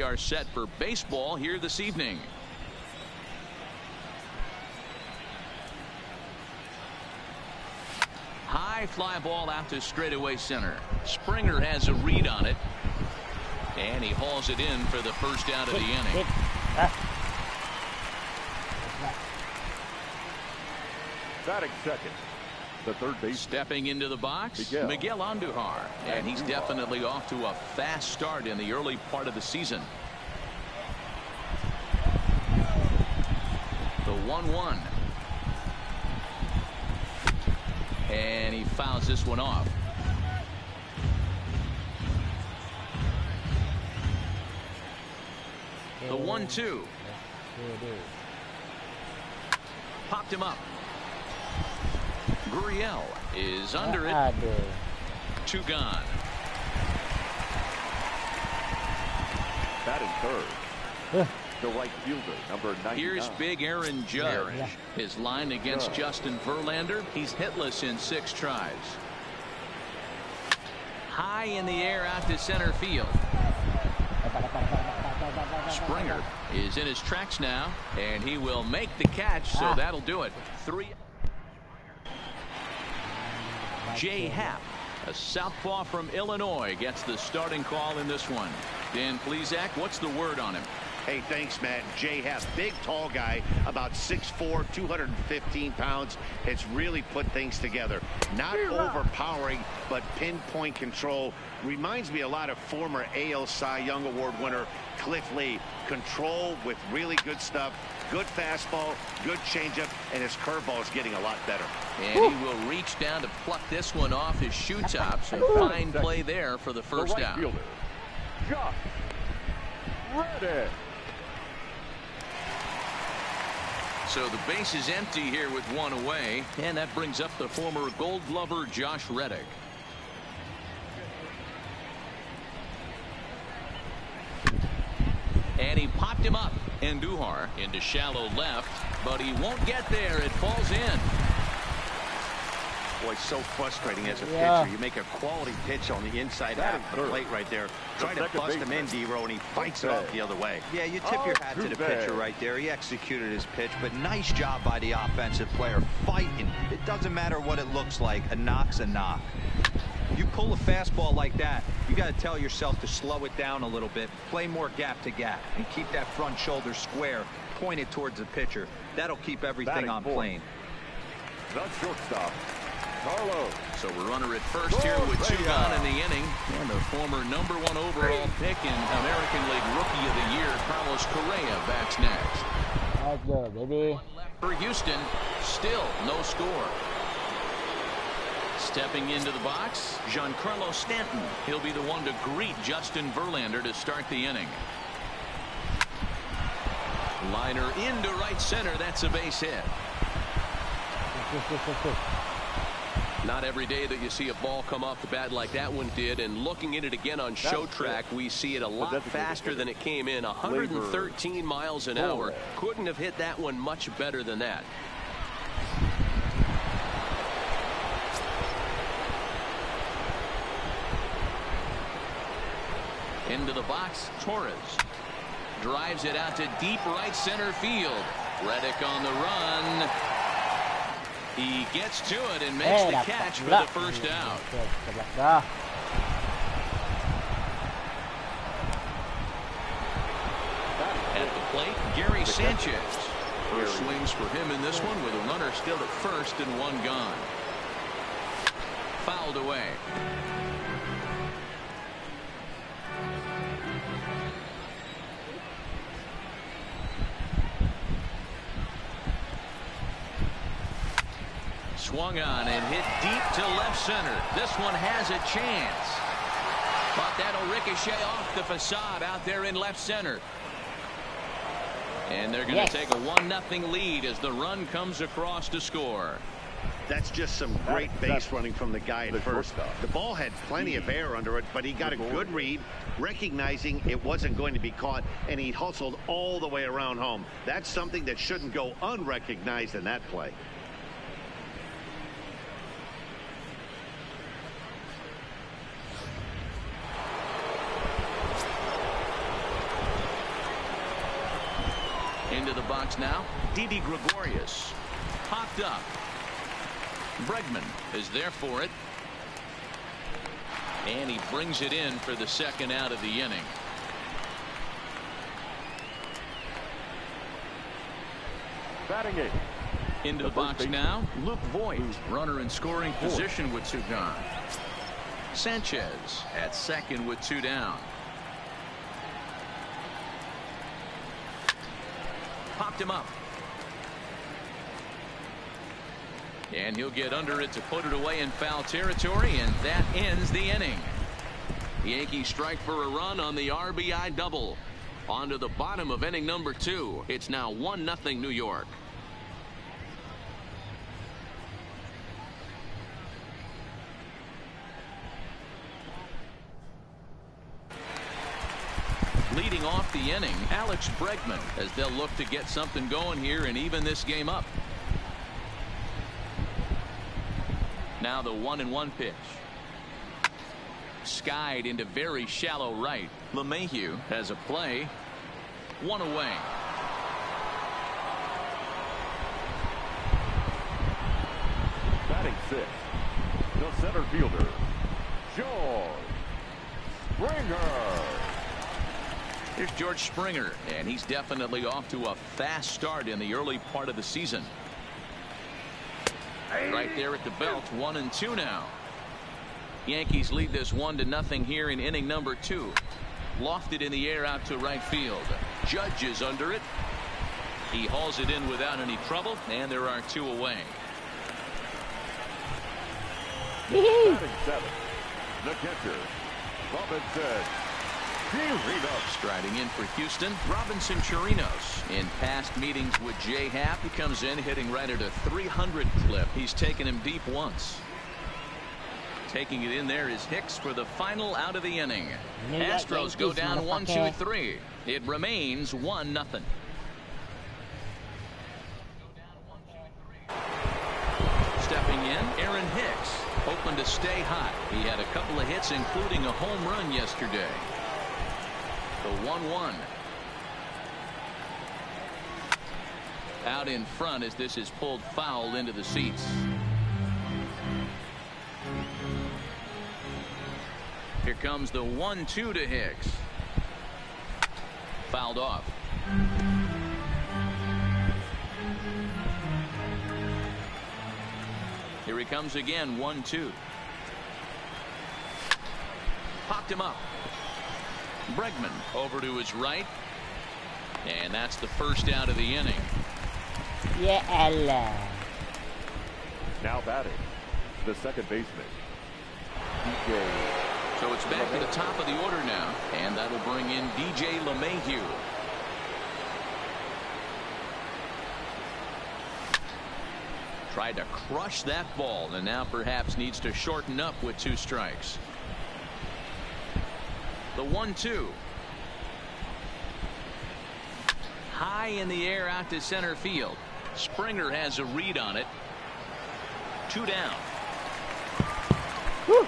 are set for baseball here this evening. High fly ball out to straightaway center. Springer has a read on it. And he hauls it in for the first out of the inning. Batting second, the third base. Stepping into the box, Miguel Andujar. And he's definitely off to a fast start in the early part of the season. The 1-1. And he fouls this one off. The 1-2. Popped him up. Gurriel is under it. 2 gone. Batting third. The right fielder, number 99. Here's big Aaron Judge. His line against Justin Verlander. He's hitless in 6 tries. High in the air out to center field. Springer is in his tracks now, and he will make the catch, so that'll do it. 3. Jay Happ, a southpaw from Illinois, gets the starting call in this one. Dan Plesac, what's the word on him? Hey, thanks, Matt. Jay Happ, big, tall guy, about 6'4", 215 pounds. Has really put things together. Not overpowering, but pinpoint control. Reminds me a lot of former AL Cy Young Award winner Cliff Lee. Control with really good stuff. Good fastball, good changeup, and his curveball is getting a lot better. And he will reach down to pluck this one off his shoe top. So fine play there for the first out. Fielder, Josh Reddick. So the base is empty here with 1 away, and that brings up the former Gold Glover Josh Reddick. And he popped him up. Andujar into shallow left, but he won't get there. It falls in. Boy, so frustrating as a pitcher. You make a quality pitch on the inside half of the plate right there. Try to bust him in, D-Row, and he fights it off the other way. Yeah, you tip your hat to the pitcher right there. He executed his pitch, but nice job by the offensive player fighting. It doesn't matter what it looks like. A knock's a knock. You pull a fastball like that, you got to tell yourself to slow it down a little bit, play more gap to gap, and keep that front shoulder square, pointed towards the pitcher. That'll keep everything on plane. The shortstop, Carlos. So we're runner at first here with 2 gone in the inning. And the former #1 overall pick in American League Rookie of the Year, Carlos Correa, bats next. Let's go, baby. For Houston, still no score. Stepping into the box, Giancarlo Stanton. He'll be the one to greet Justin Verlander to start the inning. Liner into right center. That's a base hit. Not every day that you see a ball come off the bat like that one did, and looking at it again on Show Track, we see it a lot faster than it came in. 113 miles an hour. Couldn't have hit that one much better than that. Into the box, Torres drives it out to deep right center field. Reddick on the run. He gets to it and makes the catch for the first out. At the plate, Gary Sanchez. First swings for him in this one with a runner still at first and 1 gone. Fouled away. Swung on and hit deep to left center. This one has a chance. But that'll ricochet off the facade out there in left center. And they're going to take a 1-0 lead as the run comes across to score. That's just some great base running from the guy at first. The ball had plenty of air under it, but he got a good read, recognizing it wasn't going to be caught, and he hustled all the way around home. That's something that shouldn't go unrecognized in that play. Into the box now, Didi Gregorius. Popped up. Bregman is there for it. And he brings it in for the second out of the inning. Batting eighth. Into the box now, Luke Voigt. Runner in scoring position with 2 gone. Sanchez at second with 2 down. Popped him up. And he'll get under it to put it away in foul territory, and that ends the inning. The Yankees strike for a run on the RBI double. On to the bottom of inning number 2. It's now 1-0 New York. Leading off the inning, Alex Bregman, as they'll look to get something going here and even this game up. Now the 1-1 pitch. Skied into very shallow right. LeMahieu has a play. 1 away. Batting 6th, the center fielder, George Springer. Here's George Springer, and he's definitely off to a fast start in the early part of the season. Right there at the belt, 1-2 now. Yankees lead this 1-0 here in inning number 2. Lofted in the air out to right field. Judge is under it. He hauls it in without any trouble, and there are 2 away. Batting 7th, the catcher, Robinson Chirinos. Striding in for Houston, Robinson Chirinos. In past meetings with Jay Happ, he comes in hitting right at a 300 clip. He's taken him deep once. Taking it in there is Hicks for the final out of the inning. Astros go down 1-2-3. It remains 1-0. Stepping in, Aaron Hicks, hoping to stay hot. He had a couple of hits, including a home run yesterday. The 1-1. Out in front as this is pulled foul into the seats. Here comes the 1-2 to Hicks. Fouled off. Here he comes again, 1-2. Popped him up. Bregman over to his right. And that's the first out of the inning. Yeah. Now batting, the second baseman, DJ. So it's back to the top of the order now, and that'll bring in DJ LeMahieu. Tried to crush that ball, and now perhaps needs to shorten up with 2 strikes. The 1-2. High in the air out to center field. Springer has a read on it. 2 down. Woo.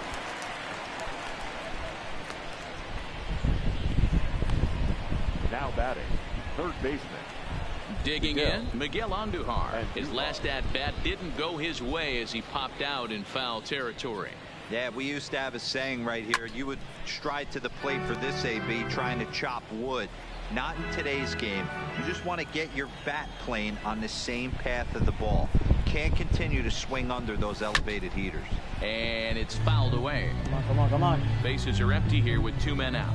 Now batting, third baseman. Digging in, Miguel Andujar. His last at-bat didn't go his way as he popped out in foul territory. Yeah, we used to have a saying right here. You would stride to the plate for this AB trying to chop wood. Not in today's game. You just want to get your bat plane on the same path of the ball. Can't continue to swing under those elevated heaters. And it's fouled away. Come on. Bases are empty here with 2 men out.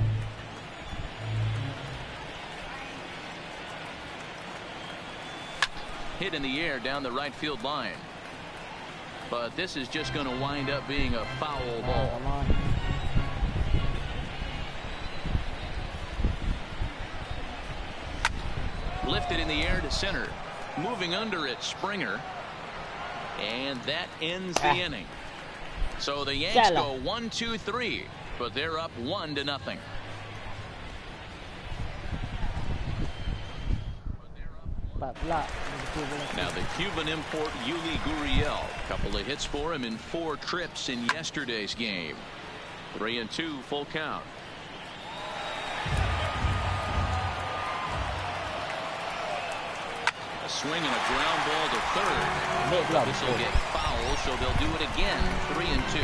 Hit in the air down the right field line. But this is just going to wind up being a foul ball. Come on. Lifted in the air to center. Moving under it, Springer. And that ends the inning. So the Yanks go 1-2-3, but they're up 1-0. Now the Cuban import Yuli Gurriel. Couple of hits for him in 4 trips in yesterday's game. 3-2 full count. swing and a ground ball to third. This will get fouled, so they'll do it again. 3-2.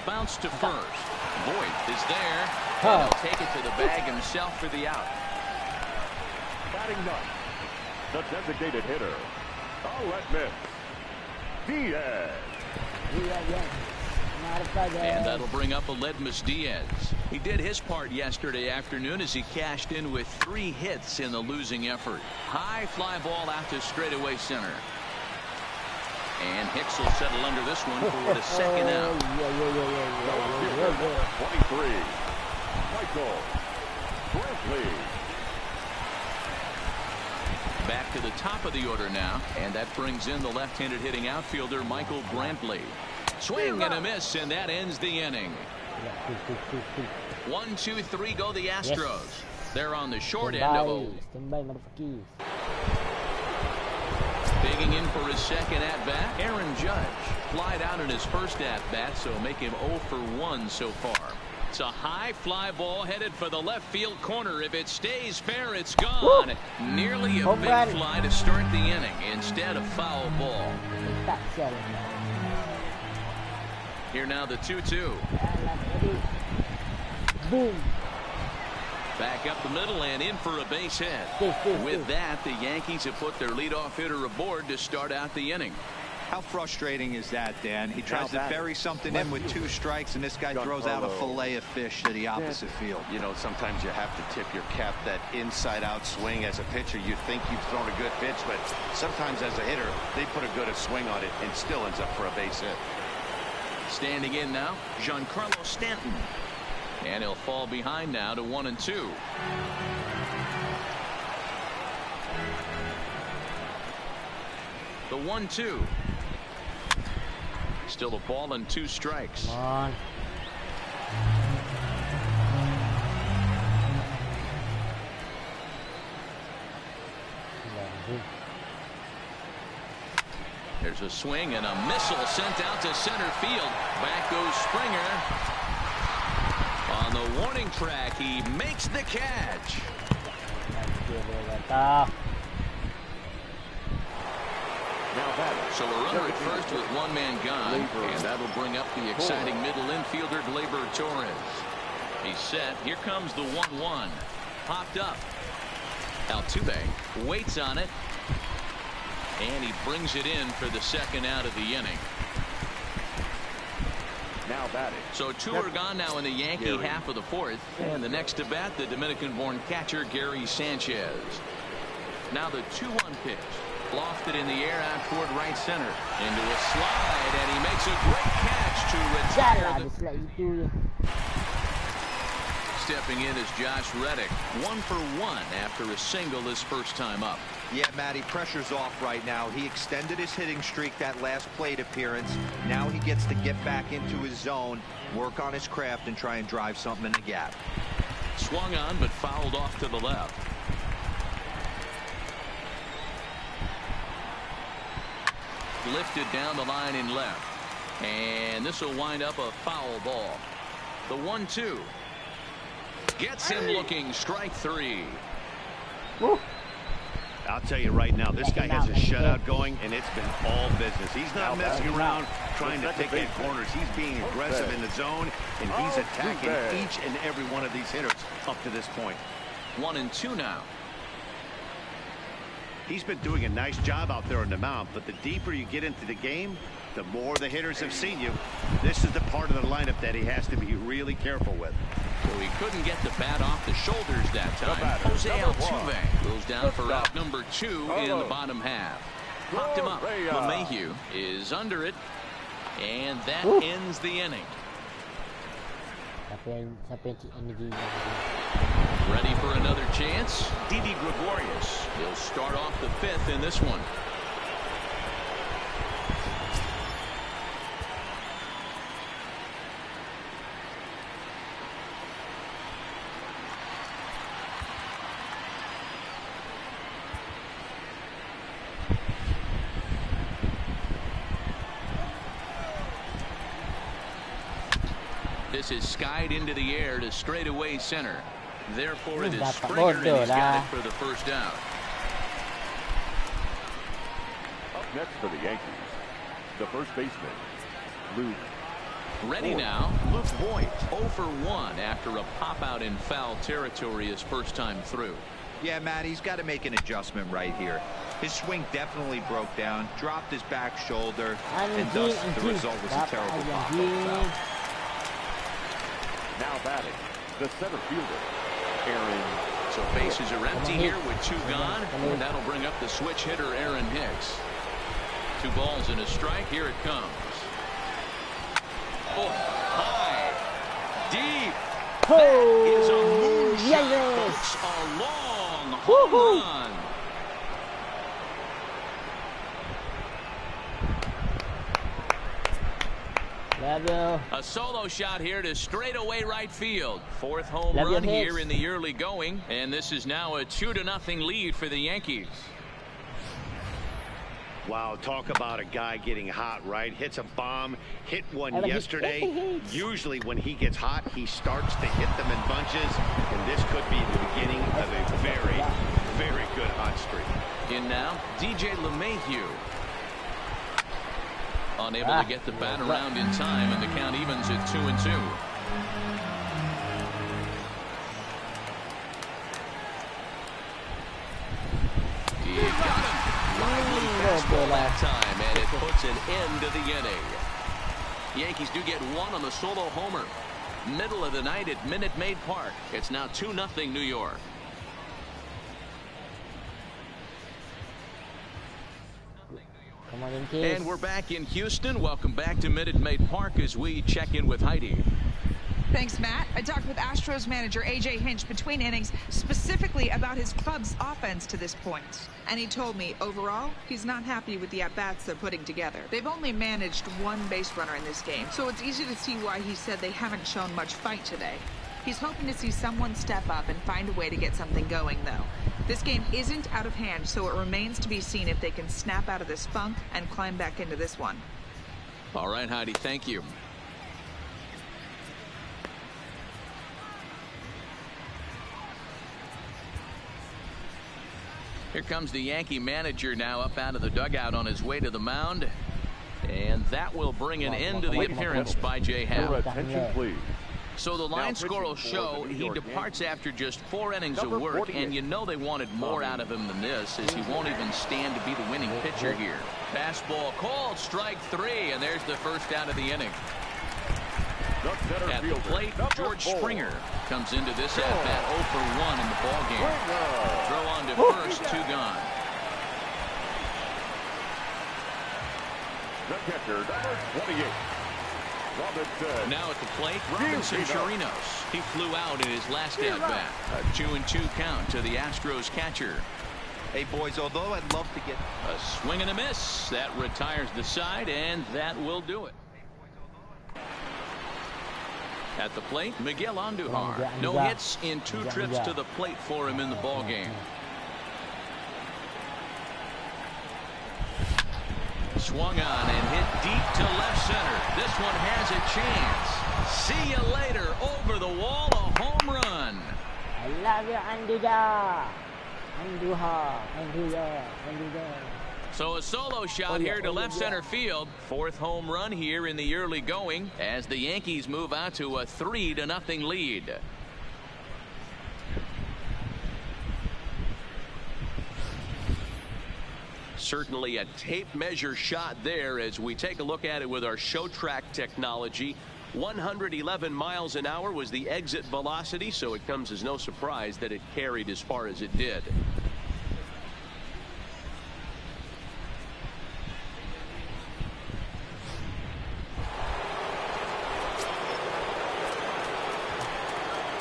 Bounce to first. Voit is there. And he'll take it to the bag himself for the out. Batting ninth, the designated hitter, Aledmys Diaz. And that'll bring up Aledmys Diaz. He did his part yesterday afternoon as he cashed in with 3 hits in the losing effort. High fly ball out to straightaway center. And Hicks will settle under this one for the second out. 23, Michael Brantley. Back to the top of the order now, and that brings in the left-handed hitting outfielder Michael Brantley. Swing and a miss, and that ends the inning. 1, 2, 3 go the Astros. Yes. They're on the short end of O. Digging in for his second at-bat, Aaron Judge. Flied out in his first at-bat, so make him 0 for 1 so far. It's a high fly ball headed for the left field corner. If it stays fair, it's gone. Woo! Nearly a big fly to start the inning. Instead, a foul ball. Here now the 2-2. Boom. Back up the middle and in for a base hit. With that, the Yankees have put their leadoff hitter aboard to start out the inning. How frustrating is that, Dan? He tries to bury something in with 2 strikes, and this guy throws out a fillet of fish to the opposite field. You know, sometimes you have to tip your cap. That inside-out swing as a pitcher, you think you've thrown a good pitch, but sometimes as a hitter, they put a good swing on it and still ends up for a base hit. Standing in now, Giancarlo Stanton. And he'll fall behind now to 1-2. The 1-2. Still a ball and 2 strikes. Come on. There's a swing and a missile sent out to center field. Back goes Springer. On the warning track, he makes the catch. So a runner at first with 1 man gone, and that'll bring up the exciting middle infielder Gleyber Torres. He's set. Here comes the 1-1. Popped up. Altuve waits on it, and he brings it in for the second out of the inning. Now batting. So 2 are gone now in the Yankee half of the 4th, and the next to bat, the Dominican-born catcher Gary Sanchez. Now the 2-1 pitch. Lofted in the air out toward right center. Into a slide, and he makes a great catch to retire. Stepping in is Josh Reddick. 1 for 1 after a single his first time up. Yeah, Matty, pressure's off right now. He extended his hitting streak that last plate appearance. Now he gets to get back into his zone, work on his craft, and try and drive something in the gap. Swung on, but fouled off to the left. Lifted down the line in left. And this will wind up a foul ball. The 1-2. Gets him looking. Strike 3. Woo. I'll tell you right now, this guy has a shutout going, and it's been all business. He's not messing around trying to pick at corners. He's being aggressive in the zone, and he's attacking each and every one of these hitters up to this point. 1-2 now. He's been doing a nice job out there on the mound, but the deeper you get into the game, the more the hitters have seen you. This is the part of the lineup that he has to be really careful with. So he couldn't get the bat off the shoulders that time. Jose Altuve goes down for out number 2 in the bottom half. Popped him up. LeMahieu is under it, and that ends the inning. Ready for another chance? Didi Gregorius. He'll start off the 5th in this one. This is skied into the air to straightaway center. Therefore, it is Springer, and he's got it for the first down. Up next for the Yankees, the first baseman, Luke. Ready now, Luke Voit, 0 for 1 after a pop-out in foul territory his first time through. Yeah, Matt, he's got to make an adjustment right here. His swing definitely broke down, dropped his back shoulder, and thus the result was a terrible pop-out. Now batting, the center fielder, Aaron. So bases are empty here with 2 gone, and that'll bring up the switch hitter Aaron Hicks. 2 balls and a strike. Here it comes. Oh, high, deep. That is a moonshot, folks. A long home run. A solo shot here to straightaway right field. 4th home run here in the early going, and this is now a 2-0 lead for the Yankees. Wow, talk about a guy getting hot, right? Hits a bomb, hit one yesterday. Usually when he gets hot, he starts to hit them in bunches, and this could be the beginning of a very, very good hot streak. In now, DJ LeMahieu. Unable to get the bat around in time, and the count evens at 2-2. He got him. Lively fastball that time, and it puts an end to the inning. Yankees do get 1 on the solo homer. Middle of the night at Minute Maid Park. It's now 2-0 New York. Come on in, kids. And we're back in Houston. Welcome back to Minute Maid Park as we check in with Heidi. Thanks, Matt. I talked with Astros manager A.J. Hinch between innings specifically about his club's offense to this point. And he told me, overall, he's not happy with the at-bats they're putting together. They've only managed 1 base runner in this game, so it's easy to see why he said they haven't shown much fight today. He's hoping to see someone step up and find a way to get something going, though. This game isn't out of hand, so it remains to be seen if they can snap out of this funk and climb back into this one. All right, Heidi, thank you. Here comes the Yankee manager now up out of the dugout on his way to the mound. And that will bring an end to the appearance by Jay Happ. Attention, please. So the line score will show he departs after just 4 innings of work, and you know they wanted more out of him than this, as he won't even stand to be the winning pitcher here. Fastball called, strike 3, and there's the first out of the inning. At the plate, George Springer comes into this at-bat 0 for 1 in the ballgame. Throw on to first, 2 gone. The catcher, number 28. Robinson. Now at the plate, Robinson Chirinos. He flew out in his last at-bat. A 2-2 count to the Astros catcher. Hey, boys, although I'd love to get a swing and a miss. That retires the side, and that will do it. At the plate, Miguel Andujar. No hits in 2 trips to the plate for him in the ballgame. Swung on and hit deep to left center. This one has a chance. See you later. Over the wall, a home run. I love you, Andujar. Andujar. So a solo shot here to left center field. 4th home run here in the early going as the Yankees move out to a 3-0 lead. Certainly a tape measure shot there as we take a look at it with our show track technology. 111 miles an hour was the exit velocity, so it comes as no surprise that it carried as far as it did.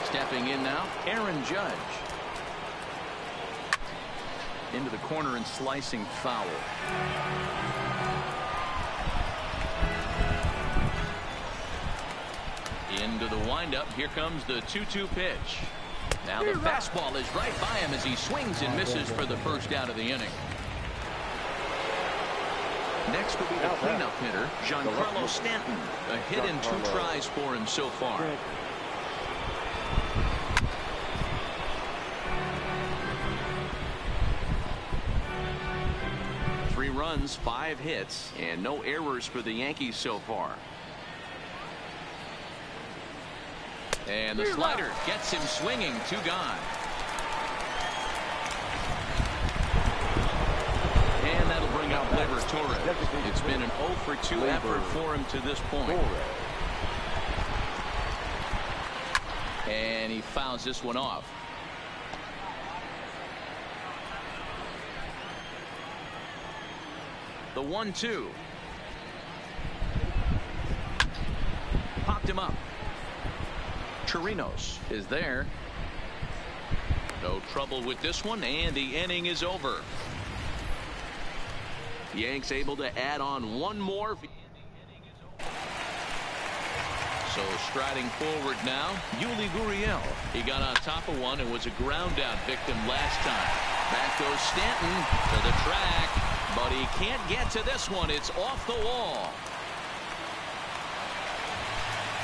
Stepping in now, Aaron Judge. Into the corner and slicing foul. Into the windup. Here comes the 2-2 pitch. Now the fastball is right by him as he swings and misses for the first out of the inning. Next will be the cleanup hitter, Giancarlo Stanton. A hit in 2 tries for him so far. runs, 5 hits, and no errors for the Yankees so far. And the slider gets him swinging. 2 gone. And that'll bring up Gleyber Torres. It's been an 0 for 2 effort for him to this point. And he fouls this one off. The 1-2. Popped him up. Chirinos is there. No trouble with this one, and the inning is over. Yanks able to add on one more. So striding forward now, Yuli Gurriel. He got on top of one and was a ground out victim last time. Back goes Stanton to the track, but he can't get to this one. It's off the wall.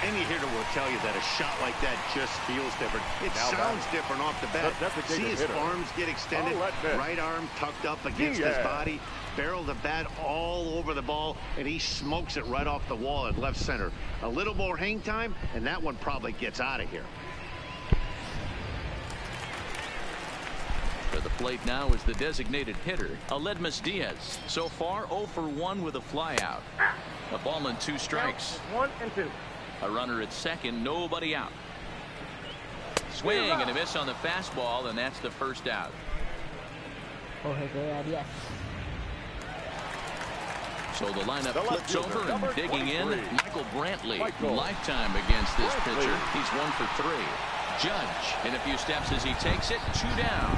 Any hitter will tell you that a shot like that just feels different. It sounds different off the bat. See his arms get extended, right arm tucked up against his body, barrel the bat all over the ball, and he smokes it right off the wall at left center. A little more hang time, and that one probably gets out of here. For the plate now is the designated hitter, Aledmys Diaz. So far, 0 for 1 with a flyout. A ball and 2 strikes. 1 and 2. A runner at second, nobody out. Swing and a miss on the fastball, and that's the first out. So the lineup flips over and digging in. Michael Brantley, lifetime against this pitcher. He's 1 for 3. Judge in a few steps as he takes it. 2 down.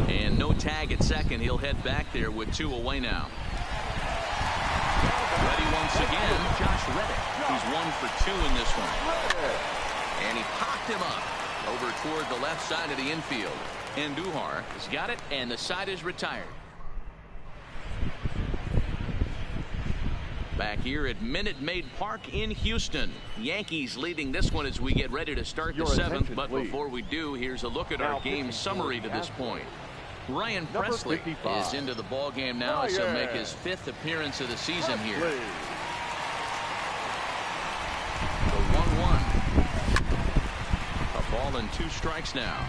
And no tag at second. He'll head back there with 2 away now. Ready once again, Josh Reddick. He's 1 for 2 in this one. And he popped him up over toward the left side of the infield. Andujar has got it, and the side is retired. Back here at Minute Maid Park in Houston. Yankees leading this one as we get ready to start the 7th. But before we do, here's a look at our game summary to this point. Ryan Pressly is into the ball game now as he'll make his 5th appearance of the season here. The 1-1. A ball and 2 strikes now.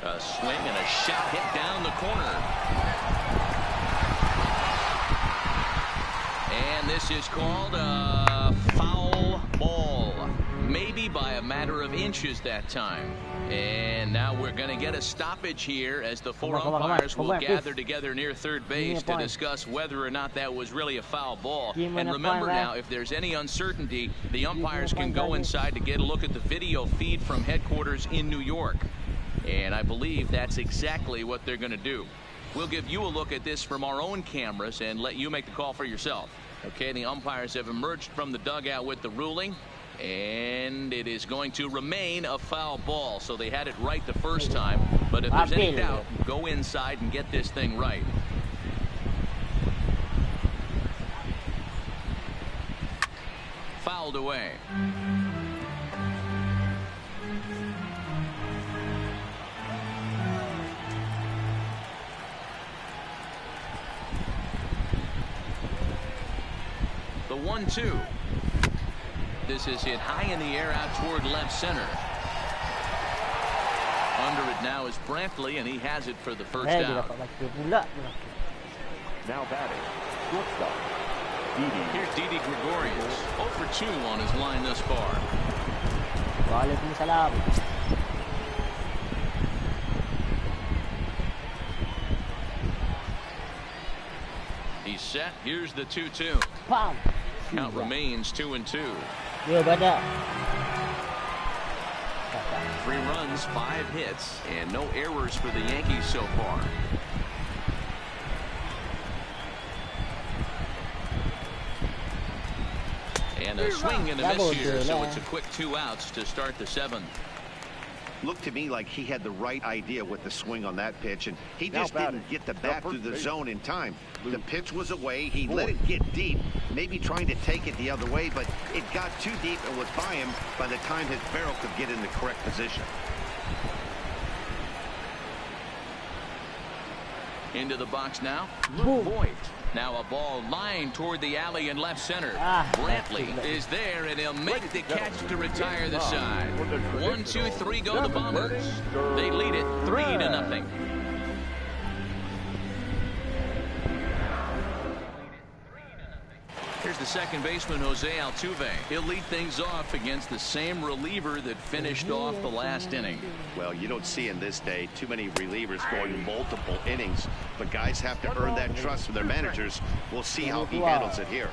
A swing and a shot hit down the corner. And this is called a foul ball. Maybe by a matter of inches that time. And now we're going to get a stoppage here as the 4 umpires will gather together near third base to discuss whether or not that was really a foul ball. And remember now, if there's any uncertainty, the umpires can go inside to get a look at the video feed from headquarters in New York. And I believe that's exactly what they're going to do. We'll give you a look at this from our own cameras and let you make the call for yourself. Okay, the umpires have emerged from the dugout with the ruling, and it is going to remain a foul ball. So they had it right the first time, but if there's any doubt, go inside and get this thing right. Fouled away. The 1-2. This is hit high in the air out toward left center. Under it now is Brantley, and he has it for the first out. Now batting, shortstop, Didi. Here's Didi Gregorius, 0 for 2 on his line thus far. He's set. Here's the 2-2. Count remains 2-2. 3 runs, 5 hits, and no errors for the Yankees so far. And a swing and a miss here, so it's a quick 2 outs to start the 7th. looked to me like he had the right idea with the swing on that pitch, and he just didn't get the bat through the zone in time. The pitch was away. He let it get deep, maybe trying to take it the other way, but it got too deep and was by him by the time his barrel could get in the correct position. Into the box now, Luke Voigt. Now a ball lined toward the alley in left center. Brantley is there, and he'll make the catch to retire the side. 1, 2, 3 go the Bombers. They lead it 3-0. Here's the second baseman, Jose Altuve. He'll lead things off against the same reliever that finished off the last inning. Well, you don't see in this day too many relievers going multiple innings, but guys have to earn that trust from their managers. We'll see how he handles it here.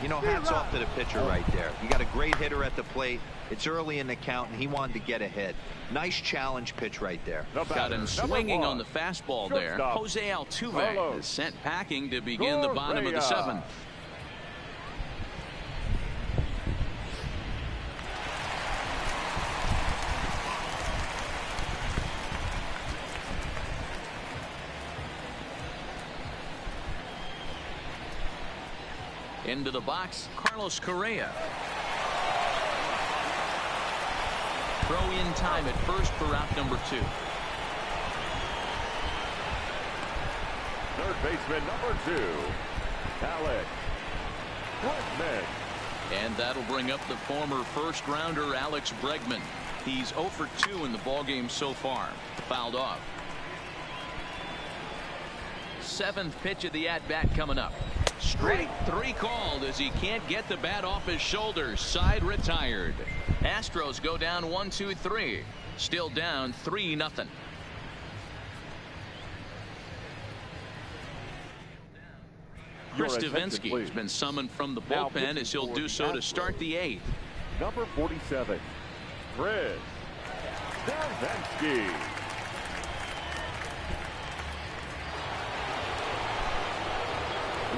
You know, hats off to the pitcher right there. You got a great hitter at the plate. It's early in the count, and he wanted to get ahead. Nice challenge pitch right there. Got him swinging on the fastball there. Jose Altuve is sent packing to begin the bottom of the 7th. Into the box, Carlos Correa. Throw in time at first for out number 2. Third baseman number 2, Alex Bregman. And that'll bring up the former first-rounder Alex Bregman. He's 0 for 2 in the ballgame so far. Fouled off. 7th pitch of the at-bat coming up. Strike 3 called as he can't get the bat off his shoulders. Side retired. Astros go down 1, 2, 3. Still down 3-0. Chris Davinsky has been summoned from the bullpen as he'll do so to start the 8th. Number 47, Chris Davinsky.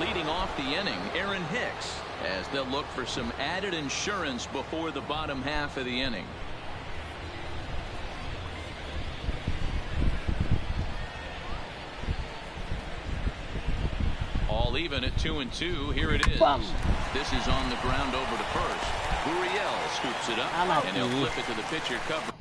Leading off the inning, Aaron Hicks, as they'll look for some added insurance before the bottom half of the inning. All even at 2-2. Here it is. This is on the ground over to first. Gurriel scoops it up, and he'll flip it to the pitcher cover.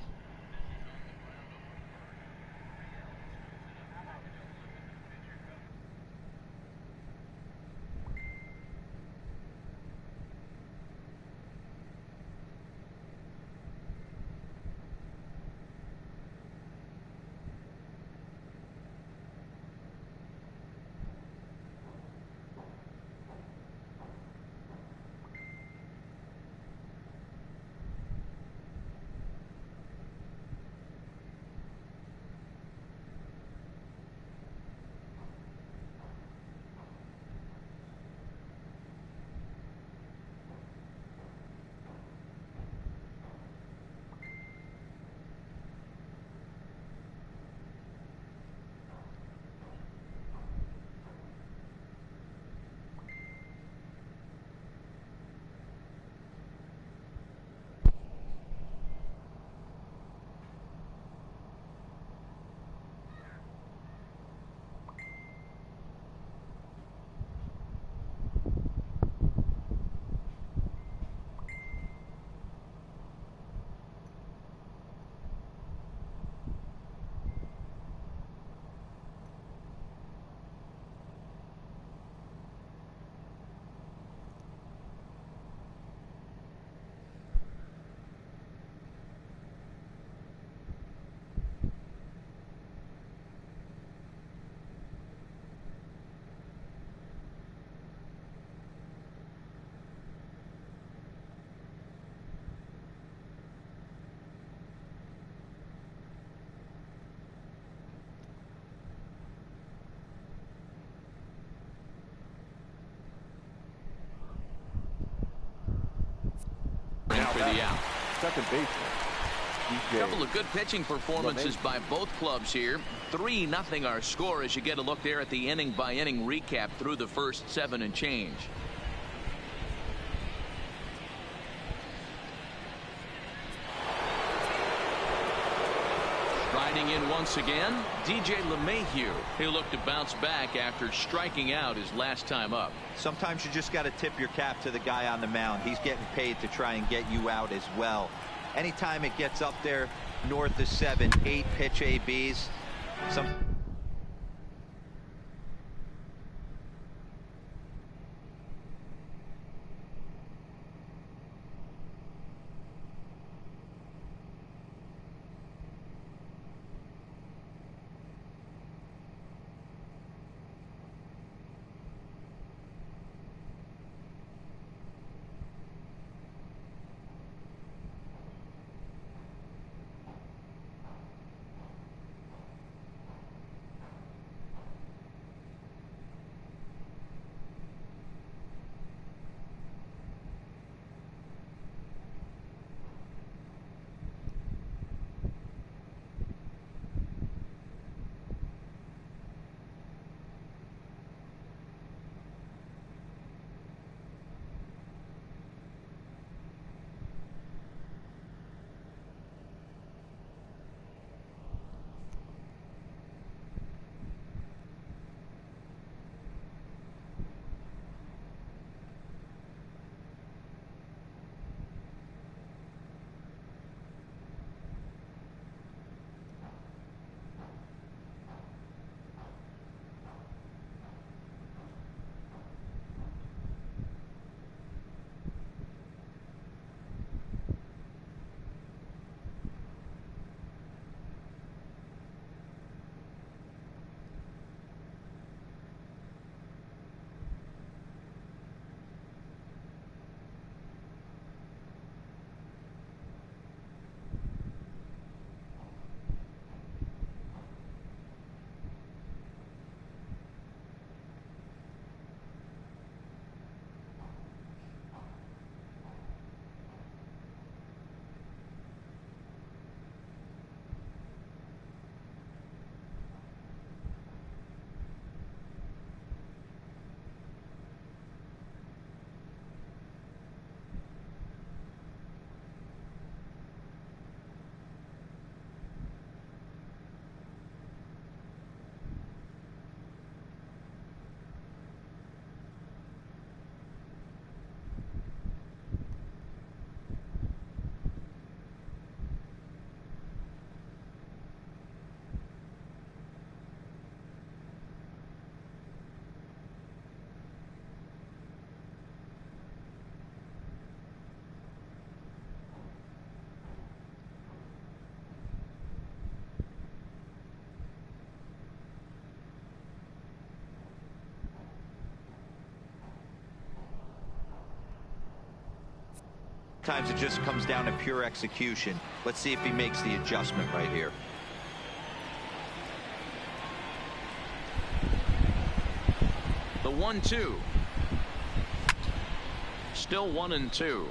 For the out. Second baseman. A couple of good pitching performances by both clubs here. 3-0 our score as you get a look there at the inning by inning recap through the first 7 and change. Checking in once again, DJ LeMahieu. He looked to bounce back after striking out his last time up. Sometimes you just got to tip your cap to the guy on the mound. He's getting paid to try and get you out as well. Anytime it gets up there north of 7, 8 pitch ABs, sometimes it just comes down to pure execution. Let's see if he makes the adjustment right here. The 1-2. Still 1-2.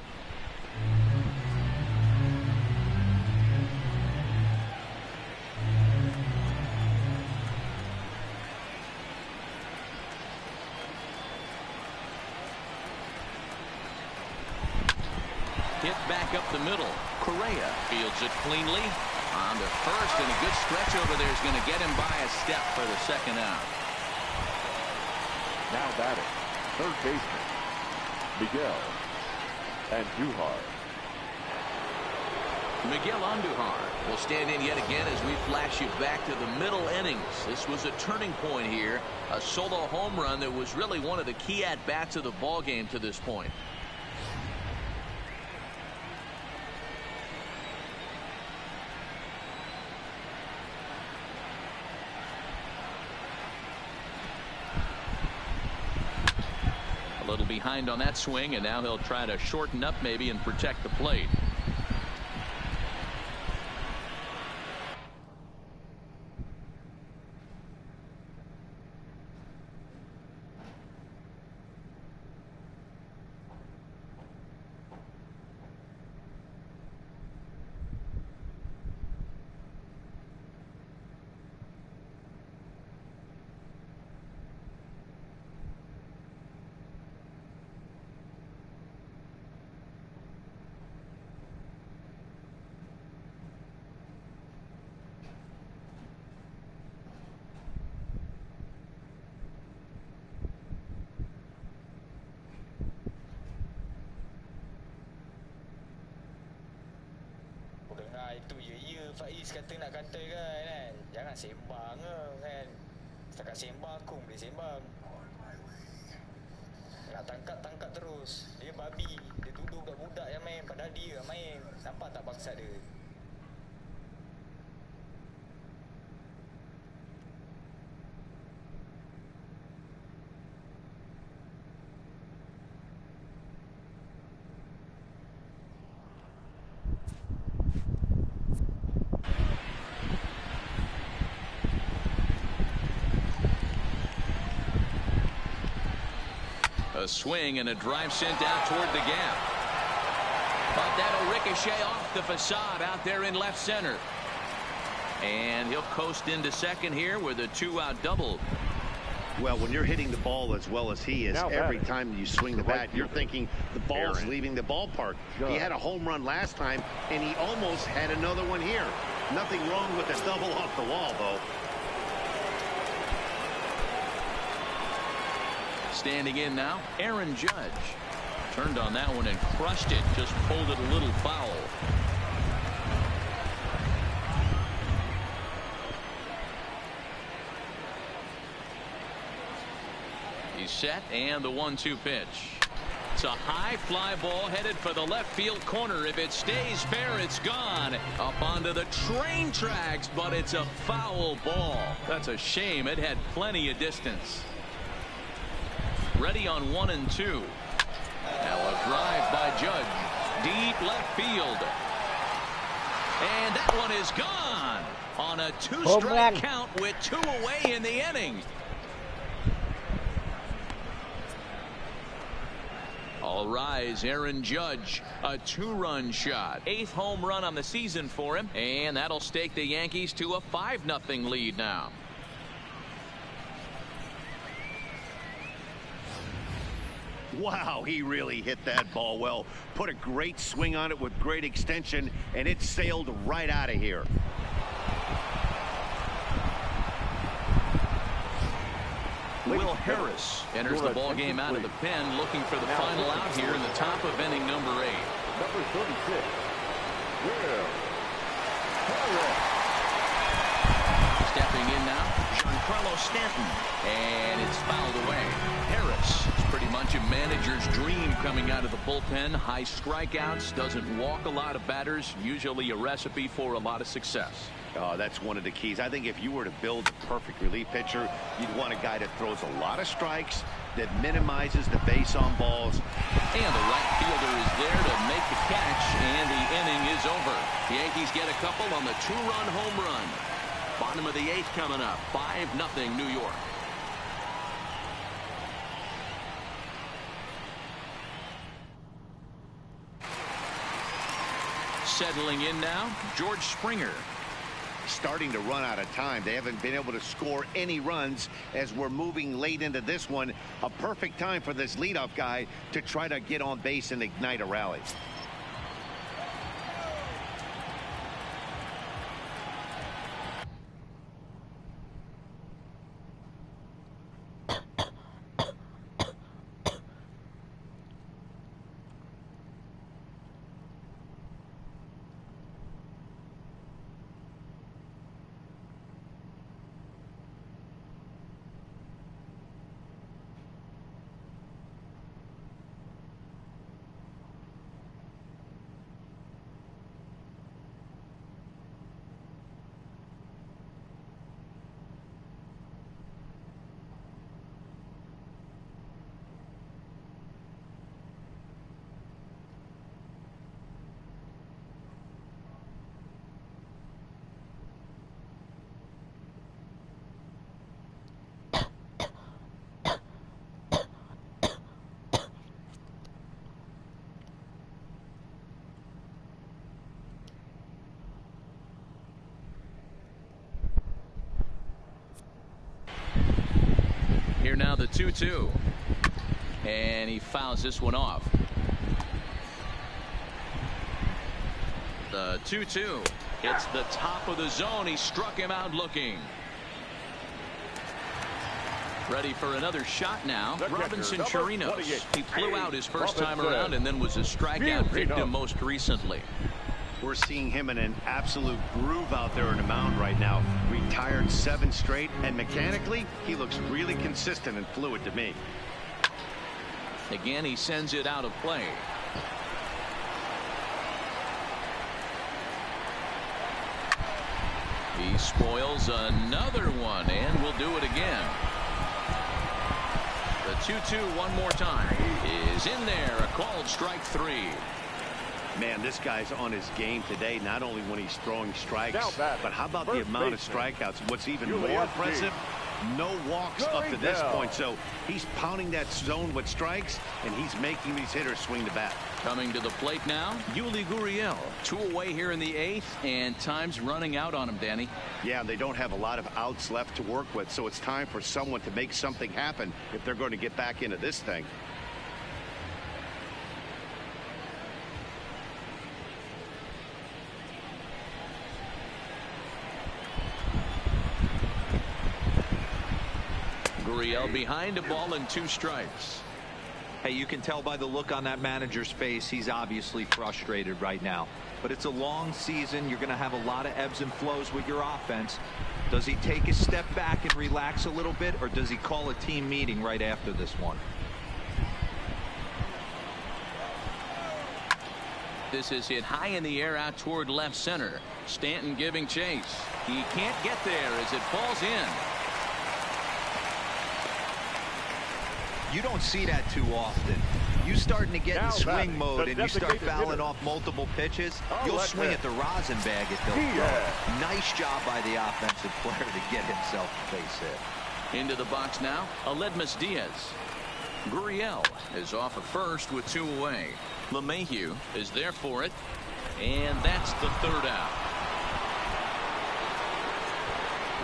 Hit back up the middle. Correa fields it cleanly. On to first, and a good stretch over there is going to get him by a step for the second out. Now batting, third baseman, Miguel Andujar. Miguel Andujar will stand in yet again as we flash you back to the middle innings. This was a turning point here. A solo home run that was really one of the key at-bats of the ball game to this point. A little behind on that swing, and now he'll try to shorten up maybe and protect the plate. itu je. Ya, Faiz kata nak kata kan. Jangan sembang kan. Setakat sembang aku boleh sembang. Nak tangkap terus. Dia babi. Dia tuduh kat budak yang main. Padahal dia main. Nampak tak bangsat dia? A swing and a drive sent out toward the gap. But that'll ricochet off the facade out there in left center. And he'll coast into second here with a 2-out double. Well, when you're hitting the ball as well as he is, every time you swing the bat, you're thinking the ball's leaving the ballpark. He had a home run last time, and he almost had another one here. Nothing wrong with a double off the wall, though. Standing in now, Aaron Judge. Turned on that one and crushed it. Just pulled it a little foul. He's set, and the 1-2 pitch. It's a high fly ball headed for the left field corner. If it stays fair, it's gone. Up onto the train tracks, but it's a foul ball. That's a shame. It had plenty of distance. Ready on 1 and 2. Now a drive by Judge. Deep left field. And that one is gone on a 2-strike count with 2 away in the inning. All rise, Aaron Judge, a 2-run shot. 8th home run on the season for him, and that'll stake the Yankees to a 5-0 lead now. Wow, he really hit that ball well. Put a great swing on it with great extension, and it sailed right out of here. Will Harris enters the ball game out of the pen, looking for the final out here in the top of inning number 8. Number 36, Will Harris. Stepping in now, Giancarlo Stanton, and it's fouled away. Harris is pretty much a manager's dream coming out of the bullpen. High strikeouts, doesn't walk a lot of batters, usually a recipe for a lot of success. Oh, that's one of the keys. I think if you were to build a perfect relief pitcher, you'd want a guy that throws a lot of strikes, that minimizes the base on balls. And the right fielder is there to make the catch, and the inning is over. The Yankees get a couple on the 2-run home run. Bottom of the 8th coming up, 5-0 New York. Settling in now, George Springer. Starting to run out of time. They haven't been able to score any runs as we're moving late into this one. A perfect time for this leadoff guy to try to get on base and ignite a rally. Here now the 2-2. And he fouls this one off. The 2-2 hits the top of the zone. He struck him out looking. Ready for another shot now. Robinson Chirinos. He flew out his first time around and then was a strikeout victim most recently. We're seeing him in an absolute groove out there in the mound right now. Retired 7 straight, and mechanically, he looks really consistent and fluid to me. Again, he sends it out of play. He spoils another one, and will do it again. The 2-2 one more time is in there. A called strike 3. Man, this guy's on his game today, not only when he's throwing strikes, but how about the amount of strikeouts? What's even more impressive, no walks up to this point. So he's pounding that zone with strikes, and he's making these hitters swing the bat. Coming to the plate now, Yuli Gurriel. 2 away here in the 8th, and time's running out on him, Danny. Yeah, they don't have a lot of outs left to work with, so it's time for someone to make something happen if they're going to get back into this thing. Gurriel behind a ball and 2 strikes. Hey, you can tell by the look on that manager's face, he's obviously frustrated right now. But it's a long season. You're going to have a lot of ebbs and flows with your offense. Does he take a step back and relax a little bit, or does he call a team meeting right after this one? This is hit high in the air out toward left center. Stanton giving chase. He can't get there as it falls in. You don't see that too often. You starting to get in swing mode and you start fouling off multiple pitches, you'll swing at the rosin bag if they'll throw. Nice job by the offensive player to get himself a base hit. Into the box now, Aledmys Diaz. Gurriel is off at first with 2 away. LeMahieu is there for it, and that's the 3rd out.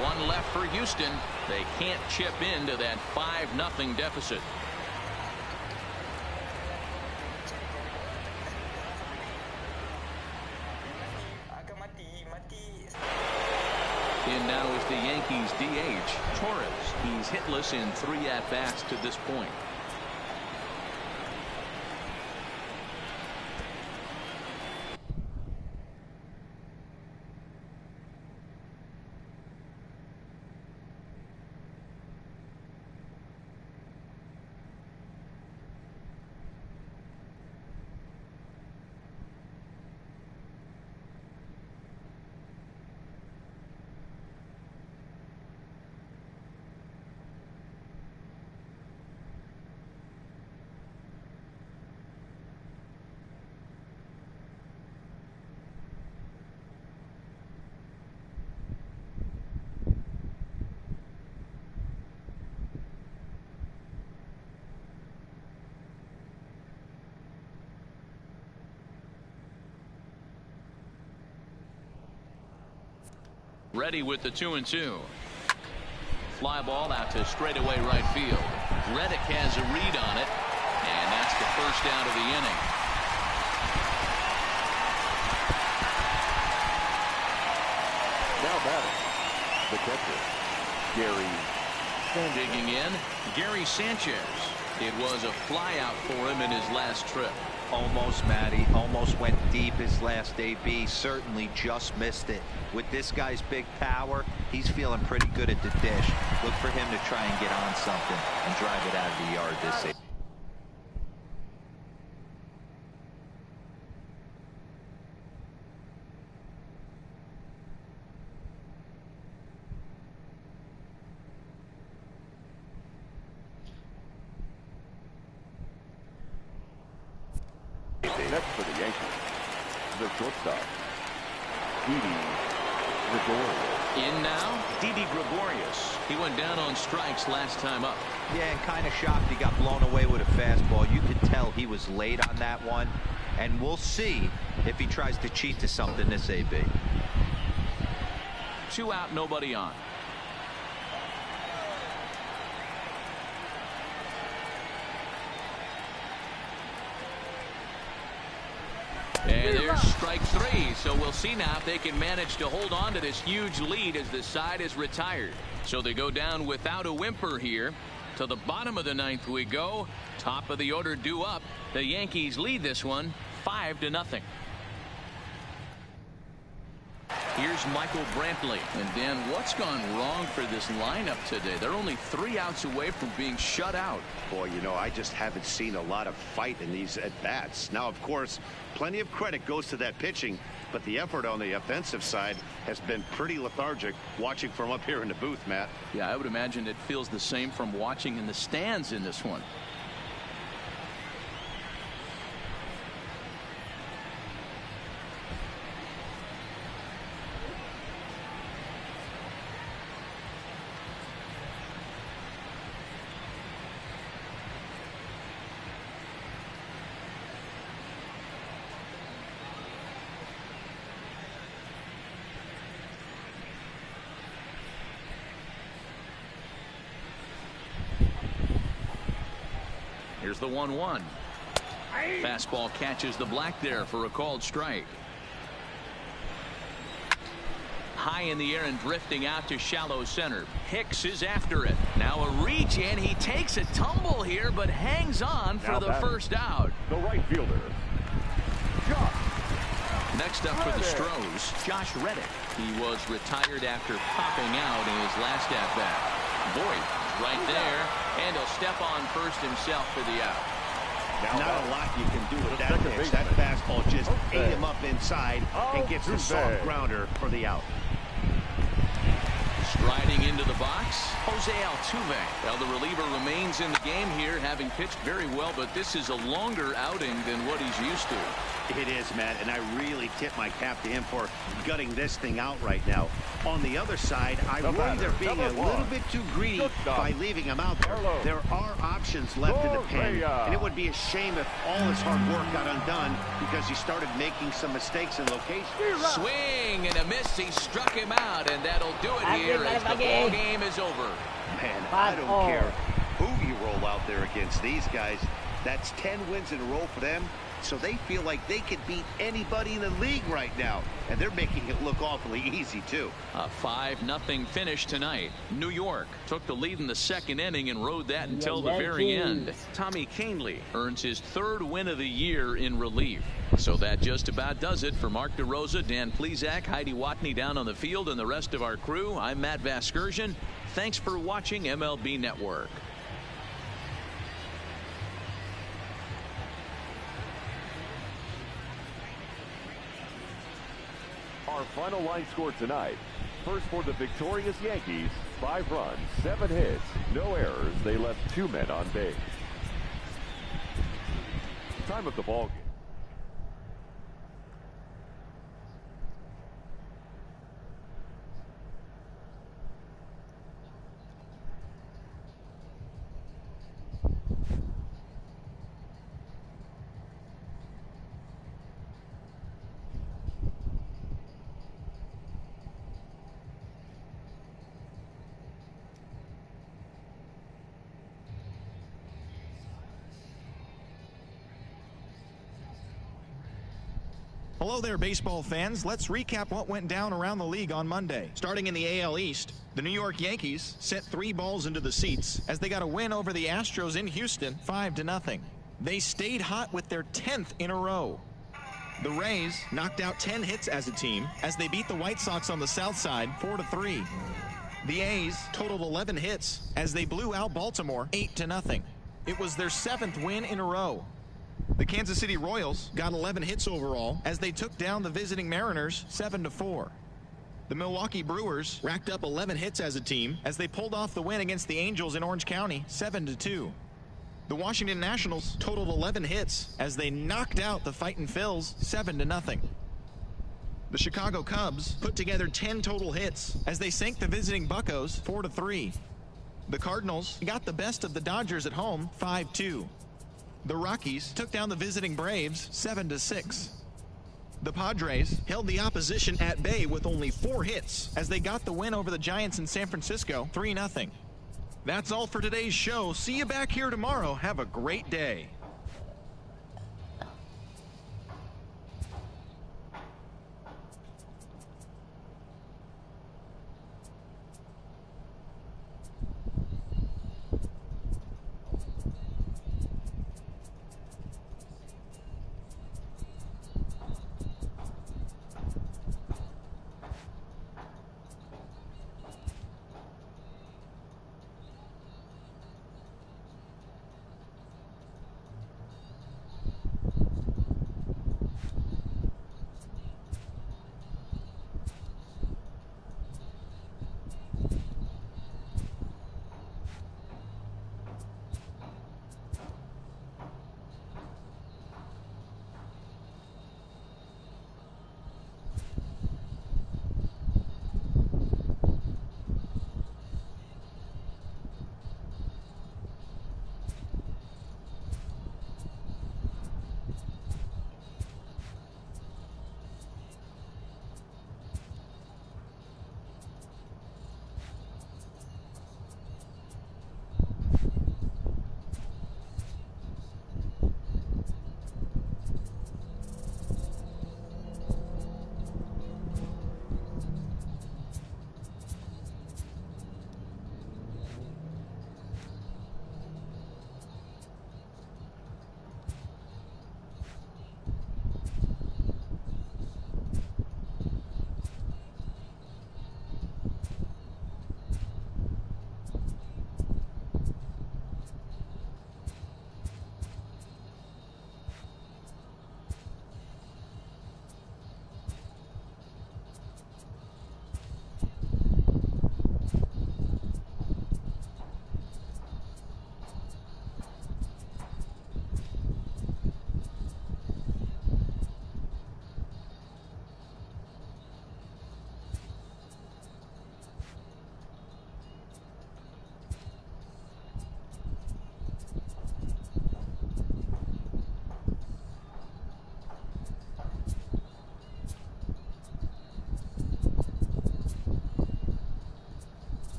1 left for Houston. They can't chip into that 5-0 deficit. In now is the Yankees DH, Torres. He's hitless in 3 at-bats to this point. Ready with the 2-2. Fly ball out to straightaway right field. Reddick has a read on it, and that's the 1st out of the inning. Now batting, the catcher, Gary Sanchez. Digging in, Gary Sanchez. It was a fly out for him in his last trip. Almost, Matty. Almost went deep his last AB. Certainly just missed it. With this guy's big power, he's feeling pretty good at the dish. Look for him to try and get on something and drive it out of the yard this AB. Next for the Yankees, the shortstop, Didi Gregorius. In now, Didi Gregorius. He went down on strikes last time up. Yeah, and kind of shocked he got blown away with a fastball. You could tell he was late on that one, and we'll see if he tries to cheat to something this AB. 2 out, nobody on. And there's strike 3. So we'll see now if they can manage to hold on to this huge lead as the side is retired. So they go down without a whimper here. To the bottom of the 9th we go. Top of the order due up. The Yankees lead this one 5-0. Here's Michael Brantley. And Dan, what's gone wrong for this lineup today? They're only 3 outs away from being shut out. Boy, you know, I just haven't seen a lot of fight in these at-bats. Now, of course, plenty of credit goes to that pitching, but the effort on the offensive side has been pretty lethargic watching from up here in the booth, Matt. Yeah, I would imagine it feels the same from watching in the stands in this one. Here's the 1-1. Fastball catches the black there for a called strike. High in the air and drifting out to shallow center. Hicks is after it. Now a reach in. He takes a tumble here, but hangs on for the first out. The right fielder, Josh. Next up for the Stros, Josh Reddick. He was retired after popping out in his last at-bat. Boyd right there, and he'll step on first himself for the out. Not a lot you can do with that pitch. That fastball just ate him up inside and gets the soft grounder for the out. Striding into the box, Jose Altuve. Well, the reliever remains in the game here, having pitched very well, but this is a longer outing than what he's used to. It is, Matt, and I really tip my cap to him for gutting this thing out right now. On the other side, I worry they're being a little bit too greedy by leaving him out there. There are options left in the pen, and it would be a shame if all his hard work got undone because he started making some mistakes in location. Swing and a miss. He struck him out, and that'll do it here as the ball game is over. Man, I don't care who you roll out there against these guys. That's 10 wins in a row for them. So they feel like they could beat anybody in the league right now. And they're making it look awfully easy, too. A 5-0 finish tonight. New York took the lead in the second inning and rode that until the very end. Tommy Kahnle earns his 3rd win of the year in relief. So that just about does it for Mark DeRosa, Dan Plesac, Heidi Watney down on the field, and the rest of our crew. I'm Matt Vasgersian. Thanks for watching MLB Network. Our final line score tonight. First for the victorious Yankees, 5 runs, 7 hits, no errors. They left 2 men on base. Time of the ball game. Hello there, baseball fans. Let's recap what went down around the league on Monday. Starting in the AL East, the New York Yankees sent 3 balls into the seats as they got a win over the Astros in Houston, 5-0. They stayed hot with their 10th in a row. The Rays knocked out 10 hits as a team as they beat the White Sox on the south side 4-3. The A's totaled 11 hits as they blew out Baltimore 8-0. It was their 7th win in a row. The Kansas City Royals got 11 hits overall as they took down the visiting Mariners 7-4. The Milwaukee Brewers racked up 11 hits as a team as they pulled off the win against the Angels in Orange County 7-2. The Washington Nationals totaled 11 hits as they knocked out the Fightin' Phils 7-0. The Chicago Cubs put together 10 total hits as they sank the visiting Buccos 4-3. The Cardinals got the best of the Dodgers at home 5-2. The Rockies took down the visiting Braves 7-6. The Padres held the opposition at bay with only 4 hits as they got the win over the Giants in San Francisco 3-0. That's all for today's show. See you back here tomorrow. Have a great day.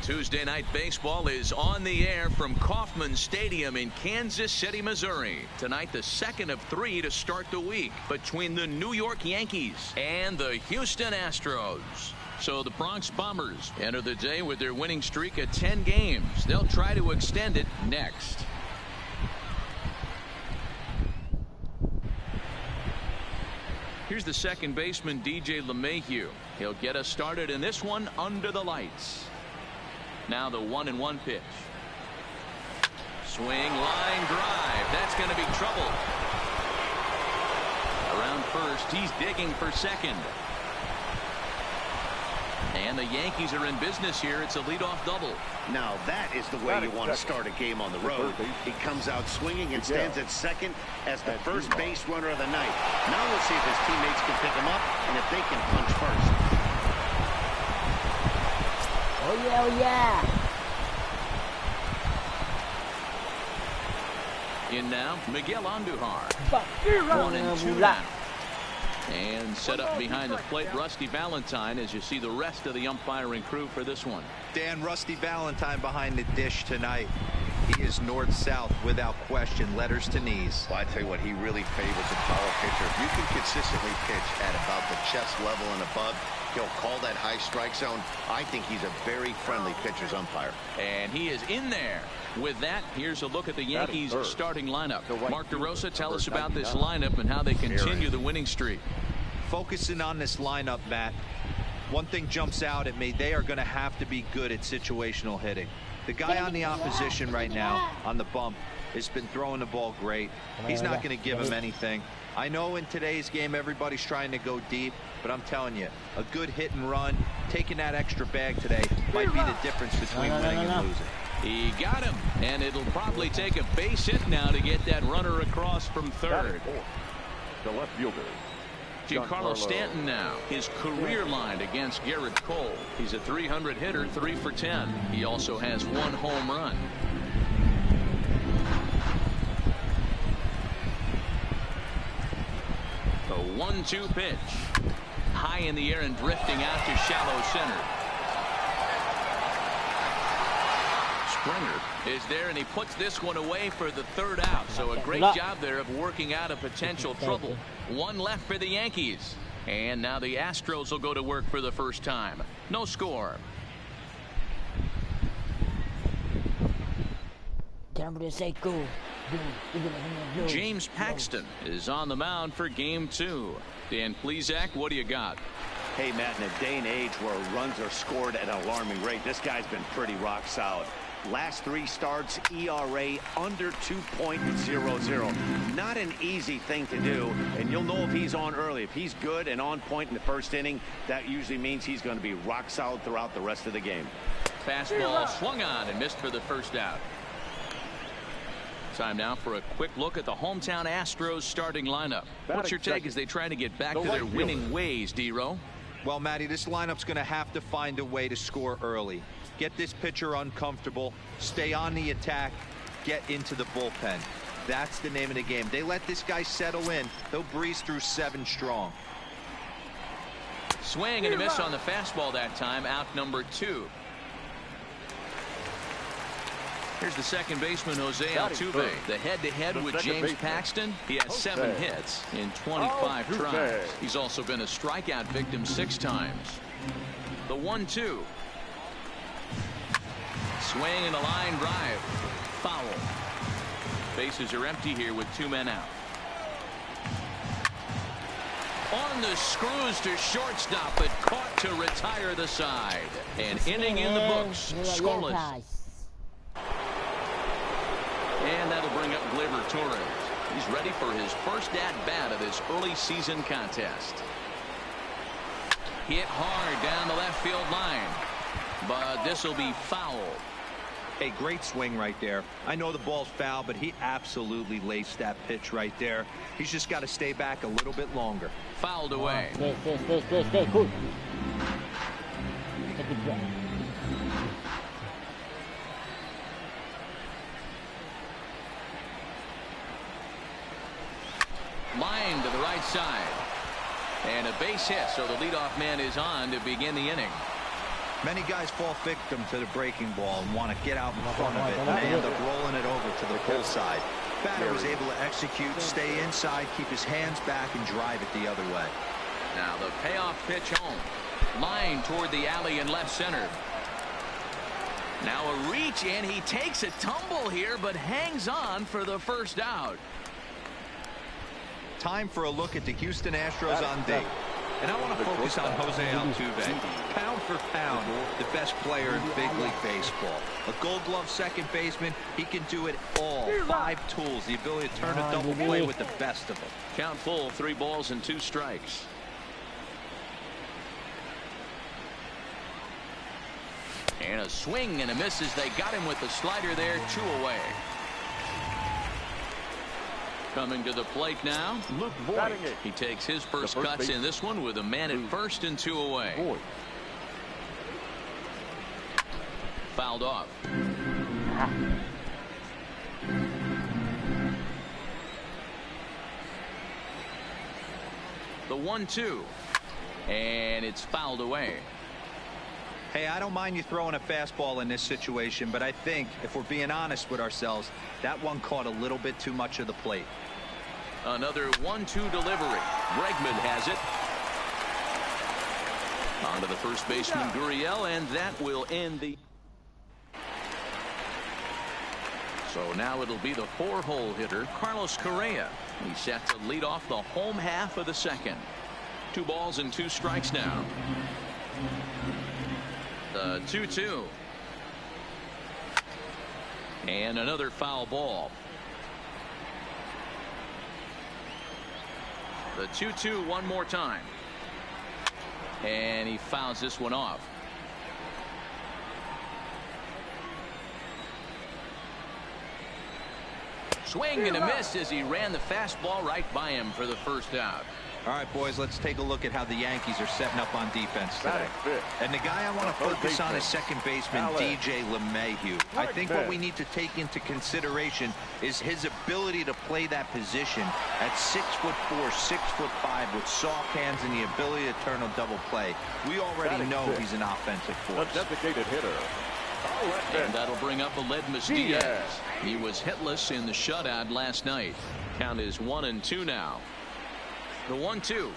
Tuesday Night Baseball is on the air from Kauffman Stadium in Kansas City, Missouri. Tonight, the second of 3 to start the week between the New York Yankees and the Houston Astros. So the Bronx Bombers enter the day with their winning streak at 10 games. They'll try to extend it next. Here's the second baseman, DJ LeMahieu. He'll get us started in this one under the lights. Now the 1-1 pitch. Swing, line drive. That's going to be trouble. Around first, he's digging for second. And the Yankees are in business here. It's a leadoff double. Now that is the way you want to start a game on the road. He comes out swinging and stands at second as the first base runner of the night. Now we'll see if his teammates can pick him up and if they can punch first. Oh yeah, oh yeah. In now, Miguel Andujar. 1-2 now. And set up behind the plate, Rusty Valentine, as you see the rest of the umpiring crew for this one. Dan, Rusty Valentine behind the dish tonight. He is north-south without question, letters to knees. Well, I tell you what, he really favors a power pitcher. If you can consistently pitch at about the chest level and above, he'll call that high strike zone. I think he's a very friendly pitcher's umpire. And he is in there. With that, here's a look at the Yankees starting lineup. Mark DeRosa, tell us about this lineup and how they continue the winning streak. Focusing on this lineup, Matt, one thing jumps out at me. They are going to have to be good at situational hitting. The guy on the opposition right now on the bump has been throwing the ball great. He's not going to give him anything. I know in today's game everybody's trying to go deep, but I'm telling you, a good hit and run, taking that extra bag today might be the difference between winning and losing. He got him, and it'll probably take a base hit now to get that runner across from third. The left fielder, Giancarlo Stanton now, his career line against Garrett Cole. He's a 300 hitter, 3 for 10. He also has 1 home run. The 1-2 pitch. High in the air and drifting out to shallow center. Springer is there, and he puts this one away for the third out. So a great job there of working out a potential trouble. 1 left for the Yankees. And now the Astros will go to work for the first time. No score. James Paxton is on the mound for game 2. Dan Plesac, what do you got? Hey, Matt, in a day and age where runs are scored at an alarming rate, this guy's been pretty rock solid. Last 3 starts, ERA under 2.00. Not an easy thing to do, and you'll know if he's on early. If he's good and on point in the first inning, that usually means he's going to be rock solid throughout the rest of the game. Fastball swung on and missed for the first out. Time now for a quick look at the hometown Astros starting lineup. What's your take as they try to get back to their winning ways, D-Row? Well, Matty, this lineup's going to have to find a way to score early. Get this pitcher uncomfortable, stay on the attack, get into the bullpen. That's the name of the game. They let this guy settle in, they'll breeze through 7 strong. Swing and a miss on the fastball that time, out number 2. Here's the second baseman, Jose Altuve. The head-to-head with James Paxton. He has 7 hits in 25 tries. He's also been a strikeout victim 6 times. The 1-2. Swing and a line drive. Foul. Bases are empty here with 2 men out. On the screws to shortstop, but caught to retire the side. An inning in the books. Scoreless. And that'll bring up Gleyber Torres. He's ready for his first at-bat of this early season contest. Hit hard down the left field line. But this will be foul. A great swing right there. I know the ball's foul, but he absolutely laced that pitch right there. He's just got to stay back a little bit longer. Fouled away. Stay cool. Line to the right side. And a base hit, so the leadoff man is on to begin the inning. Many guys fall victim to the breaking ball and want to get out in front of it, and they end up rolling it over to the pull side. Batter was able to execute, stay inside, keep his hands back, and drive it the other way. Now the payoff pitch home. Line toward the alley in left center. Now a reach, and he takes a tumble here, but hangs on for the first out. Time for a look at the Houston Astros on D. And I want to focus on Jose Altuve. Pound for pound, the best player in big league baseball. A Gold Glove second baseman, he can do it all. 5 tools, the ability to turn a double play with the best of them. Count full, 3 balls and 2 strikes. And a swing and a miss as they got him with the slider there, 2 away. Coming to the plate now, Luke Voit. He takes his first cuts in this one with a man at first and 2 away. Voit. Fouled off. The 1-2. And it's fouled away. Hey, I don't mind you throwing a fastball in this situation, but I think if we're being honest with ourselves, that one caught a little bit too much of the plate. Another 1-2 delivery. Bregman has it. On to the first baseman, Gurriel, and that will end the... So now it'll be the 4-hole hitter, Carlos Correa. He's set to lead off the home half of the second. 2 balls and 2 strikes now. The 2-2. And another foul ball. The 2-2 one more time. And he fouls this one off. Swing and a miss as he ran the fastball right by him for the first out. All right, boys, let's take a look at how the Yankees are setting up on defense today. And the guy I want to focus on is second baseman DJ LeMahieu. I think what we need to take into consideration is his ability to play that position at 6'4", 6'5", with soft hands and the ability to turn a double play. We already know he's an offensive force. A designated hitter. And that'll bring up Aledmys Diaz. He was hitless in the shutout last night. Count is 1-2 now. The 1-2.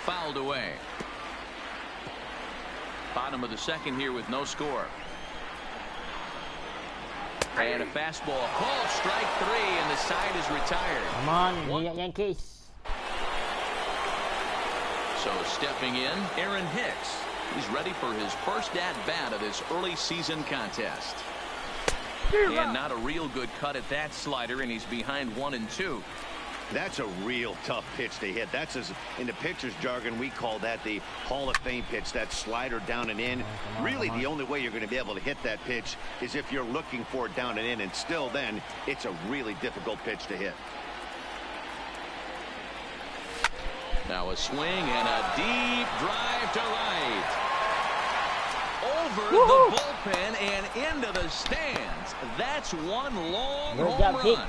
Fouled away. Bottom of the second here with no score. And a fastball called strike 3, and the side is retired. Come on, Yankees. So stepping in, Aaron Hicks. He's ready for his first at-bat of this early season contest. And not a real good cut at that slider, and he's behind 1-2. That's a real tough pitch to hit. That's, as in the pitcher's jargon, we call that the Hall of Fame pitch, that slider down and in. Really, the only way you're going to be able to hit that pitch is if you're looking for it down and in, and still then, it's a really difficult pitch to hit. Now a swing and a deep drive to right. Over the bullpen and into the stands. That's one long home run.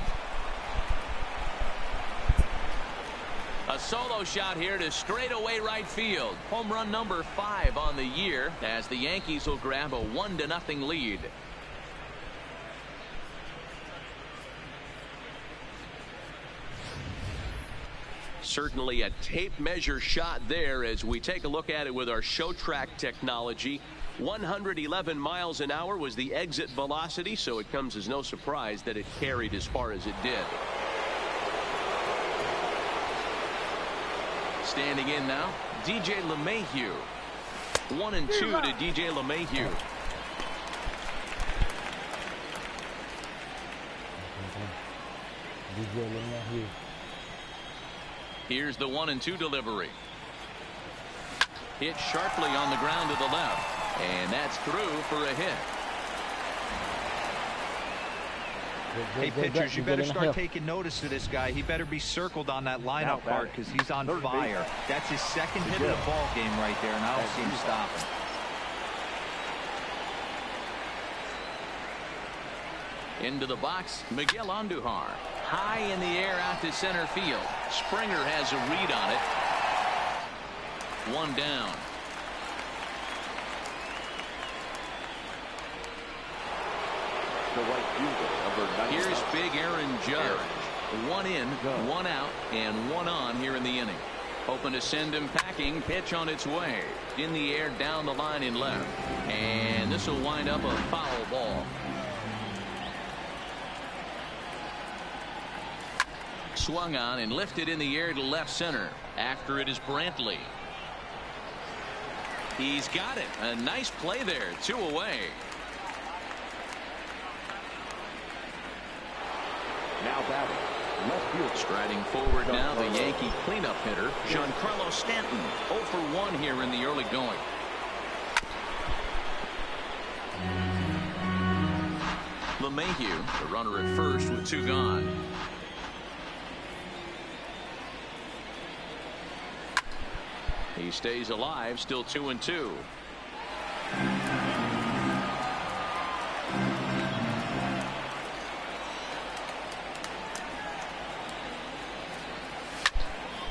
A solo shot here to straightaway right field. Home run number 5 on the year as the Yankees will grab a 1-0 lead. Certainly a tape measure shot there as we take a look at it with our show track technology. 111 miles an hour was the exit velocity, so it comes as no surprise that it carried as far as it did. Standing in now, DJ LeMahieu. 1-2 to DJ LeMahieu. Here's the 1-2 delivery. Hit sharply on the ground to the left. And that's through for a hit. Hey, pitchers, you better start taking notice of this guy. He better be circled on that lineup part because he's on fire. That's his second hit of the ball game right there, and I don't see him stopping. Into the box, Miguel Andujar. High in the air out to center field. Springer has a read on it. 1 down. to right fielder, number 9. Here's big Aaron Judge. One in, one out, and one on here in the inning. Hoping to send him packing. Pitch on its way. In the air, down the line in left. And this will wind up a foul ball. Swung on and lifted in the air to left center. After it is Brantley. He's got it. A nice play there. 2 away. Now batting. Left field. Striding forward now, the Yankee cleanup hitter, Giancarlo Stanton. 0 for 1 here in the early going. LeMahieu, the runner at first with 2 gone. He stays alive, still 2-2.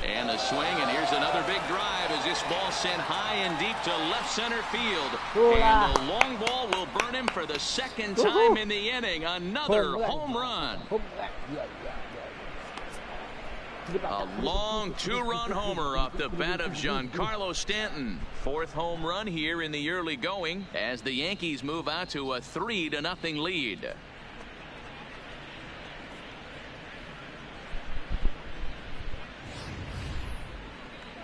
And a swing, and here's another big drive as this ball sent high and deep to left center field. And the long ball will burn him for the second time in the inning. Another home run. A long 2-run homer off the bat of Giancarlo Stanton. 4th home run here in the early going as the Yankees move out to a 3-0 lead.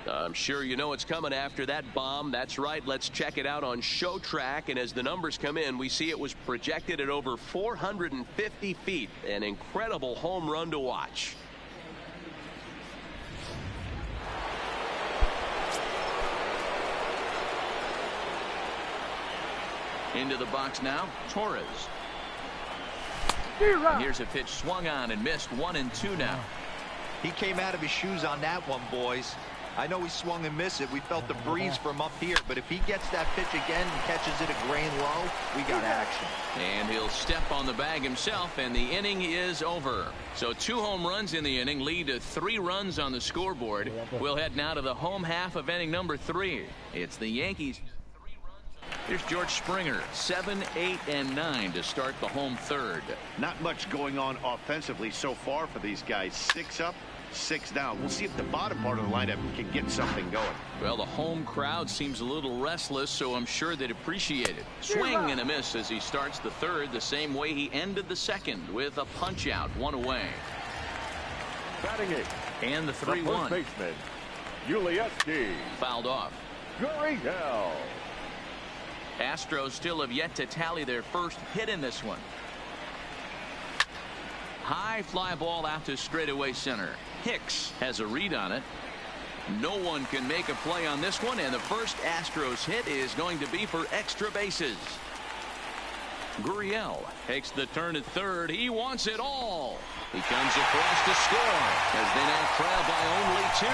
I'm sure you know what's coming after that bomb. That's right. Let's check it out on ShowTrack. And as the numbers come in, we see it was projected at over 450 feet. An incredible home run to watch. Into the box now, Torres. Here's a pitch swung on and missed. 1-2 now. He came out of his shoes on that one, boys. I know he swung and missed it. We felt the breeze from up here, but if he gets that pitch again and catches it a grain low, we got action. And he'll step on the bag himself, and the inning is over. So 2 home runs in the inning lead to 3 runs on the scoreboard. We'll head now to the home half of inning number 3. It's the Yankees. Here's George Springer, 7, 8, and 9 to start the home third. Not much going on offensively so far for these guys. 6 up, 6 down. We'll see if the bottom part of the lineup can get something going. Well, the home crowd seems a little restless, so I'm sure they'd appreciate it. Swing and a miss as he starts the third, the same way he ended the second with a punch out, 1 away. Batting 8. And the 3-1. First baseman, Yulieski. Fouled off. Gurriel. Astros still have yet to tally their first hit in this one. High fly ball out to straightaway center. Hicks has a read on it. No one can make a play on this one, and the first Astros hit is going to be for extra bases. Gurriel takes the turn at third. He wants it all. He comes across to score as they now trail by only 2.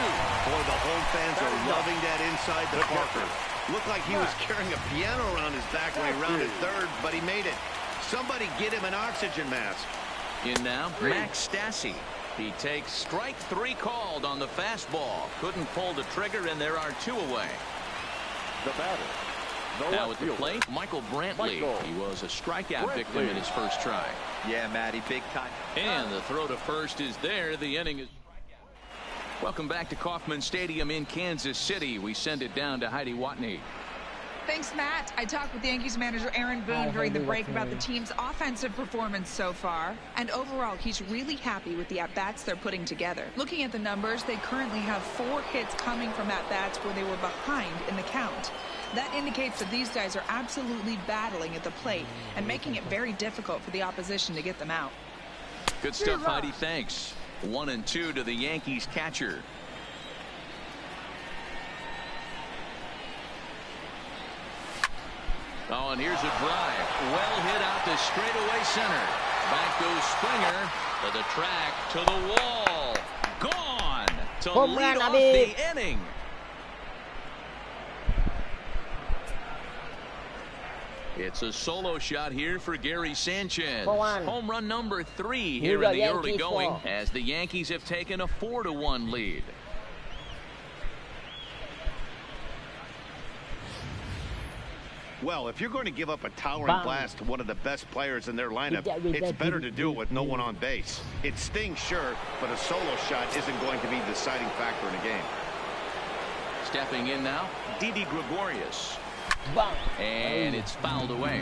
Boy, the home fans are loving that inside the Parker. Looked like he was carrying a piano around his back when he rounded third, but he made it. Somebody get him an oxygen mask. In now, Max Stassi. He takes strike 3 called on the fastball. Couldn't pull the trigger, and there are 2 away. The batter. Now at the plate, Michael Brantley. He was a strikeout victim in his first try. Yeah, Matty, big time. And the throw to first is there. The inning is. Welcome back to Kauffman Stadium in Kansas City. We send it down to Heidi Watney. Thanks, Matt. I talked with Yankees manager Aaron Boone during the break about the team's offensive performance so far. And overall, he's really happy with the at-bats they're putting together. Looking at the numbers, they currently have 4 hits coming from at-bats where they were behind in the count. That indicates that these guys are absolutely battling at the plate and making it very difficult for the opposition to get them out. Good stuff, Heidi. Thanks. 1-2 to the Yankees catcher. Oh, and here's a drive. Well hit out to straightaway center. Back goes Springer to the track, to the wall. Gone to lead off the inning. It's a solo shot here for Gary Sanchez. Home run number 3 here in the early going as the Yankees have taken a 4-1 lead. Well, if you're going to give up a towering blast to one of the best players in their lineup, it's better to do it with no one on base. It stings, sure, but a solo shot isn't going to be the deciding factor in a game. Stepping in now, Didi Gregorius. And it's fouled away.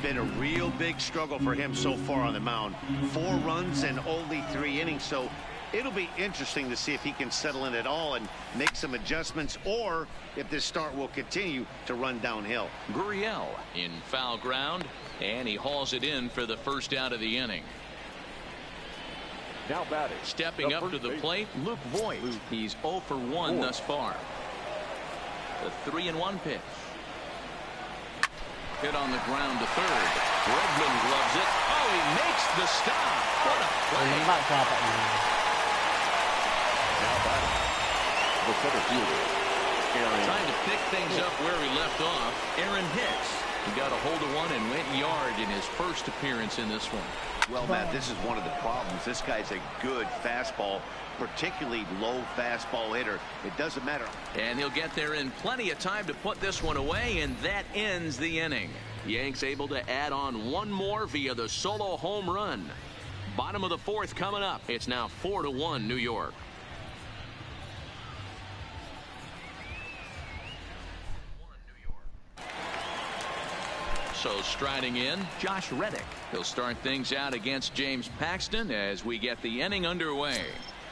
Been a real big struggle for him so far on the mound. 4 runs and only 3 innings, so it'll be interesting to see if he can settle in at all and make some adjustments, or if this start will continue to run downhill. Gurriel in foul ground, and he hauls it in for the first out of the inning. Now batting. Stepping up to the plate, Luke Voigt. He's 0 for 1 thus far. The 3-1 pitch. Hit on the ground to third. Bregman gloves it. Oh, he makes the stop. What a play. Now batting. The center fielder, Aaron. Trying to pick things up where he left off. Aaron Hicks. He got a hold of one and went yard in his first appearance in this one. Well, Matt, this is one of the problems. This guy's a good fastball, particularly low fastball hitter. It doesn't matter. And he'll get there in plenty of time to put this one away, and that ends the inning. Yanks able to add on one more via the solo home run. Bottom of the 4th coming up. It's now 4-1 New York. So striding in, Josh Reddick. He'll start things out against James Paxton as we get the inning underway.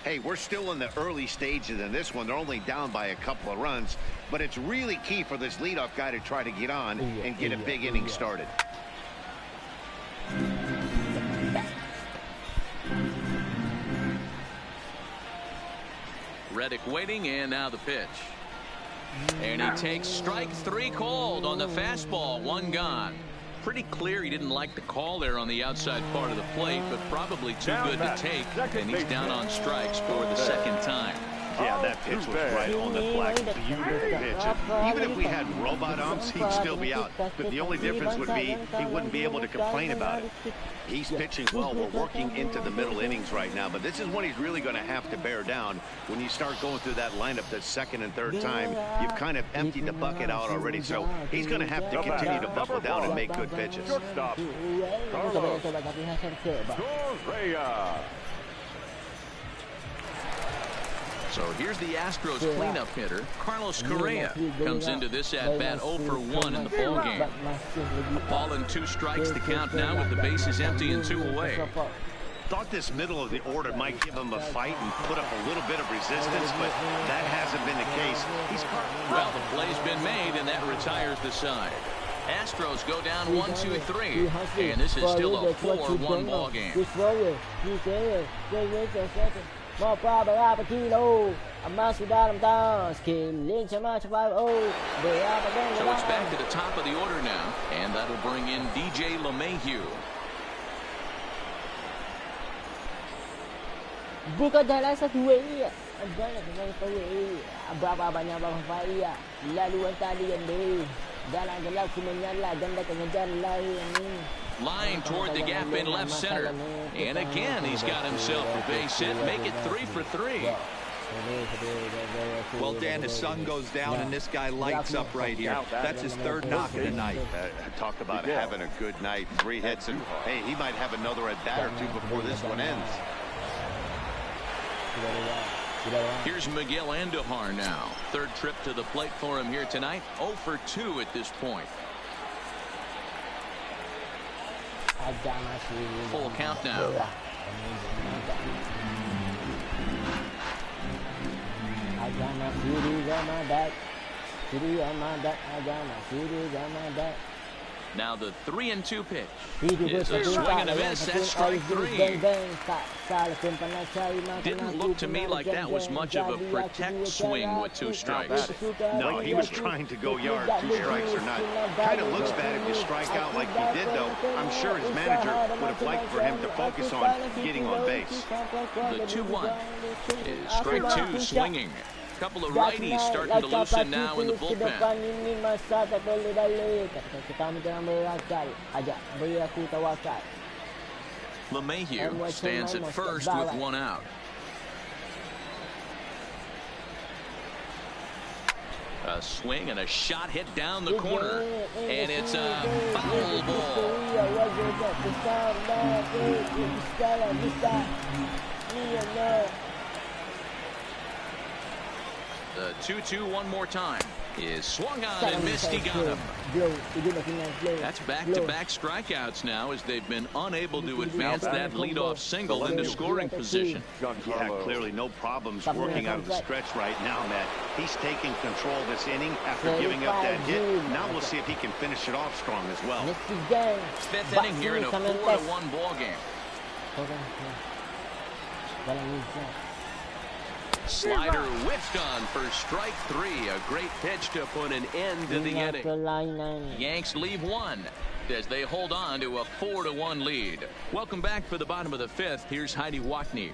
Hey, we're still in the early stages in this one. They're only down by a couple of runs, but it's really key for this leadoff guy to try to get on and get a big inning started. Reddick waiting, and now the pitch. And he takes strike 3 called on the fastball. 1 gone. Pretty clear he didn't like the call there on the outside part of the plate, but probably too good to take, and he's down on strikes for the 2nd time. Yeah, that pitch was right on the flag. Beautiful pitch. Even if we had robot umps, he'd still be out. But the only difference would be he wouldn't be able to complain about it. He's pitching well. We're working into the middle innings right now, but this is when he's really going to have to bear down. When you start going through that lineup the 2nd and 3rd time, you've kind of emptied the bucket out already, so he's going to have to continue to buckle down and make good pitches. Shortstop, Carlos Correa. So here's the Astros cleanup hitter, Carlos Correa. Comes into this at-bat 0 for 1 in the ballgame. Ball and 2 strikes to count now with the bases empty and 2 away. Thought this middle of the order might give him a fight and put up a little bit of resistance, but that hasn't been the case. Well, the play's been made, and that retires the side. Astros go down 1-2-3, and this is still a 4-1 ball game. So it's back to the top of the order now, and that'll bring in DJ LeMahieu. Bukan jalan satu ia. Jalan dengan satu ia. Berapa banyak bapak ia. Laluan tadi yang deh. Jalan gelap menyala ganda kejar lari ini. Line toward the gap in left center. And again, he's got himself a base hit. Make it 3 for 3. Well, Dan, the sun goes down, and this guy lights up right here. That's his 3rd knock of the night. Talk about having a good night. 3 hits, and hey, he might have another at-bat or 2 before this one ends. Here's Miguel Andujar now. 3rd trip to the plate for him here tonight. 0 for 2 at this point. Full count now. Now the 3-2 pitch. It's a swing and a miss. That's strike 3. Didn't look to me like that was much of a protect swing with 2 strikes. No, he was trying to go yard. 2 strikes or not. Kind of looks bad if you strike out like he did, though. I'm sure his manager would have liked for him to focus on getting on base. The 2-1 is strike 2 swinging. Couple of righties starting to loosen now in the bullpen. LeMahieu stands at first with 1 out. A swing and a shot hit down the corner. And it's a foul ball. The 2-2 one more time is swung on and missed. He got him. That's back-to-back strikeouts now as they've been unable to advance that leadoff single into scoring position. Yeah, clearly no problems working out of the stretch right now, Matt. He's taking control of this inning after giving up that hit. Now we'll see if he can finish it off strong as well. Fifth inning here in a 4-1 ball game. Slider whiffed on for strike 3. A great pitch to put an end to the inning. Yanks leave one as they hold on to a 4-1 lead. Welcome back for the bottom of the 5th. Here's Heidi Wackney.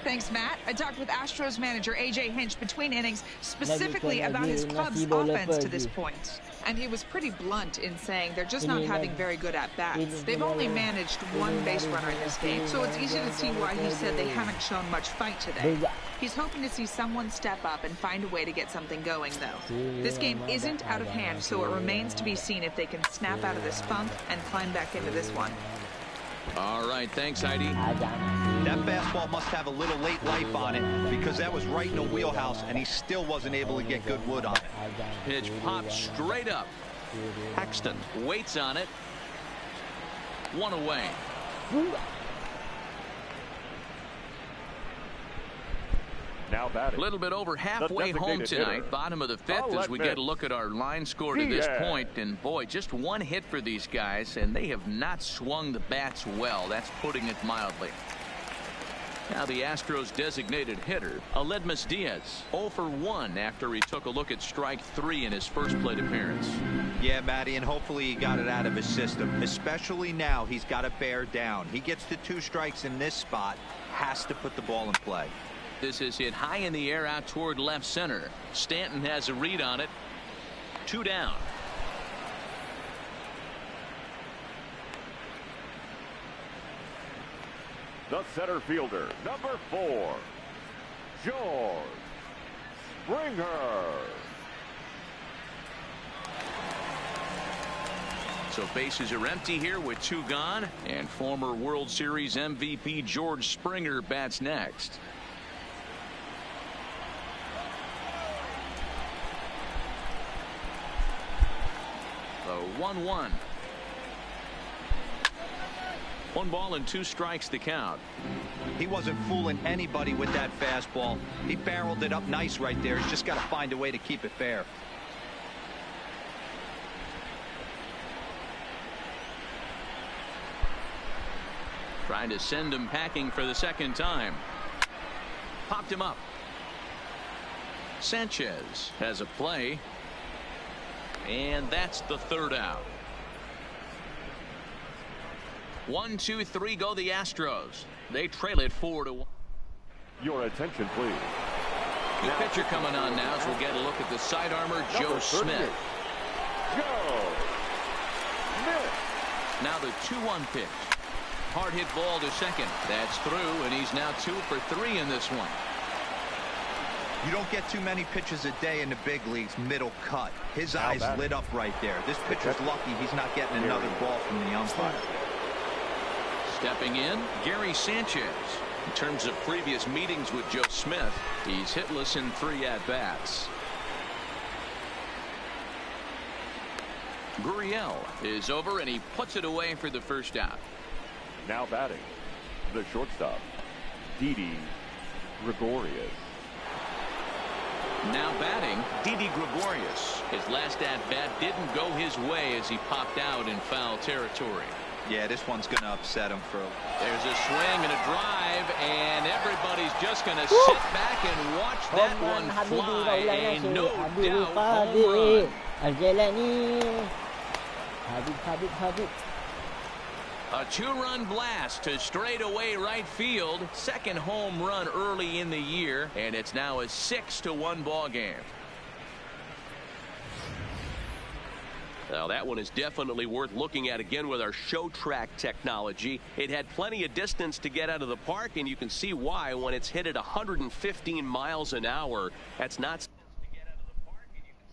Thanks, Matt. I talked with Astros manager A.J. Hinch between innings specifically about his club's offense to this point. And he was pretty blunt in saying they're just not having very good at-bats. They've only managed one base runner in this game, so it's easy to see why he said they haven't shown much fight today. He's hoping to see someone step up and find a way to get something going, though. This game isn't out of hand, so it remains to be seen if they can snap out of this funk and climb back into this one. All right, thanks, Heidi. That fastball must have a little late life on it because that was right in the wheelhouse, and he still wasn't able to get good wood on it. Pitch pops straight up. Paxton waits on it. One away. Now batting. A little bit over halfway home tonight, bottom of the 5th, as we get a look at our line score to this point. And boy, just one hit for these guys, and they have not swung the bats well. That's putting it mildly. Now the Astros designated hitter, Aledmys Diaz, 0 for 1 after he took a look at strike 3 in his first plate appearance. Yeah, Matty, and hopefully he got it out of his system, especially now he's got to bear down. He gets to 2 strikes in this spot, has to put the ball in play. This is hit high in the air out toward left center. Stanton has a read on it. 2 down. The center fielder, number 4, George Springer. So bases are empty here with 2 gone, and former World Series MVP George Springer bats next. The 1-1. 1 ball and 2 strikes to count. He wasn't fooling anybody with that fastball. He barreled it up nice right there. He's just got to find a way to keep it fair. Trying to send him packing for the 2nd time. Popped him up. Sanchez has a play. And that's the 3rd out. 1, 2, 3 go the Astros. They trail it 4-1. Your attention, please. The pitcher coming on now as we'll get a look at the side armor, Joe Smith. Joe Smith. Now the 2-1 pitch. Hard hit ball to second. That's through, and he's now 2 for 3 in this one. You don't get too many pitches a day in the big leagues middle cut. His eyes lit up right there. This pitcher's lucky he's not getting another ball from the umpire. Stepping in, Gary Sanchez. In terms of previous meetings with Joe Smith, he's hitless in 3 at-bats. Gurriel is over, and he puts it away for the 1st out. Now batting, the shortstop, Didi Gregorius. Now batting, Didi Gregorius. His last at-bat didn't go his way as he popped out in foul territory. Yeah, this one's going to upset him for a... There's a swing and a drive, and everybody's just going to sit back and watch that one fly. A no-doubt home run. A 2-run blast to straightaway right field. 2nd home run early in the year, and it's now a 6-1 ball game. Now that one is definitely worth looking at again with our show track technology. It had plenty of distance to get out of the park, and you can see why when it's hit at 115 miles an hour. That's not to get out of the park, and you can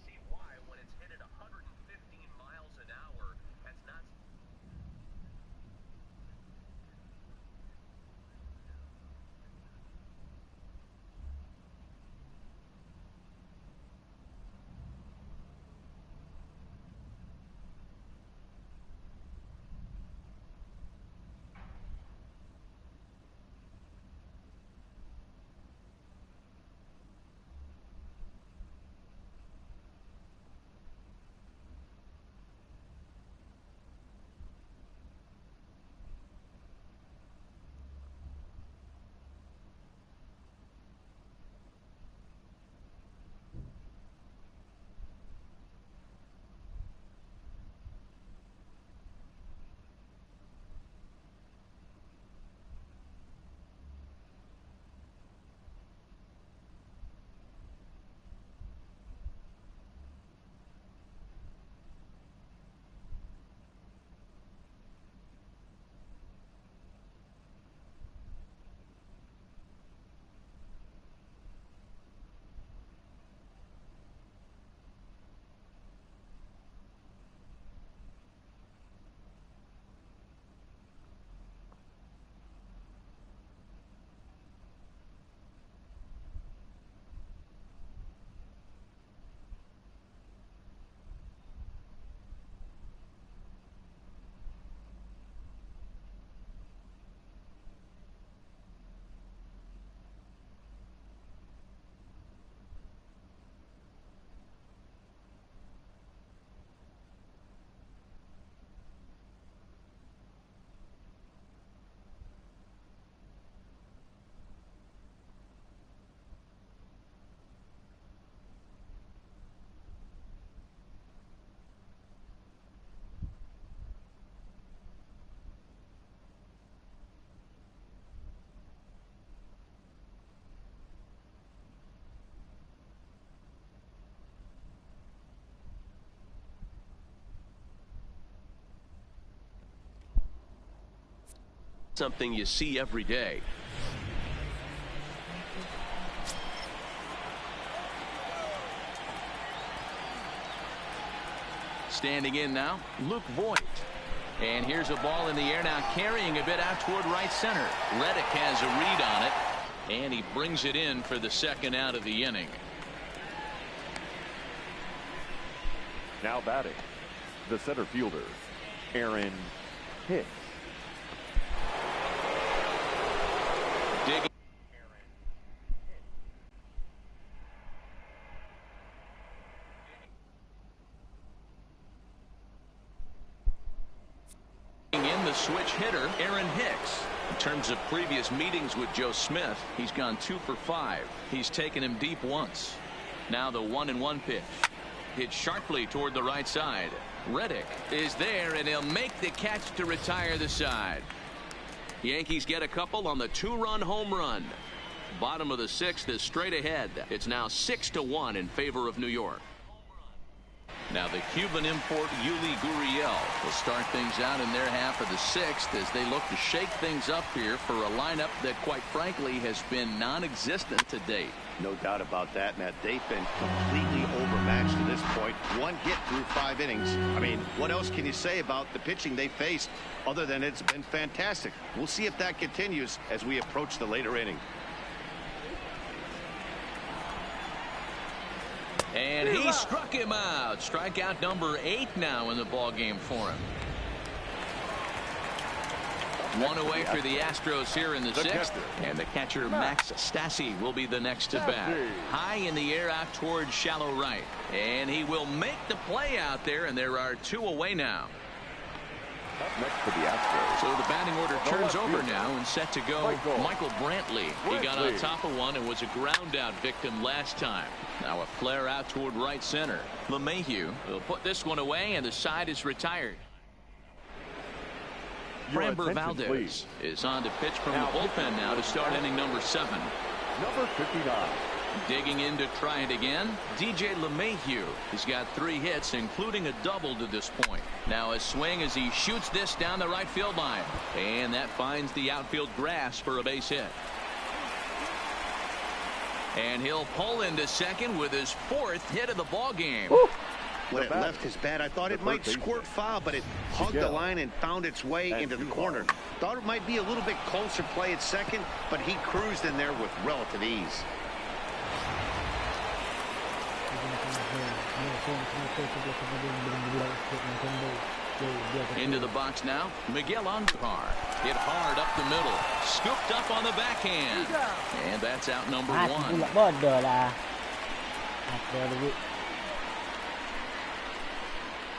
something you see every day. Standing in now, Luke Voigt. And here's a ball in the air now, carrying a bit out toward right center. Reddick has a read on it, and he brings it in for the second out of the inning. Now batting, the center fielder, Aaron Hicks. Digging in the switch hitter, Aaron Hicks. In terms of previous meetings with Joe Smith, he's gone 2 for 5. He's taken him deep once. Now the 1-1 pitch. Hit sharply toward the right side. Reddick is there, and he'll make the catch to retire the side. Yankees get a couple on the 2-run home run. Bottom of the 6th is straight ahead. It's now 6-1 in favor of New York. Now the Cuban import Yuli Gurriel will start things out in their half of the 6th as they look to shake things up here for a lineup that quite frankly has been non-existent to date. No doubt about that, Matt. They've been completely overmatched to this point. 1 hit through 5 innings. I mean, what else can you say about the pitching they faced other than it's been fantastic? We'll see if that continues as we approach the later inning. And he struck him out. Strikeout number 8 now in the ball game for him. 1 away for the Astros here in the 6th. And the catcher Max Stassi will be the next to bat. High in the air out towards shallow right. And he will make the play out there, and there are 2 away now. Up next for the Astros. So the batting order turns over now and set to go Michael Brantley. He got on top of one and was a ground out victim last time. Now a flare out toward right center. LeMahieu will put this one away, and the side is retired. Framber Valdez is on to pitch from the bullpen now to start inning number 7. Number 59. Digging in to try it again, DJ LeMahieu. He's got 3 hits, including a double to this point. Now a swing as he shoots this down the right field line. And that finds the outfield grass for a base hit. And he'll pull into second with his 4th hit of the ball game. When it left his bat, I thought it might squirt foul, but it hugged the line and found its way into the corner. Thought it might be a little bit closer play at second, but he cruised in there with relative ease. Into the box now, Miguel Andujar. Hit hard up the middle. Scooped up on the backhand. And that's out number 1.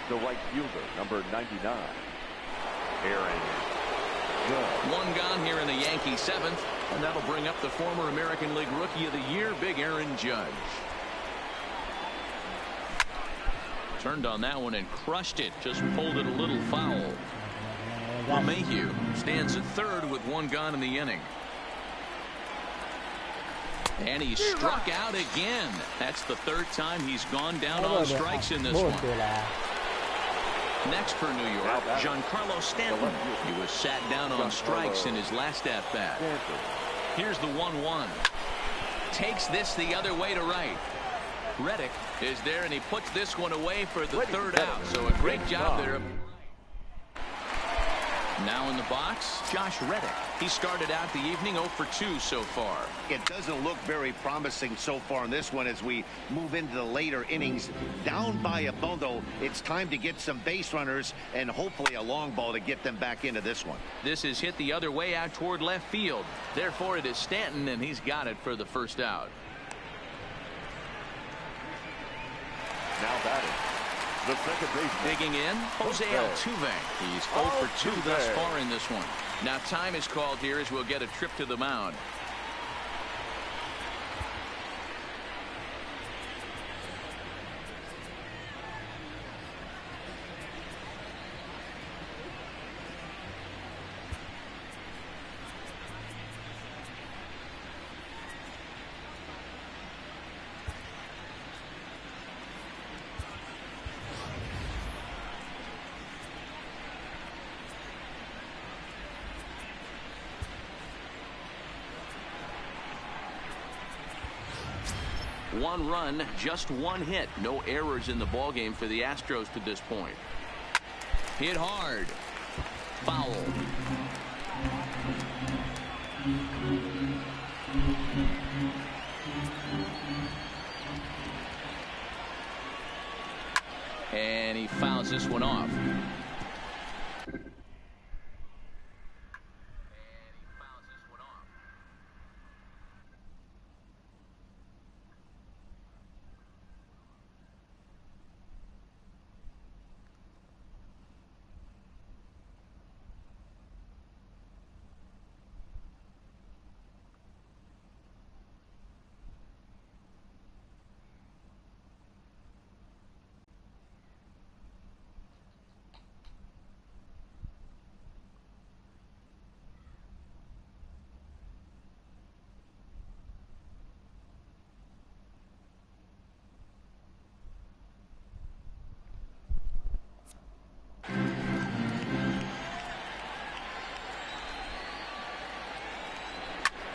The right fielder, number 99. Aaron Judge. 1 gone here in the Yankee 7th. And that'll bring up the former American League Rookie of the Year, Big Aaron Judge. Turned on that one and crushed it. Just pulled it a little foul. LeMahieu stands at 3rd with 1 gone in the inning. And he struck out again. That's the 3rd time he's gone down on strikes in this one. Next for New York, Giancarlo Stanton. He was sat down on strikes in his last at-bat. Here's the 1-1. Takes this the other way to right. Reddick is there, and he puts this one away for the 3rd out. So a great job there. Now in the box, Josh Reddick. He started out the evening 0 for 2 so far. It doesn't look very promising so far in this one as we move into the later innings. Down by a bundle, it's time to get some base runners and hopefully a long ball to get them back into this one. This is hit the other way out toward left field. Therefore, it is Stanton, and he's got it for the 1st out. Now batting, the second baseman. Digging in, Jose Altuve. He's 0 for 2 thus far in this one. Now time is called here as we'll get a trip to the mound. 1 run, just 1 hit. No errors in the ballgame for the Astros to this point. Hit hard. Foul. And he fouls this one off.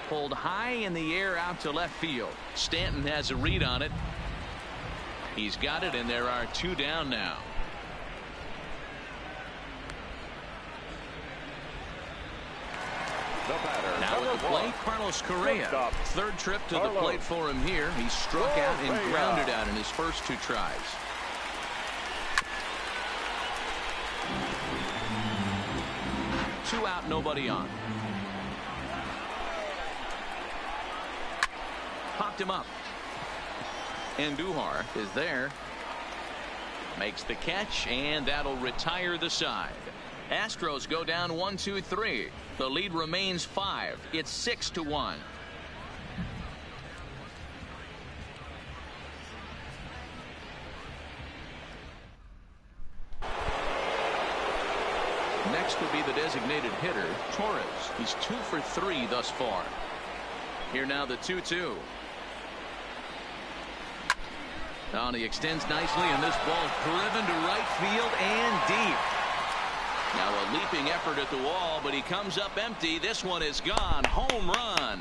Pulled high in the air out to left field. Stanton has a read on it. He's got it, and there are 2 down now. The batter, now at the plate, Carlos Correa. 3rd trip to the plate for him here. He struck out and grounded out in his first 2 tries. Two out, nobody on. Popped him up. Andujar is there. Makes the catch, and that'll retire the side. Astros go down 1-2-3. The lead remains 5. It's 6-1. Next will be the designated hitter, Torres. He's 2 for 3 thus far. Here now the 2-2. Oh, and he extends nicely, and this ball driven to right field and deep. Now a leaping effort at the wall, but he comes up empty. This one is gone. Home run.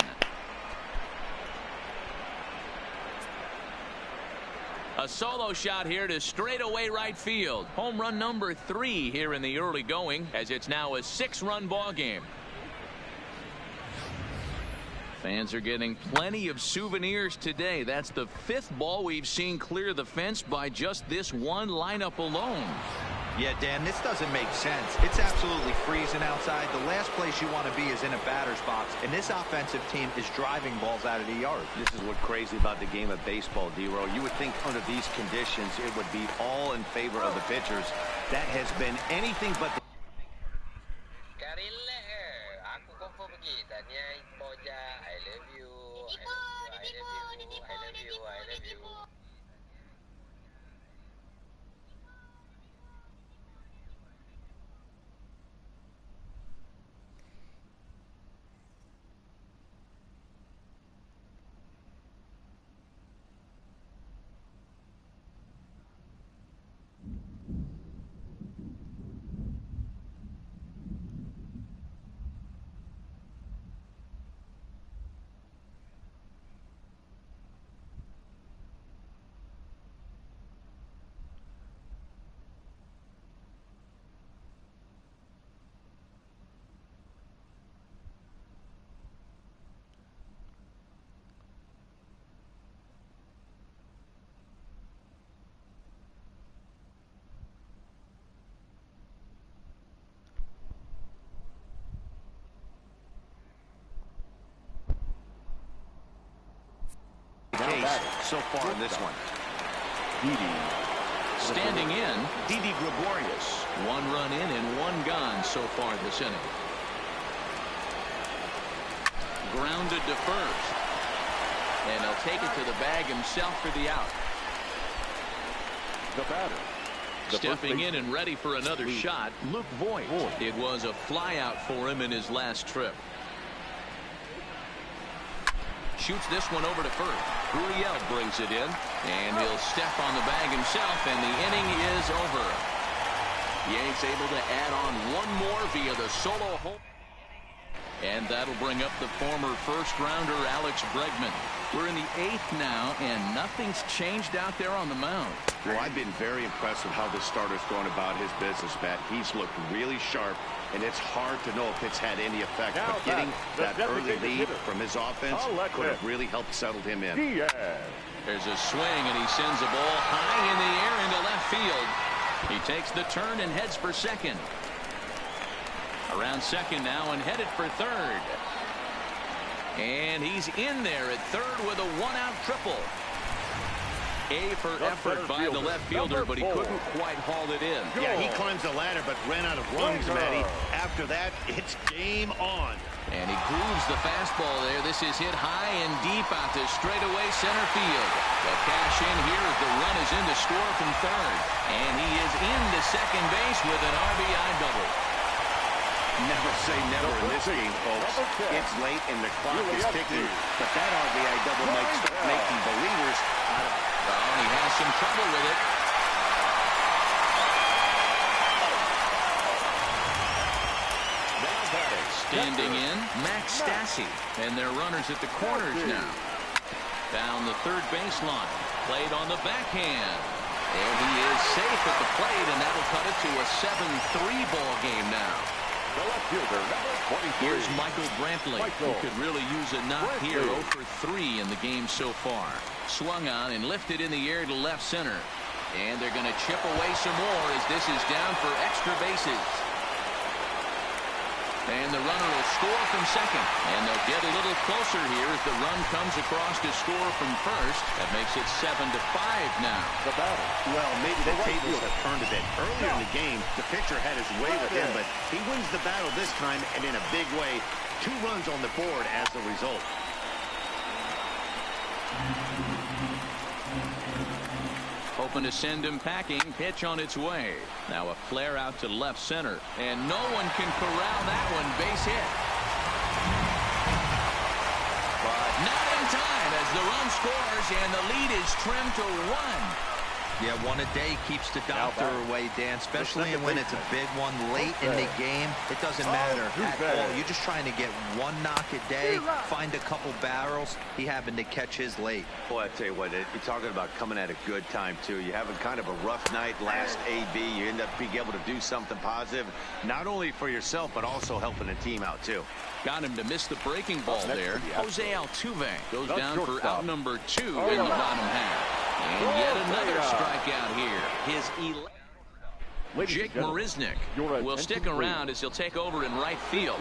A solo shot here to straightaway right field. Home run number 3 here in the early going, as it's now a 6-run ball game. Fans are getting plenty of souvenirs today. That's the 5th ball we've seen clear the fence by just this one lineup alone. Yeah, Dan, this doesn't make sense. It's absolutely freezing outside. The last place you want to be is in a batter's box, and this offensive team is driving balls out of the yard. This is what's crazy about the game of baseball, D-Row. You would think under these conditions it would be all in favor of the pitchers. That has been anything but the case so far in this one. Standing in, Didi Gregorius. 1 run in and 1 gone so far this inning. Grounded to first. And he'll take it to the bag himself for the out. The batter. Stepping in and ready for another shot, Luke Voit. It was a fly out for him in his last trip. Shoots this one over to first. Gurriel brings it in, and he'll step on the bag himself, and the inning is over. Yanks able to add on 1 more via the solo home. And that'll bring up the former first-rounder Alex Bregman. We're in the 8th now, and nothing's changed out there on the mound. Well, I've been very impressed with how this starter's going about his business, Matt. He's looked really sharp, and it's hard to know if it's had any effect. But getting that early lead from his offense could have really helped settle him in. There's a swing, and he sends a ball high in the air into left field. He takes the turn and heads for second. Around second now and headed for third. And he's in there at third with a one-out triple. A for effort by the left fielder, but he couldn't quite haul it in. Yeah, he climbs the ladder, but ran out of rungs, Matty. After that, it's game on. And he grooves the fastball there. This is hit high and deep out to straightaway center field. They'll cash in here as the run is in to score from third. And he is into second base with an RBI double. Never say never in this game, folks. It's late and the clock is ticking, but that RBI double might start making believers out of it. Oh, he has some trouble with it. Standing in, Max Stassi. And their runners at the corners now. Down the third baseline. Played on the backhand. And he is safe at the plate, and that'll cut it to a 7-3 ball game now. Here's Michael Brantley, who could really use a knock here. 0 for 3 in the game so far. Swung on and lifted in the air to left center. And they're going to chip away some more as this is down for extra bases. And the runner will score from second. And they'll get a little closer here as the run comes across to score from first. That makes it 7-5 now. The battle. Well, maybe the tables have turned a bit. Earlier in the game, the pitcher had his way with him, but he wins the battle this time and in a big way. 2 runs on the board as the result. Hoping to send him packing. Pitch on its way. Now a flare out to left center. And no one can corral that one. Base hit. But not in time as the run scores and the lead is trimmed to 1. Yeah, one a day keeps the doctor away, Dan, especially when it's a big one late in the game. It doesn't matter at all. You're just trying to get one knock a day, find a couple barrels. He happened to catch his late. Boy, I tell you what, you're talking about coming at a good time, too. You're having kind of a rough night last AB. You end up being able to do something positive, not only for yourself, but also helping the team out, too. Got him to miss the breaking ball there. Jose Altuve goes down for out number 2 in the bottom half. And yet another strikeout here. His 11th. Jake Marisnick will stick around as he'll take over in right field.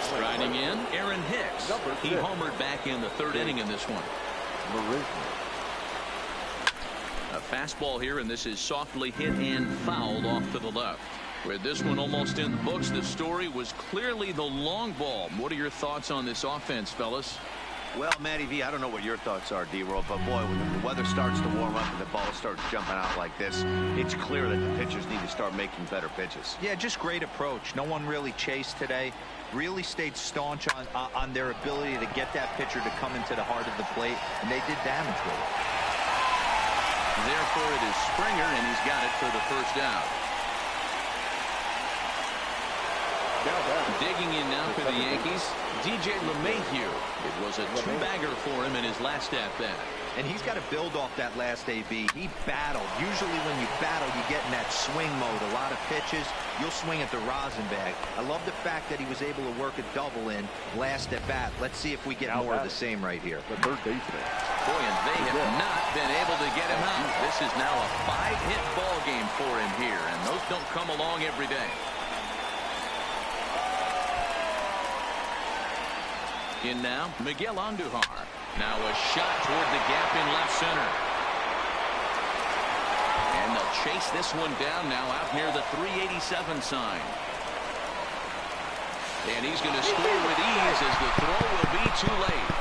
Striding in, Aaron Hicks. He homered back in the 3rd inning in this one. A fastball here, and this is softly hit and fouled off to the left. With this one almost in the books, the story was clearly the long ball. What are your thoughts on this offense, fellas? Well, Matty V, I don't know what your thoughts are, D-Roll, but boy, when the weather starts to warm up and the ball starts jumping out like this, it's clear that the pitchers need to start making better pitches. Yeah, just great approach. No one really chased today. Really stayed staunch on their ability to get that pitcher to come into the heart of the plate, and they did damage with it. Therefore, it is Springer, and he's got it for the first out. Digging in now for the Yankees, DJ LeMahieu. It was a 2-bagger for him in his last at-bat. And he's got to build off that last AB. He battled. Usually when you battle, you get in that swing mode. A lot of pitches, you'll swing at the rosin bag. I love the fact that he was able to work a double in last at-bat. Let's see if we get more of the same right here. The third baseman. Boy, and they have not been able to get him out. This is now a 5-hit ball game for him here, and those don't come along every day. In now, Miguel Andujar. Now a shot toward the gap in left center. And they'll chase this one down now out near the 387 sign. And he's going to score with ease as the throw will be too late.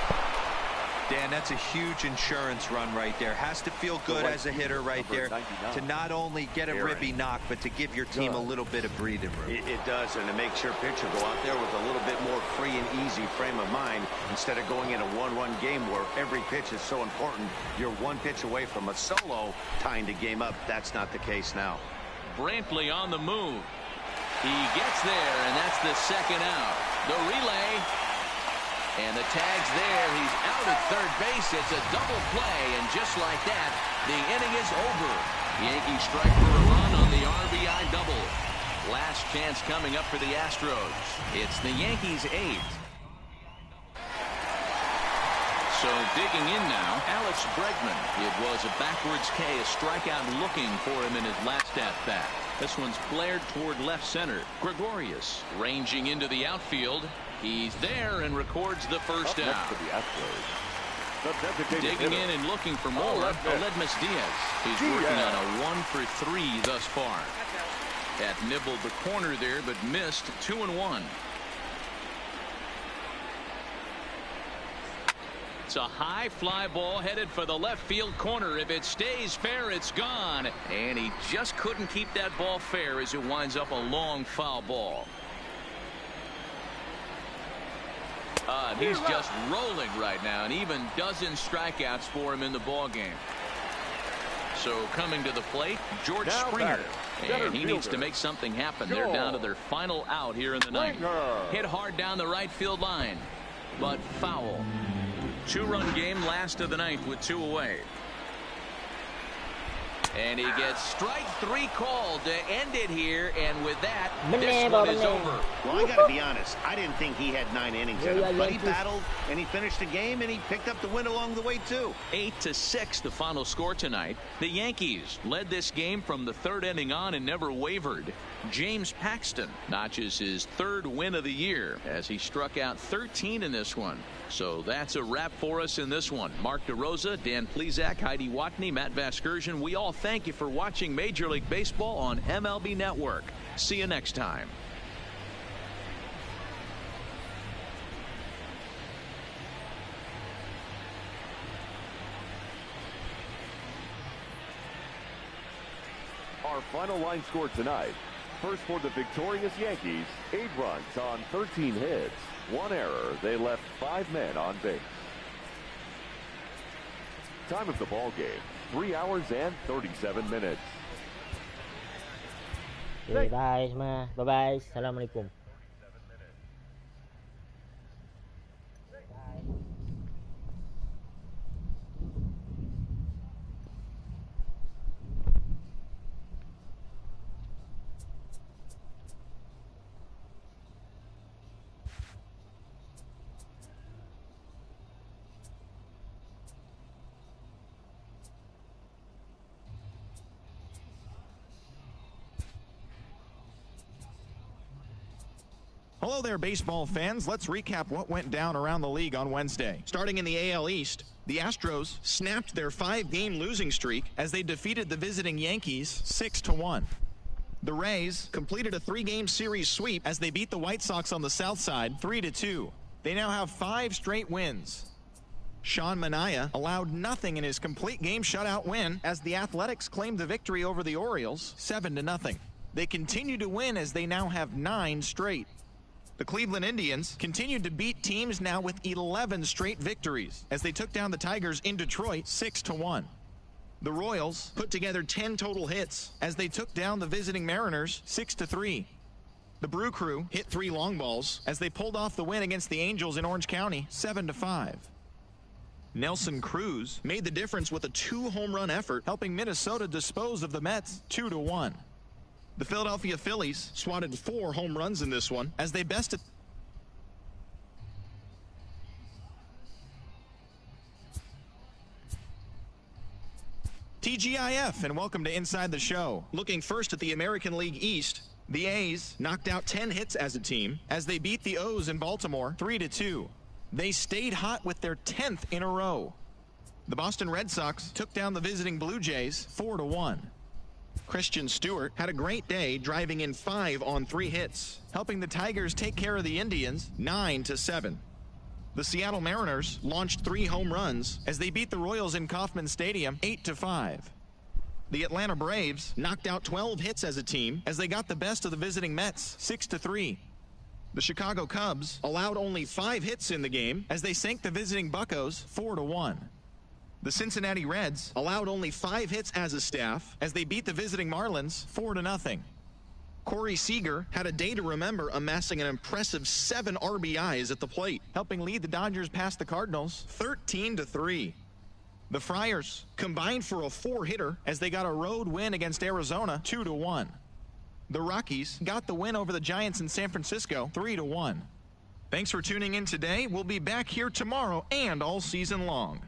Dan, that's a huge insurance run right there. Has to feel good as a hitter right there to not only get a ribby knock, but to give your team a little bit of breathing room. It does, and to make sure pitcher go out there with a little bit more free and easy frame of mind instead of going in a one-run game where every pitch is so important. You're one pitch away from a solo tying the game up. That's not the case now. Brantley on the move. He gets there, and that's the second out. The relay. And the tag's there. He's out at third base. It's a double play, and just like that, the inning is over. Yankees strike for a run on the RBI double. Last chance coming up for the Astros. It's the Yankees' 8th. So digging in now, Alex Bregman. It was a backwards K, a strikeout looking for him in his last at-bat. This one's flared toward left center. Gregorius ranging into the outfield. He's there and records the first out. Digging in and looking for more, Aledmys Diaz. He's working on a 1-for-3 thus far. That nibbled the corner there, but missed. 2-1. It's a high fly ball headed for the left field corner. If it stays fair, it's gone. And he just couldn't keep that ball fair as it winds up a long foul ball. He's just rolling right now, and even dozen strikeouts for him in the ball game. So coming to the plate, George Springer. And he needs to make something happen. They're down to their final out here in the ninth. Hit hard down the right field line, but foul. 2-run game, last of the ninth with 2 away. And he gets strike 3 called to end it here, and with that, this one is over. Well, I got to be honest. I didn't think he had 9 innings in him, but he battled, and he finished the game, and he picked up the win along the way, too. 8-6, the final score tonight. The Yankees led this game from the 3rd inning on and never wavered. James Paxton notches his 3rd win of the year as he struck out 13 in this one. So that's a wrap for us in this one. Mark DeRosa, Dan Plesac, Heidi Watney, Matt Vasgersian. We all thank you for watching Major League Baseball on MLB Network. See you next time. Our final line score tonight. First for the victorious Yankees, 8 runs on 13 hits. 1 error. They left 5 men on base. Time of the ball game, 3 hours and 37 minutes. Okay, bye semua. Bye-bye. Assalamualaikum. Hello there, baseball fans. Let's recap what went down around the league on Wednesday. Starting in the AL East, the Astros snapped their 5-game losing streak as they defeated the visiting Yankees 6-1. The Rays completed a 3-game series sweep as they beat the White Sox on the south side 3-2. They now have 5 straight wins. Sean Manaea allowed nothing in his complete game shutout win as the Athletics claimed the victory over the Orioles 7-0. They continue to win as they now have 9 straight. The Cleveland Indians continued to beat teams now with 11 straight victories as they took down the Tigers in Detroit 6-1. The Royals put together 10 total hits as they took down the visiting Mariners 6-3. The Brew Crew hit 3 long balls as they pulled off the win against the Angels in Orange County 7-5. Nelson Cruz made the difference with a 2-home-run effort, helping Minnesota dispose of the Mets 2-1. The Philadelphia Phillies swatted 4 home runs in this one as they bested TGIF, and welcome to Inside the Show. Looking first at the American League East, the A's knocked out 10 hits as a team as they beat the O's in Baltimore 3-2. They stayed hot with their 10th in a row. The Boston Red Sox took down the visiting Blue Jays 4-1. Christian Stewart had a great day, driving in 5 on 3 hits, helping the Tigers take care of the Indians 9-7. The Seattle Mariners launched 3 home runs as they beat the Royals in Kauffman Stadium 8-5. The Atlanta Braves knocked out 12 hits as a team as they got the best of the visiting Mets 6-3. The Chicago Cubs allowed only 5 hits in the game as they sank the visiting Buccos 4-1. The Cincinnati Reds allowed only 5 hits as a staff as they beat the visiting Marlins 4-0. Corey Seager had a day to remember, amassing an impressive 7 RBIs at the plate, helping lead the Dodgers past the Cardinals 13-3. The Friars combined for a 4-hitter as they got a road win against Arizona 2-1. The Rockies got the win over the Giants in San Francisco 3-1. Thanks for tuning in today. We'll be back here tomorrow and all season long.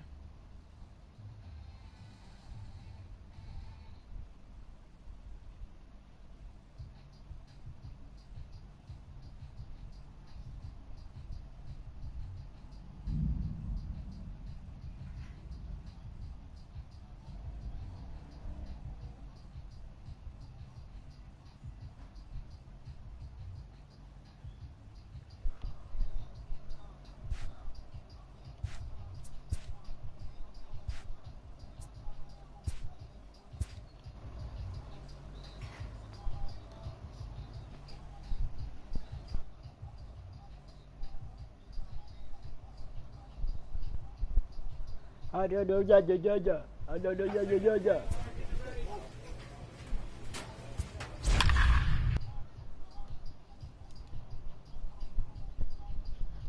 Ada jaja.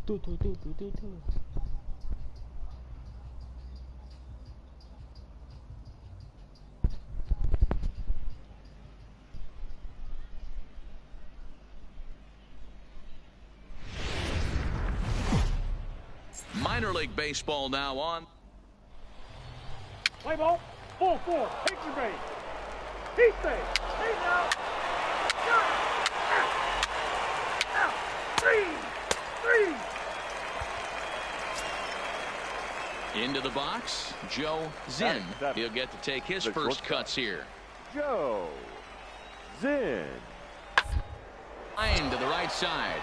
Tu. Minor League Baseball now on. Play ball. 4-4. Take your base. He's safe. He's out. Out. 3. Into the box, Joe Zinn. He'll get to take his first cuts here. Joe Zinn. Line to the right side.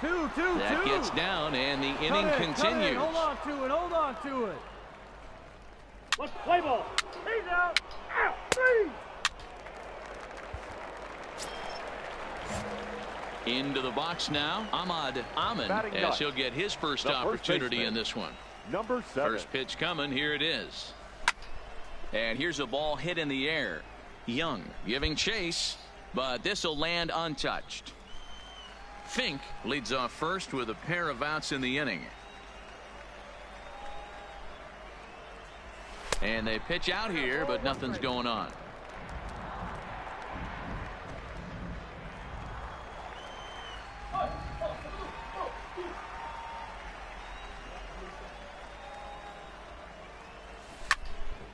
2. That gets down, and the inning continues. Hold on to it. Let's play ball. He's out. 3. Into the box now, Ahmad Amin, as he'll get his first opportunity in this one. Number 7. First pitch coming. Here it is. And here's a ball hit in the air. Young giving chase, but this will land untouched. Fink leads off first with a pair of outs in the inning. And they pitch out here, but nothing's going on.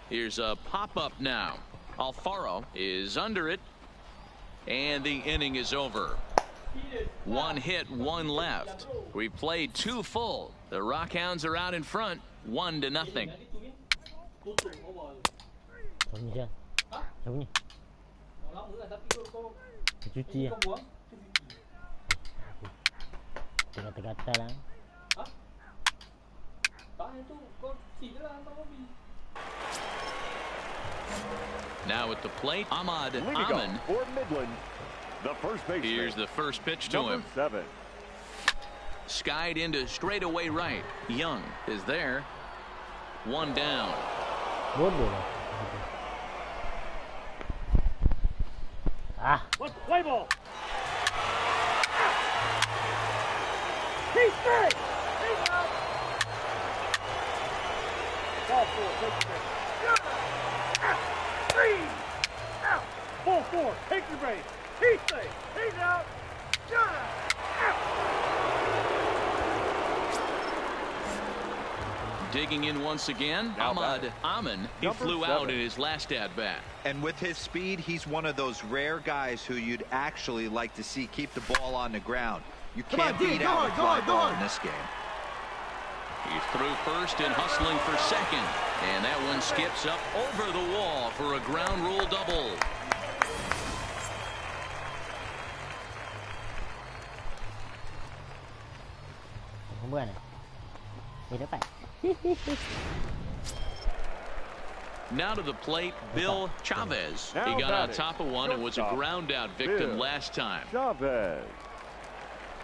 Here's a pop-up now. Alfaro is under it, and the inning is over. 1 hit, 1 left. We played 2 full. The Rockhounds are out in front, 1-0. Now at the plate, Ahmad Amin. For Midland, the first baseman. Here's the first pitch to him. 7. Skied into straightaway right. Young is there. 1 down. Let's play ball. He's safe. He's out. Ball 4. Take your base. 3. Out. Ball 4. Take your base. He's safe. He's out. Digging in once again, Ahmad Amin. He flew out in his last at-bat. And with his speed, he's one of those rare guys who you'd actually like to see keep the ball on the ground. You can't beat out a fly ball in this game. He's through first and hustling for second. And that one skips up over the wall for a ground rule double. Now to the plate, Bill Chavez. He got on top of one and was a ground out victim last time. Chavez.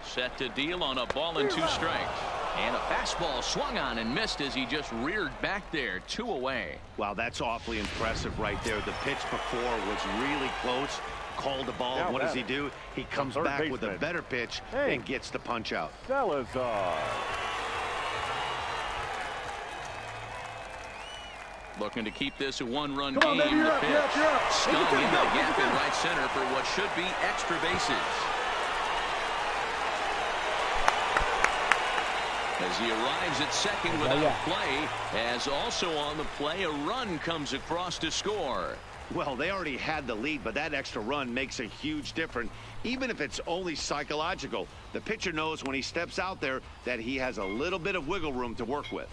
Set to deal on a ball and 2 strikes. And a fastball swung on and missed as he just reared back there, 2 away. Wow, that's awfully impressive right there. The pitch before was really close, called the ball. Now What does he do? He comes back with a better pitch and gets the punch out. Salazar. Looking to keep this a one-run game. The pitch stung in the gap in right center for what should be extra bases. As he arrives at second without a play, as also on the play, a run comes across to score. Well, they already had the lead, but that extra run makes a huge difference, even if it's only psychological. The pitcher knows when he steps out there that he has a little bit of wiggle room to work with.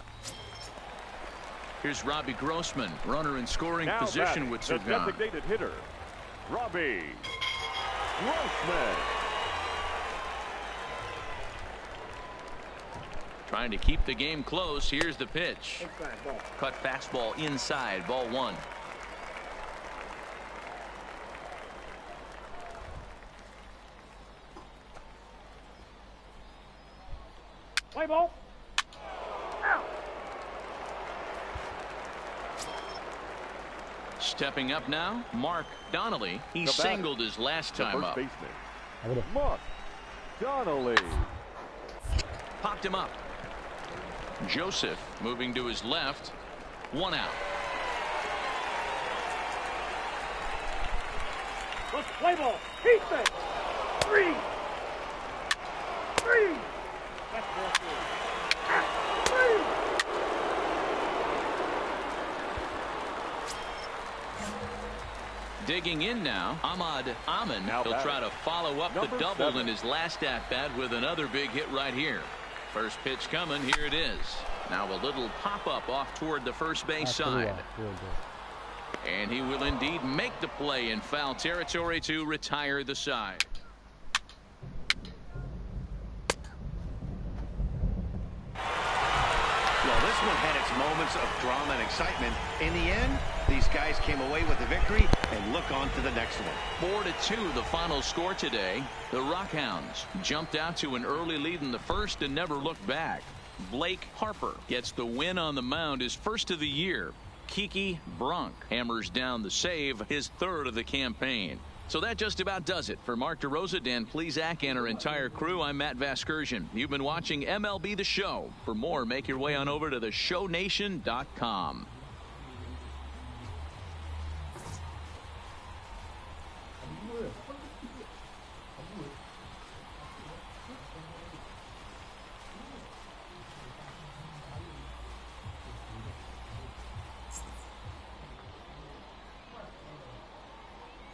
Here's Robbie Grossman, runner in scoring now position with the Sagan. designated hitter, Robbie Grossman. Trying to keep the game close. Here's the pitch. Cut fastball inside, ball one. Play ball. Out. Stepping up now, Mark Donnelly. He singled his last time up. Baseman, Mark Donnelly. Popped him up. Joseph moving to his left. One out. Let's play ball. Keep it. 3. 3. That's ball 3. Digging in now, Ahmad Amin. He'll try to follow up the double in his last at-bat with another big hit right here. First pitch coming. Here it is. Now a little pop-up off toward the first base side. And he will indeed make the play in foul territory to retire the side. Well, this one had its moments of drama and excitement. In the end, these guys came away with the victory and look on to the next one. 4-2 the final score today. The Rockhounds jumped out to an early lead in the first and never looked back. Blake Harper gets the win on the mound, his first of the year. Kiki Brunk hammers down the save, his third of the campaign. So that just about does it. For Mark DeRosa, Dan Plesac, and our entire crew, I'm Matt Vasgersian. You've been watching MLB The Show. For more, make your way on over to theshownation.com.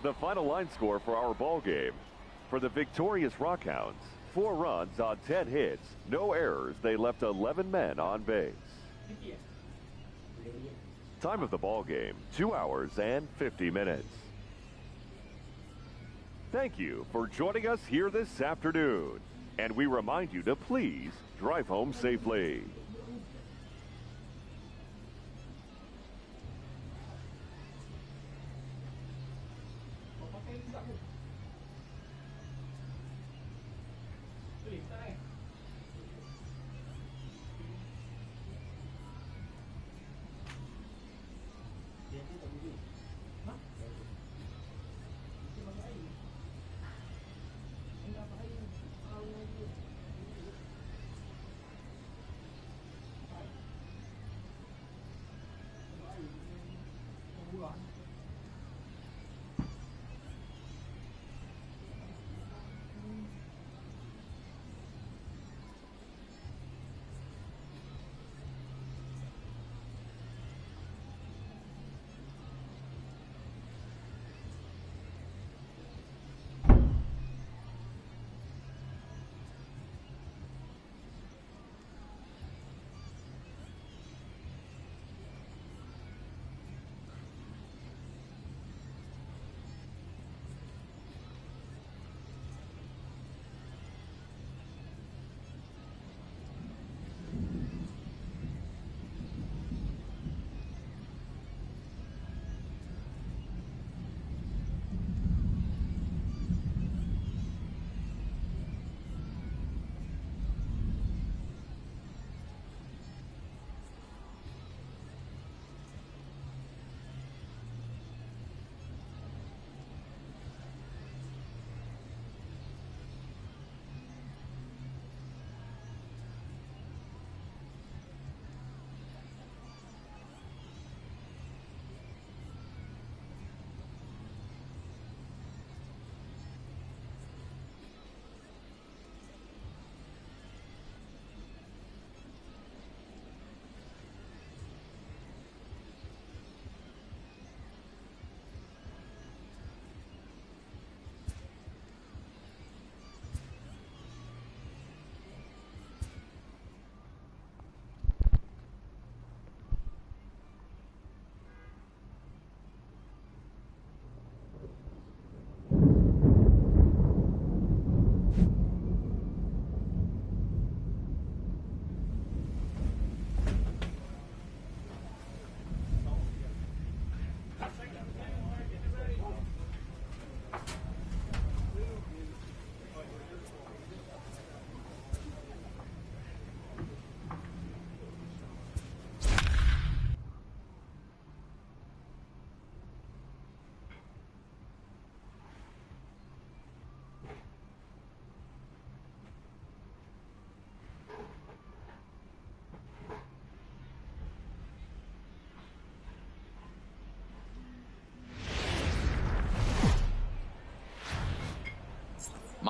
The final line score for our ball game. For the victorious Rockhounds, 4 runs on 10 hits, no errors. They left 11 men on base. Time of the ball game, 2 hours and 50 minutes. Thank you for joining us here this afternoon. And we remind you to please drive home safely.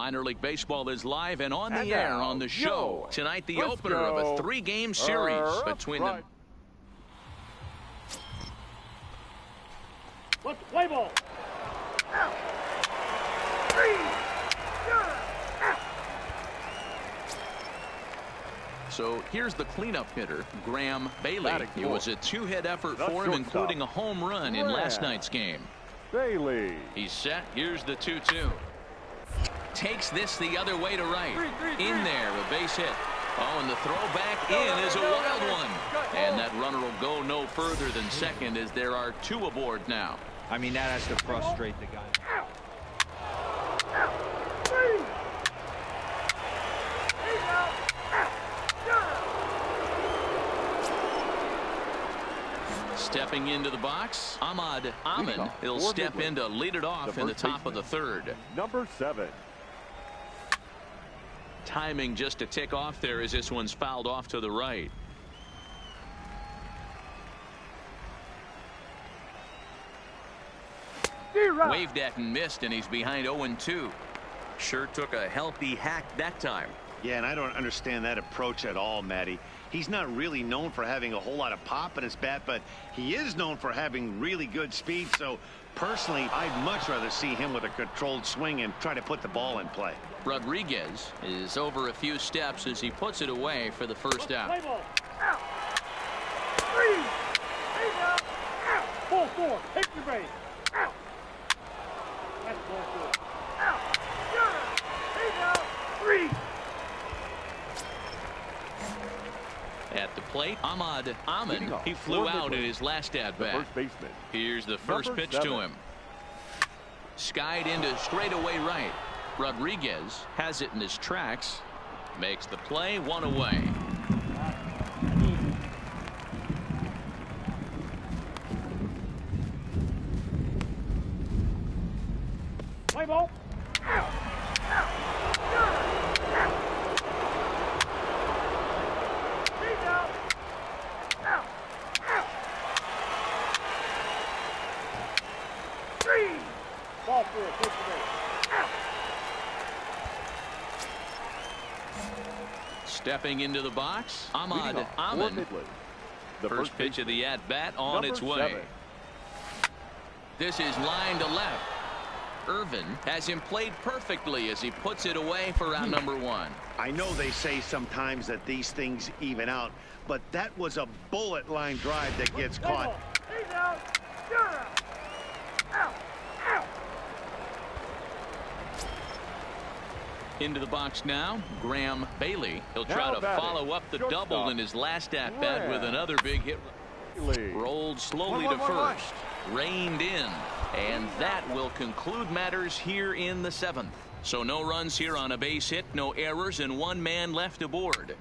Minor League Baseball is live and on the air on the show. Tonight, the opener of a 3-game series between them. Let's play ball. So here's the cleanup hitter, Graham Bailey. It was a 2-hit effort for him, including a home run in last night's game. Bailey. He's set. Here's the 2-2. Takes this the other way to right. In there, a base hit. Oh, and the throw back in is a wild one. And that runner will go no further than second as there are 2 aboard now. I mean, that has to frustrate the guy. Stepping into the box, Ahmad Amin. He'll step in to lead it off in the top of the 3rd. Number 7. Timing just to tick off there as this one's fouled off to the right. Waved at and missed, and he's behind 0-2. Sure took a healthy hack that time. Yeah, and I don't understand that approach at all, Matty. He's not really known for having a whole lot of pop in his bat, but he is known for having really good speed. So personally, I'd much rather see him with a controlled swing and try to put the ball in play. Rodriguez is over a few steps as he puts it away for the first out. Play ball. Out. 3. Out. Out. 4. Take your base. Out. That's ball 4. Out. Out. 3. At the plate, Ahmad Amin. He flew out in his last at-bat. Here's the first pitch to him. Skied into straightaway right. Rodriguez has it in his tracks. Makes the play, 1 away. Play ball. Out. Out. Ball 4, take the base. Out. Stepping into the box, Ahmad Amin. The first pitch of the at-bat on its way. 7. This is line to left. Irvin has him played perfectly as he puts it away for out number 1. I know they say sometimes that these things even out, but that was a bullet line drive that gets caught. He's out. You're out. Out. Out. Into the box now, Graham Bailey. He'll try to follow up the double in his last at-bat with another big hit. Rolled slowly to first. Reined in. And that will conclude matters here in the 7th. So no runs here on a base hit, no errors, and 1 man left aboard.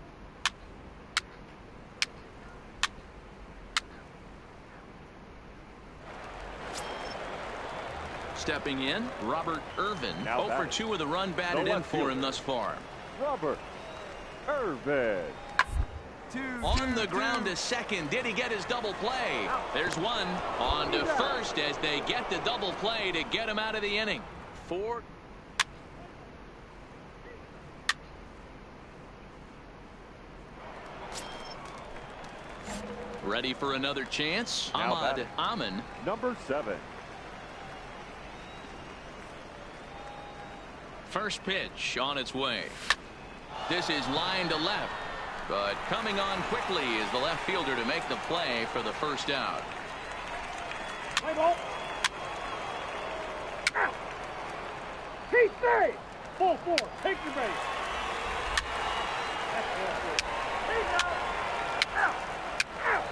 Stepping in, Robert Irvin. 0 for 2 with a run batted in for him thus far. Robert Irvin. On the ground to second. Did he get his double play? There's 1. On to first as they get the double play to get him out of the inning. 4. Ready for another chance. Ahmad Amin. Number 7. First pitch on its way. This is line to left. But coming on quickly is the left fielder to make the play for the first out. Play ball. Out. He's safe. Ball 4. Take your base. That's ball 4. He's out. Out. Out.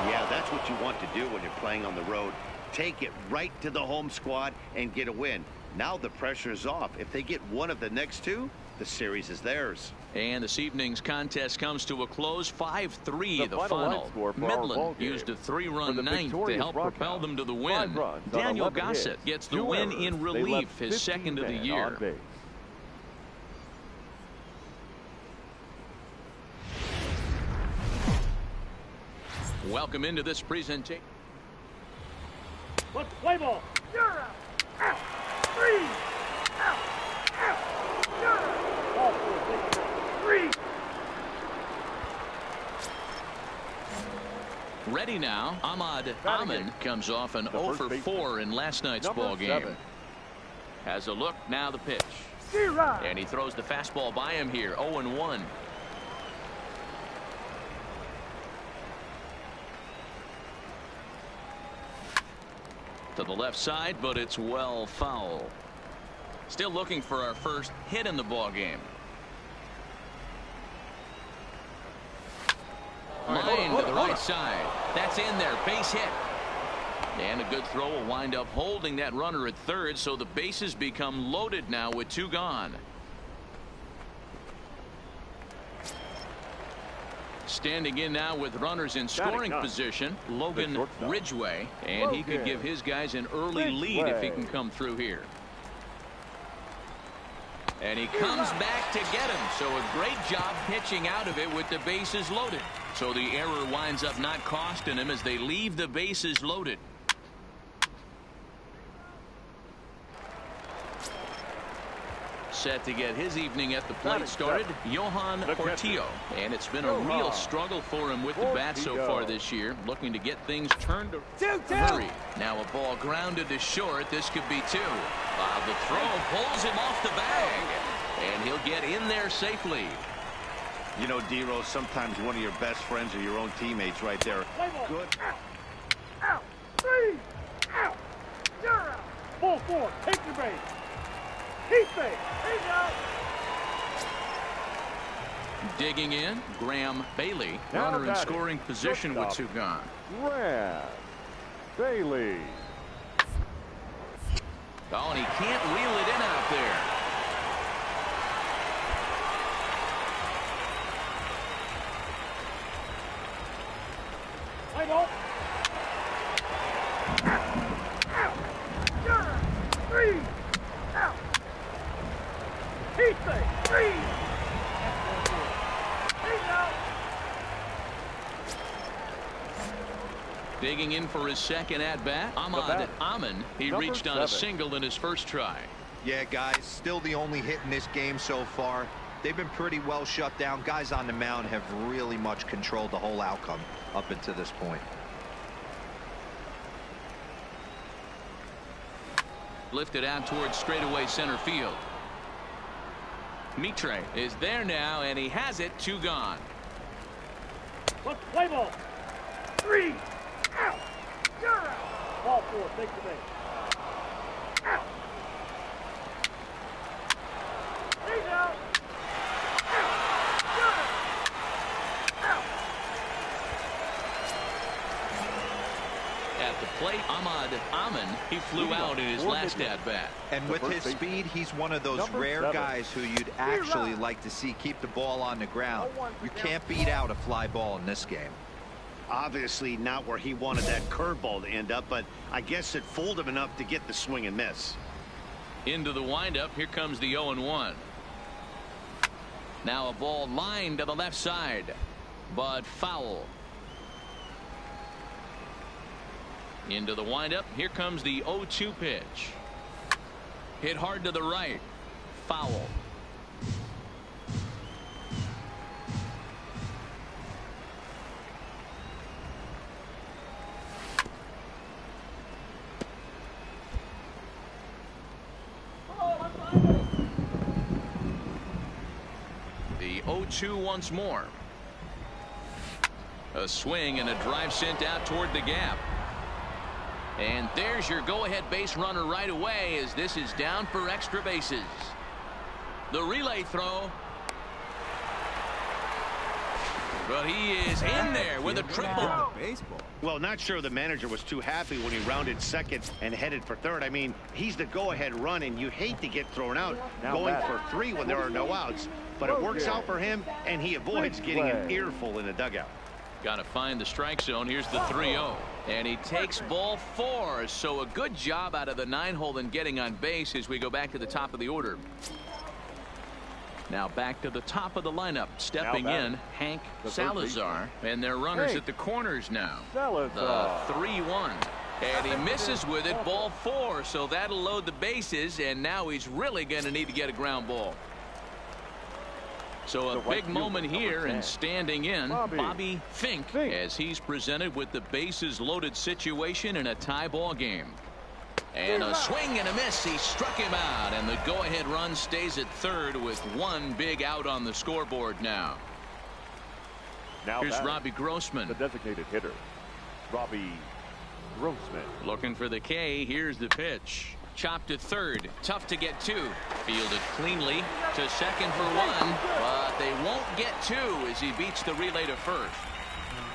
Yeah, that's what you want to do when you're playing on the road. Take it right to the home squad and get a win. Now the pressure is off. If they get one of the next 2, the series is theirs. And this evening's contest comes to a close. 5-3 the final. Midland used a 3-run ninth to help propel them to the win. Daniel Gossett gets the win in relief, his 2nd of the year. Welcome into this presentation. Let's play ball. You're out. Out. 3. Ready now. Ahmad Amin comes off an 0 for 4 in last night's ball game. Has a look. Now the pitch. And he throws the fastball by him here. 0-1. To the left side, but it's well foul. Still looking for our first hit in the ball game. Line to the right side. That's in there. Base hit. And a good throw will wind up holding that runner at third, so the bases become loaded now with 2 gone. Standing in now with runners in scoring position, Logan Ridgway, and he could give his guys an early lead if he can come through here. And he comes back to get him, so a great job pitching out of it with the bases loaded. So the error winds up not costing him as they leave the bases loaded. Set to get his evening at the plate started, Johan Portillo. And it's been a real struggle for him with the bat so far this year, looking to get things turned to hurry. Now a ball grounded to short. This could be 2. The throw pulls him off the bag, and he'll get in there safely. You know, D-Rose, sometimes one of your best friends are your own teammates right there. Good. Out. 3. Out. You're out. Full 4. Take your base. Keep base. He's out. Digging in, Graham Bailey, runner in scoring position with 2 gone. Graham Bailey. Oh, and he can't reel it in out there. Play ball. Out. 3. Out. Keep base. 3. He's out. Digging in for his second at-bat, Ahmad Amin. He reached on a single in his first try. Yeah, guys, still the only hit in this game so far. They've been pretty well shut down. Guys on the mound have really much controlled the whole outcome up until this point. Lifted out towards straightaway center field. Mitre is there now, and he has it. 2 gone. Let's play ball. 3. Out. You're out. Ball 4. Take the base. Out. He's out. Out. You're out. Out. At the plate, Ahmad Amin. He flew out in his last at-bat. And with his speed, he's one of those rare guys who you'd actually like to see keep the ball on the ground. You can't beat out a fly ball in this game. Obviously not where he wanted that curveball to end up, but I guess it fooled him enough to get the swing and miss. Into the windup. Here comes the 0-1. Now a ball lined to the left side, but foul. Into the windup. Here comes the 0-2 pitch. Hit hard to the right. Foul. The 0-2 once more. A swing and a drive sent out toward the gap. And there's your go-ahead base runner right away as this is down for extra bases. The relay throw. But he is in there with a triple. Well, not sure the manager was too happy when he rounded second and headed for third. I mean, he's the go-ahead run, and you hate to get thrown out going for 3 when there are no outs. But it works out for him, and he avoids getting an earful in the dugout. Got to find the strike zone. Here's the 3-0. And he takes ball 4. So a good job out of the 9-hole in getting on base as we go back to the top of the order. Now back to the top of the lineup. Stepping in, Hank Salazar. And they're runners at the corners now. The 3-1. And he misses with it. Ball 4. So that'll load the bases. And now he's really going to need to get a ground ball. So a big moment here, and standing in, Bobby Fink, as he's presented with the bases loaded situation in a tie ball game. And a swing and a miss. He struck him out, and the go-ahead run stays at third with one big out on the scoreboard now. Here's Robbie Grossman, the designated hitter. Robbie Grossman. Looking for the K. Here's the pitch. Chopped to third. Tough to get to. Fielded cleanly to second for one, but they won't get two as he beats the relay to first.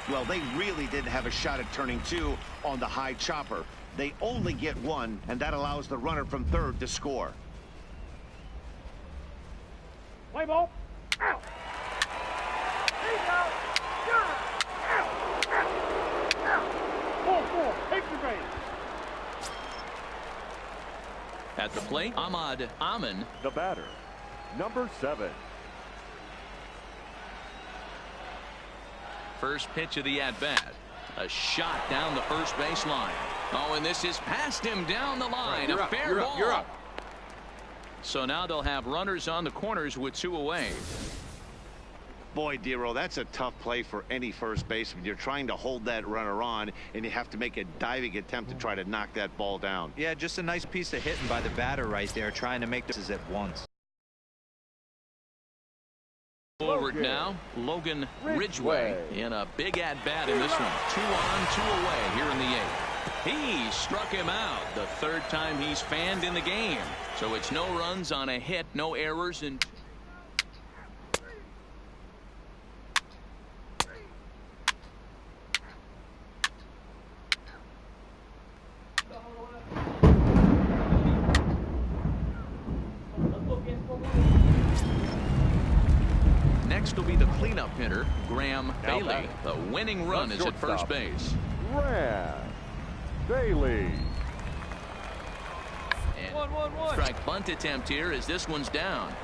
Well, they really didn't have a shot at turning two on the high chopper. They only get one, and that allows the runner from third to score. Play ball. Out. There you go. You're out. Out. 4-4. Take your base. At the plate, Ahmad Amin, the batter, number 7. First pitch of the at-bat. A shot down the first baseline. Oh, and this is past him down the line. A fair ball. You're up. So now they'll have runners on the corners with 2 away. Boy, Dero, that's a tough play for any first baseman. You're trying to hold that runner on, and you have to make a diving attempt to try to knock that ball down. Yeah, just a nice piece of hitting by the batter right there, trying to make this at once. Forward now, Logan Ridgway in a big at-bat in this one. 2 on, 2 away here in the 8th. He struck him out the third time he's fanned in the game. So it's no runs on a hit, no errors, and next will be the cleanup hitter, Graham Bailey. The winning run is at first base. Graham Bailey. And strike bunt attempt here as this one's down.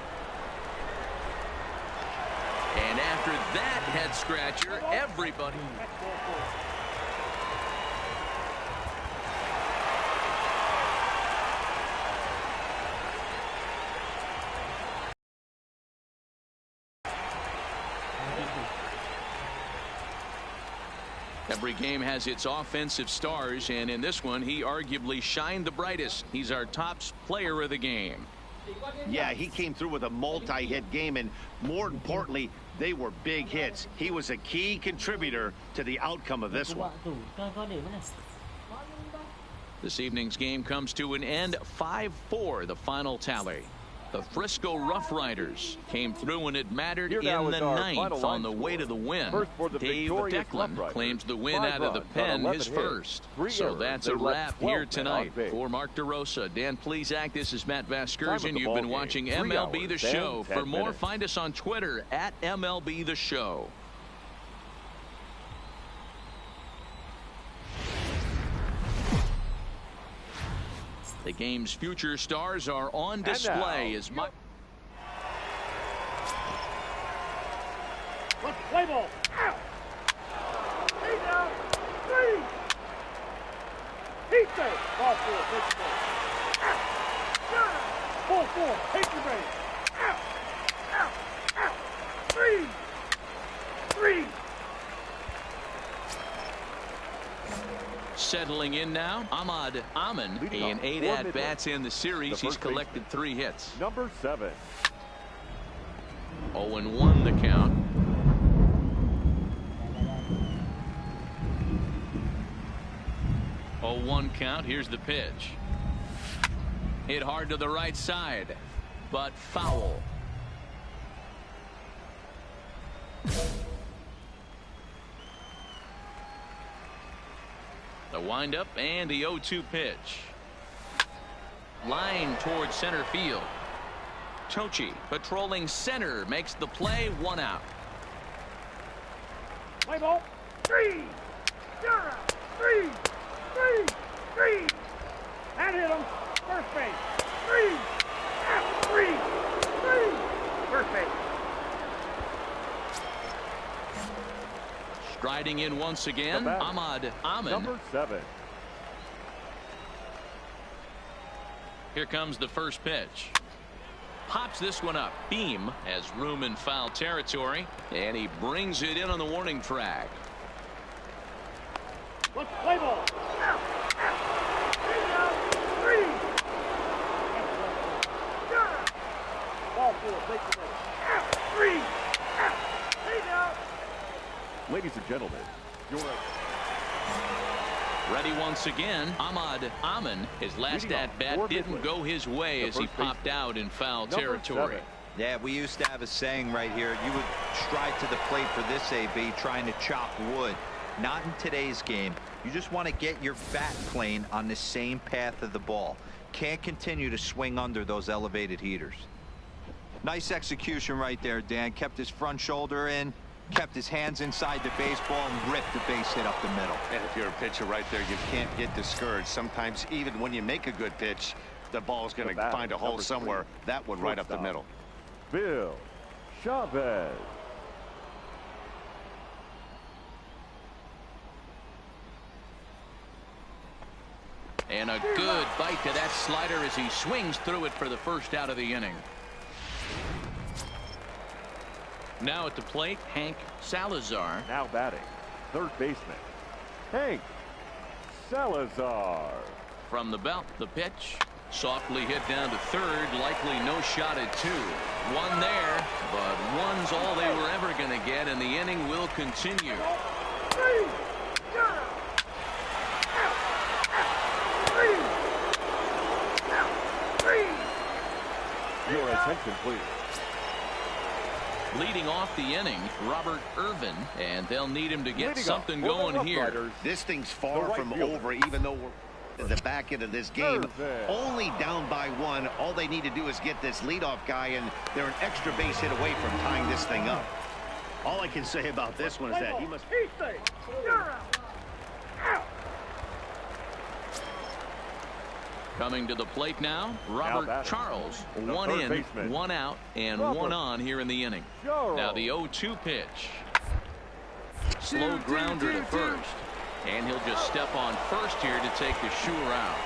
And after that head scratcher, everybody. Every game has its offensive stars, and in this one, he arguably shined the brightest. He's our top player of the game. Yeah, he came through with a multi-hit game, and more importantly, they were big hits. He was a key contributor to the outcome of this one. This evening's game comes to an end, 5-4, the final tally. The Frisco Rough Riders came through when it mattered in the 9th on the way to the win. Dave Declan claims the win out of the pen, his first. So that's a wrap here tonight. For Mark DeRosa, Dan Plesac, this is Matt Vasgersian. You've been watching MLB The Show. For more, find us on Twitter at MLB The Show. The game's future stars are on display as much. Let's play ball. Out. He's out. 3. He's safe. Ball 4. Take your base. Out. 4-4. Take your base. Out. Out. Out. 3. 3. Settling in now, Ahmad Amin in 8 at-bats in the series. He's collected 3 hits. Number 7. 0-1 the count. 0-1 count. Here's the pitch. Hit hard to the right side, but foul. The windup and the 0-2 pitch. Line towards center field. Tochi patrolling center makes the play, 1 out. Play ball. 3. You're out. 3. 3. 3. And hit him. First base. 3. Out. 3. 3. First base. Striding in once again, Ahmad Amin. Number 7. Here comes the first pitch. Pops this one up. Beam has room in foul territory, and he brings it in on the warning track. Let's play ball. Out. Three. Ball four. Take the ball. Out. Three. Out. Ladies and gentlemen, your ready once again. Ahmad Amin, his last at-bat didn't go his way as he popped out in foul territory. Yeah, we used to have a saying right here. You would stride to the plate for this AB, trying to chop wood. Not in today's game. You just want to get your bat plane on the same path of the ball. Can't continue to swing under those elevated heaters. Nice execution right there, Dan. Kept his front shoulder in, kept his hands inside the baseball, and ripped the base hit up the middle. And if you're a pitcher right there, you can't get discouraged. Sometimes even when you make a good pitch, the ball's going to find a hole somewhere. That one right up the middle. Bill Chavez. And a good bite to that slider as he swings through it for the first out of the inning. Now at the plate, Hank Salazar. Now batting, third baseman, Hank Salazar. From the belt, the pitch. Softly hit down to third. Likely no shot at two. One there, but one's all they were ever going to get, and the inning will continue. Your attention, please. Leading off the inning, Robert Irvin, and they'll need him to get something going here. This thing's far from over, even though we're in the back end of this game. Only down by one. All they need to do is get this leadoff guy, and they're an extra base hit away from tying this thing up. All I can say about this one is that he must. Coming to the plate now, Robert Charles. One in, one out, and one on here in the inning. Now the 0-2 pitch. Slow grounder to first. And he'll just step on first here to take the sure out.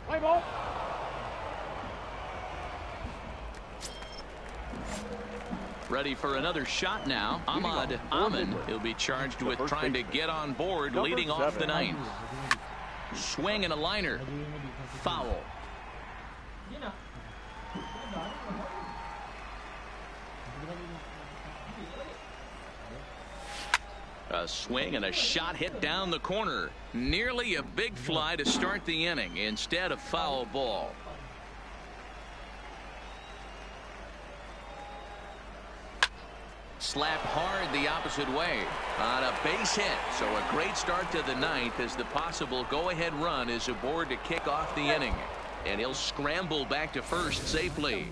Play ball. Ready for another shot now. Ahmad Amin. He'll be charged with trying to get on board, leading off the ninth. Swing and a liner. Foul. A swing and a shot hit down the corner. Nearly a big fly to start the inning. Instead, a foul ball. Slapped hard the opposite way on a base hit. So a great start to the ninth as the possible go-ahead run is aboard to kick off the inning. And he'll scramble back to first safely.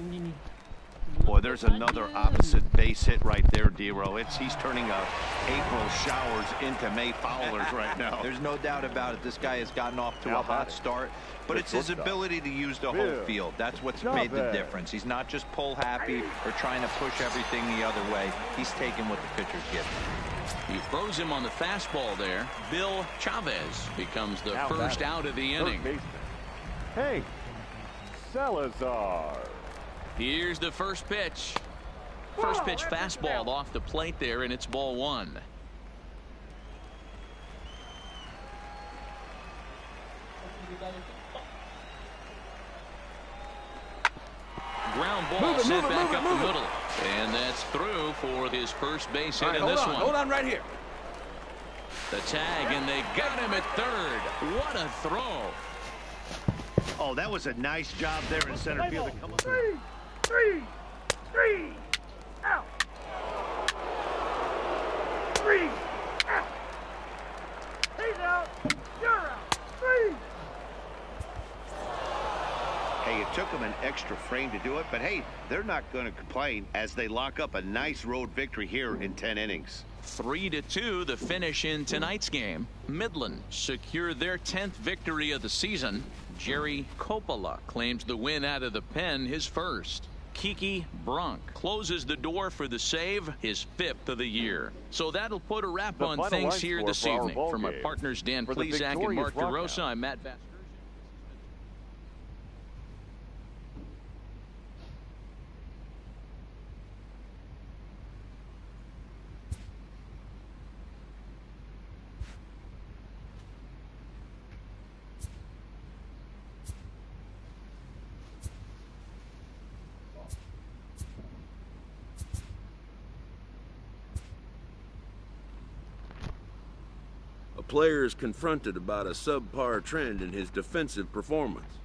Boy, there's another opposite base hit right there, Dero. He's turning April showers into May foulers right now. There's no doubt about it. This guy has gotten off to a hot start, but it's his ability to use the whole field. That's what's made the difference. He's not just pull happy or trying to push everything the other way. He's taking what the pitcher's giving. He throws him on the fastball there. Bill Chavez becomes the first out of the inning. Hank Salazar. Here's the first pitch. First pitch fastball off the plate there, and it's ball one. Ground ball sent back up the middle. And that's through for his first base hit in this one. Hold on right here. The tag, and they got him at third. What a throw. Oh, that was a nice job there in center field. To come up. Three, out. 3, out. He's out. You're out. 3. Hey, it took them an extra frame to do it, but hey, they're not going to complain as they lock up a nice road victory here in 10 innings. 3-2 the finish in tonight's game. Midland secure their 10th victory of the season. Jerry Coppola claims the win out of the pen, his first. Kiki Brunk closes the door for the save, his 5th of the year. So that'll put a wrap on things here this evening. For my partners Dan Plesac and Mark DeRosa, I'm Matt Vasgersian. player is confronted about a subpar trend in his defensive performance.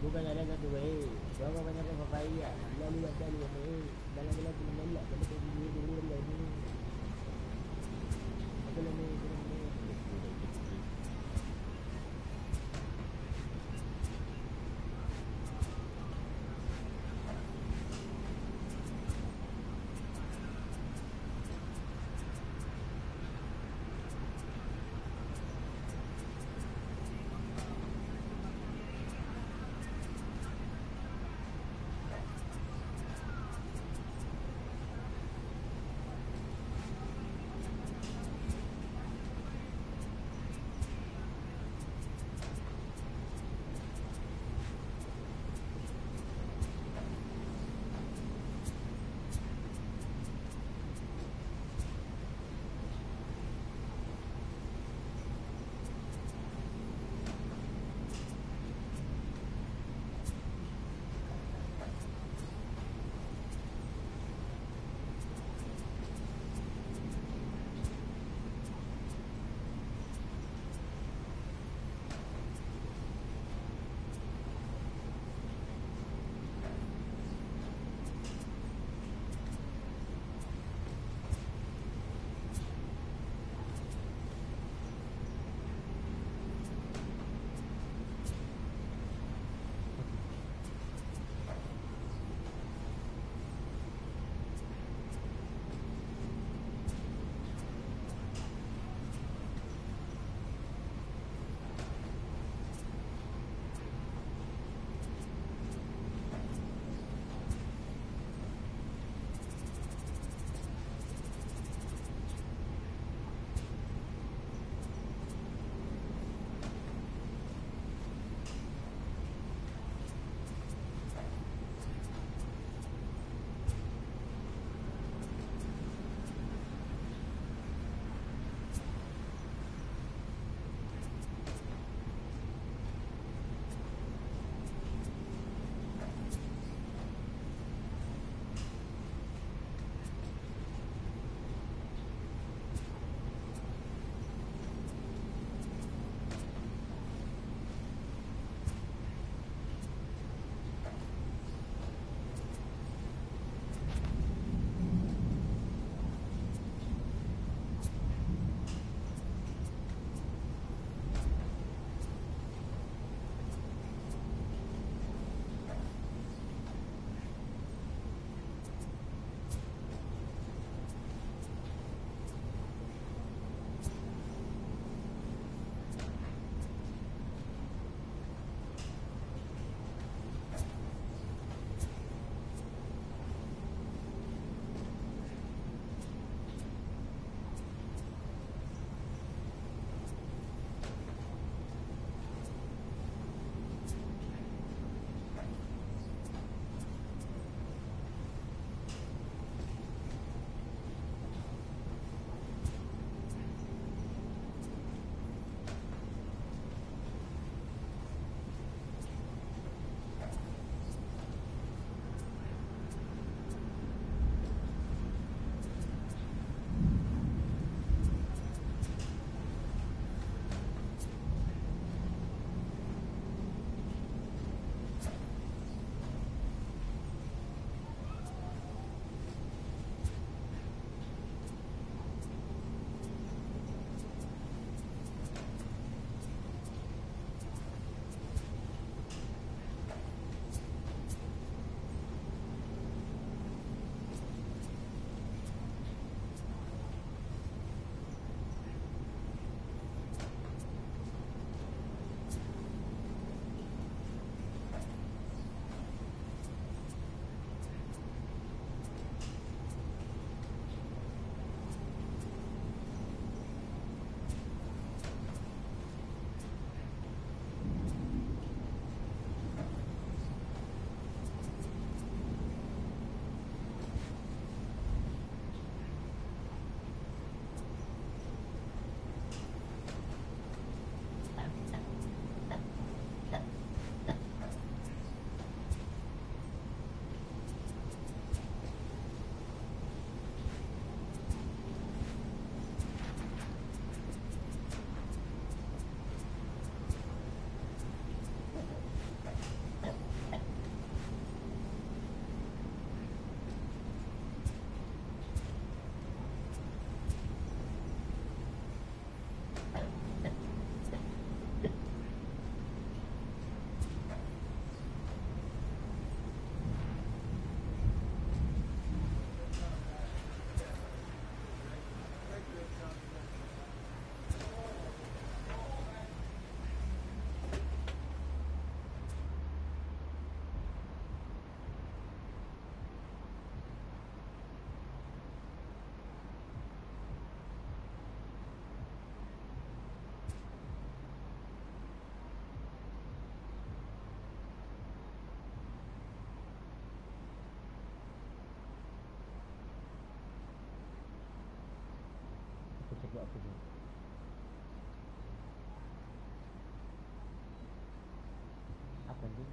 Bukan ada satu way. Bawa banyak papaya. Lalu ada dua way. Dalam-dalam menolak pada dua lagi. Apa lagi? buat apa tu? Apa tu?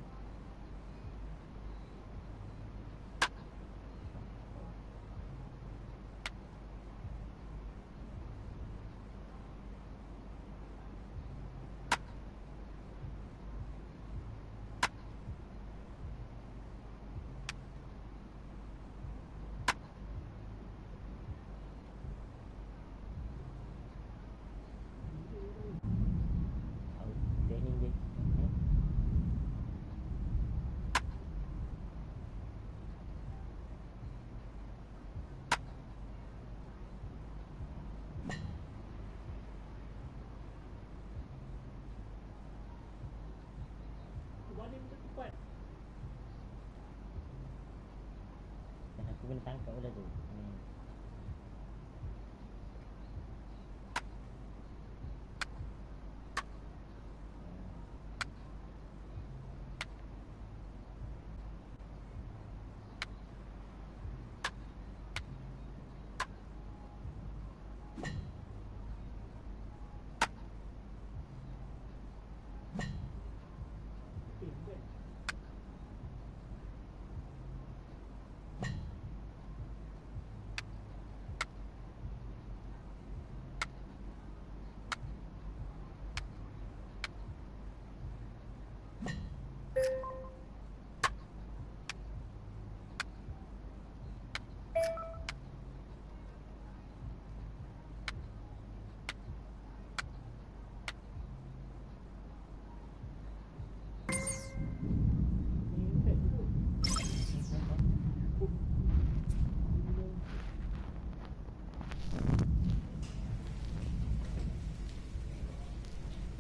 Outstanding dia. Dan aku kena tangkap pula tu.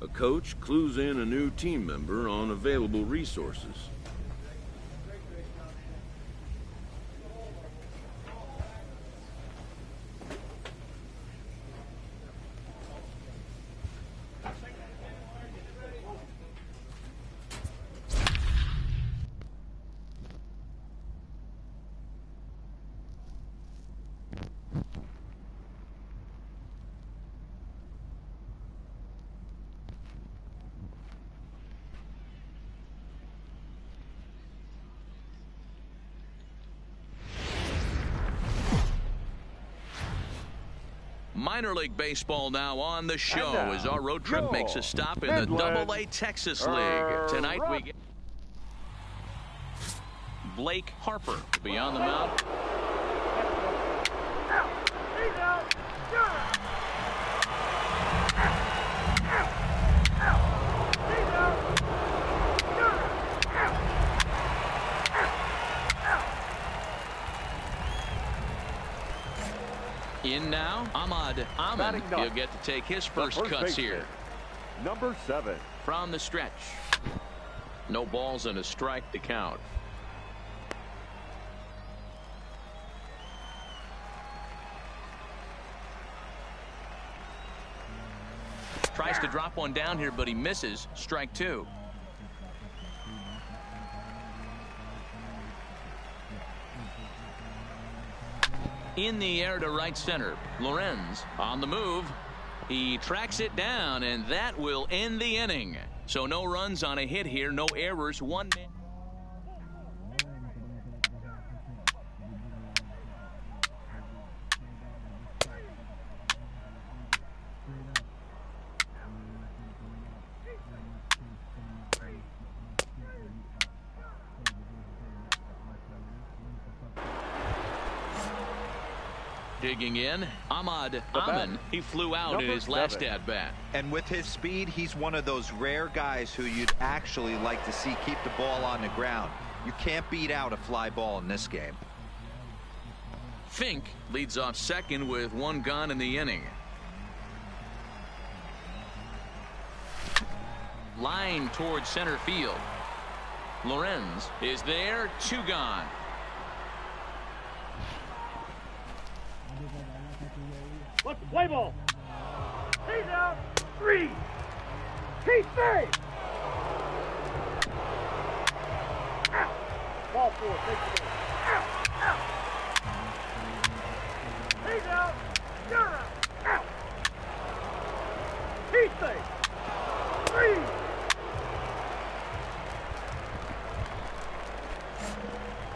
A coach clues in a new team member on available resources. Minor League Baseball now on the show as our road trip makes a stop in the Double-A Texas League. Tonight we get Blake Harper to be on the mound. In now, Ahmad Amin. He'll get to take his first cuts here. Number 7. From the stretch. No balls and a strike to count. Tries to drop one down here, but he misses. Strike 2. In the air to right center. Lorenz on the move. He tracks it down, and that will end the inning. So no runs on a hit here, no errors, 1 man. Digging in, Ahmad Amin. He flew out in his last at-bat. And with his speed, he's one of those rare guys who you'd actually like to see keep the ball on the ground. You can't beat out a fly ball in this game. Fink leads off second with 1 gone in the inning. Line towards center field. Lorenz is there, 2 gone. What's the play ball? He's out. 3. He's safe. Out. Ball 4. Take it away. Out. Out. He's out. You're out. Out. say. 3.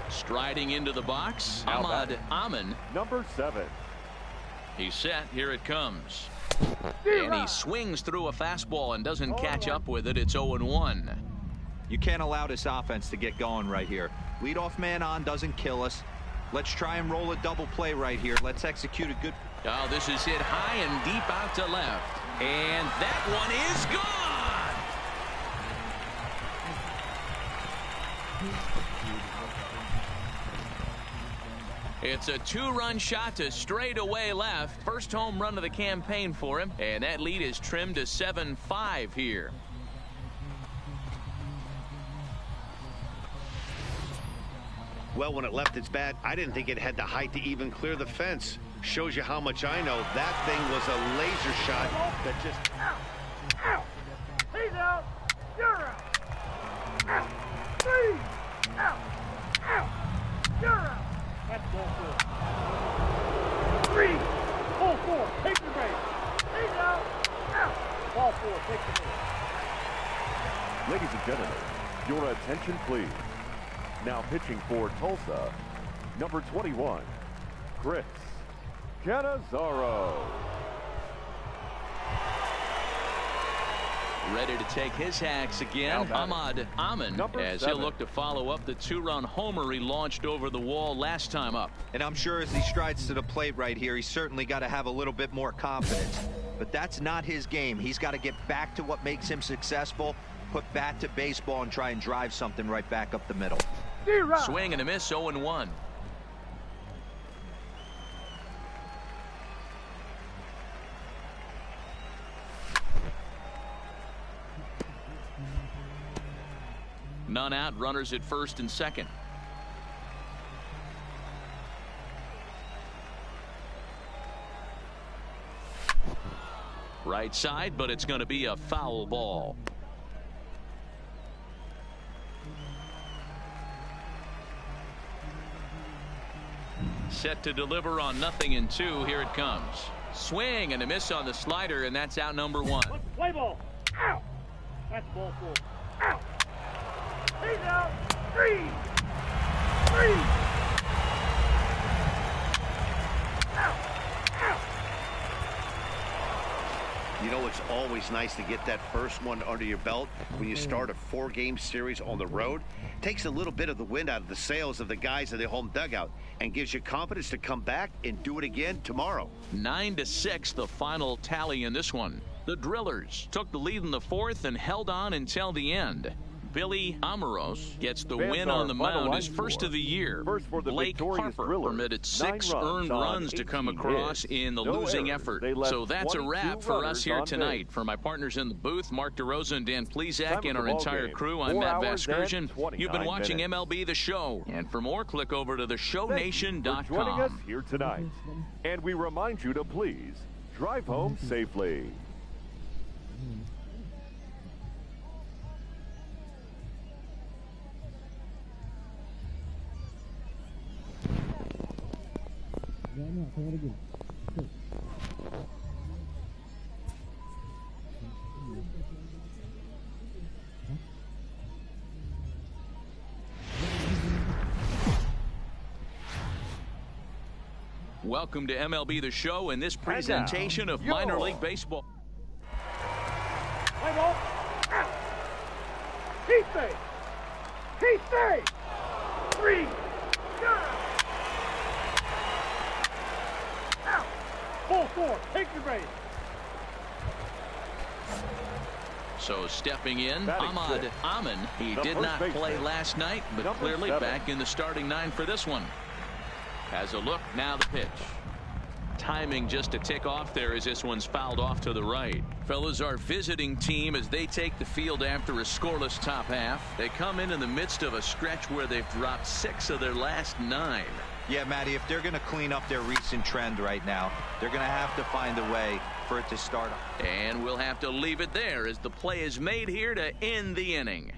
Striding into the box, Ahmad Amin. Number 7. He's set. Here it comes. And he swings through a fastball and doesn't catch up with it. It's 0-1. You can't allow this offense to get going right here. Leadoff man on doesn't kill us. Let's try and roll a double play right here. Let's execute a good. Oh, this is hit high and deep out to left. And that one is gone. It's a 2-run shot to straightaway left. First home run of the campaign for him. And that lead is trimmed to 7-5 here. Well, when it left its bat, I didn't think it had the height to even clear the fence. Shows you how much I know. That thing was a laser shot that just... Out. Out. He's out. You're out. Out. 3. Out. Out. You're out. That's ball 4. 3. Ball 4. Take the base. He's out. Out. Ball 4. Take the base. Ladies and gentlemen, your attention please. Now pitching for Tulsa, number 21, Chris Cannizzaro. Ready to take his hacks again, Ahmad Amin, as he'll look to follow up the 2-run homer he launched over the wall last time up. And I'm sure as he strides to the plate right here, he's certainly got to have a little bit more confidence. But that's not his game. He's got to get back to what makes him successful, put bat to baseball, and try and drive something right back up the middle. Swing and a miss, 0-1. None out, runners at first and second. Right side, but it's going to be a foul ball. Set to deliver on 0-2. Here it comes. Swing and a miss on the slider, and that's out number 1. Play ball. Out. That's ball 4. Out. He's out. 3. 3. Out. Out. You know, it's always nice to get that first one under your belt when you start a 4-game series on the road. Takes a little bit of the wind out of the sails of the guys in the home dugout and gives you confidence to come back and do it again tomorrow. 9-6, the final tally in this one. The Drillers took the lead in the 4th and held on until the end. Billy Amoros gets the win on the mound, his first of the year. Blake Harper permitted 6 earned runs to come across in the losing effort. So that's a wrap for us here tonight. For my partners in the booth, Mark DeRosa and Dan Plesac, and our entire crew, I'm Matt Vasgersian. You've been watching MLB The Show. And for more, click over to theshownation.com. Joining us here tonight. And we remind you to please drive home safely. Welcome to MLB The Show and this presentation of minor league baseball. Play ball. Out. He stay. He stay. 3. Out. Ball 4. Take your base. So stepping in, Ahmad Amin. He did not play last night, but clearly back in the starting 9 for this one. Has a look, now the pitch. Timing just to tick off there as this one's fouled off to the right. Fellas, our visiting team, as they take the field after a scoreless top half, they come in the midst of a stretch where they've dropped 6 of their last 9. Yeah, Matty, if they're going to clean up their recent trend right now, they're going to have to find a way for it to start. And we'll have to leave it there as the play is made here to end the inning.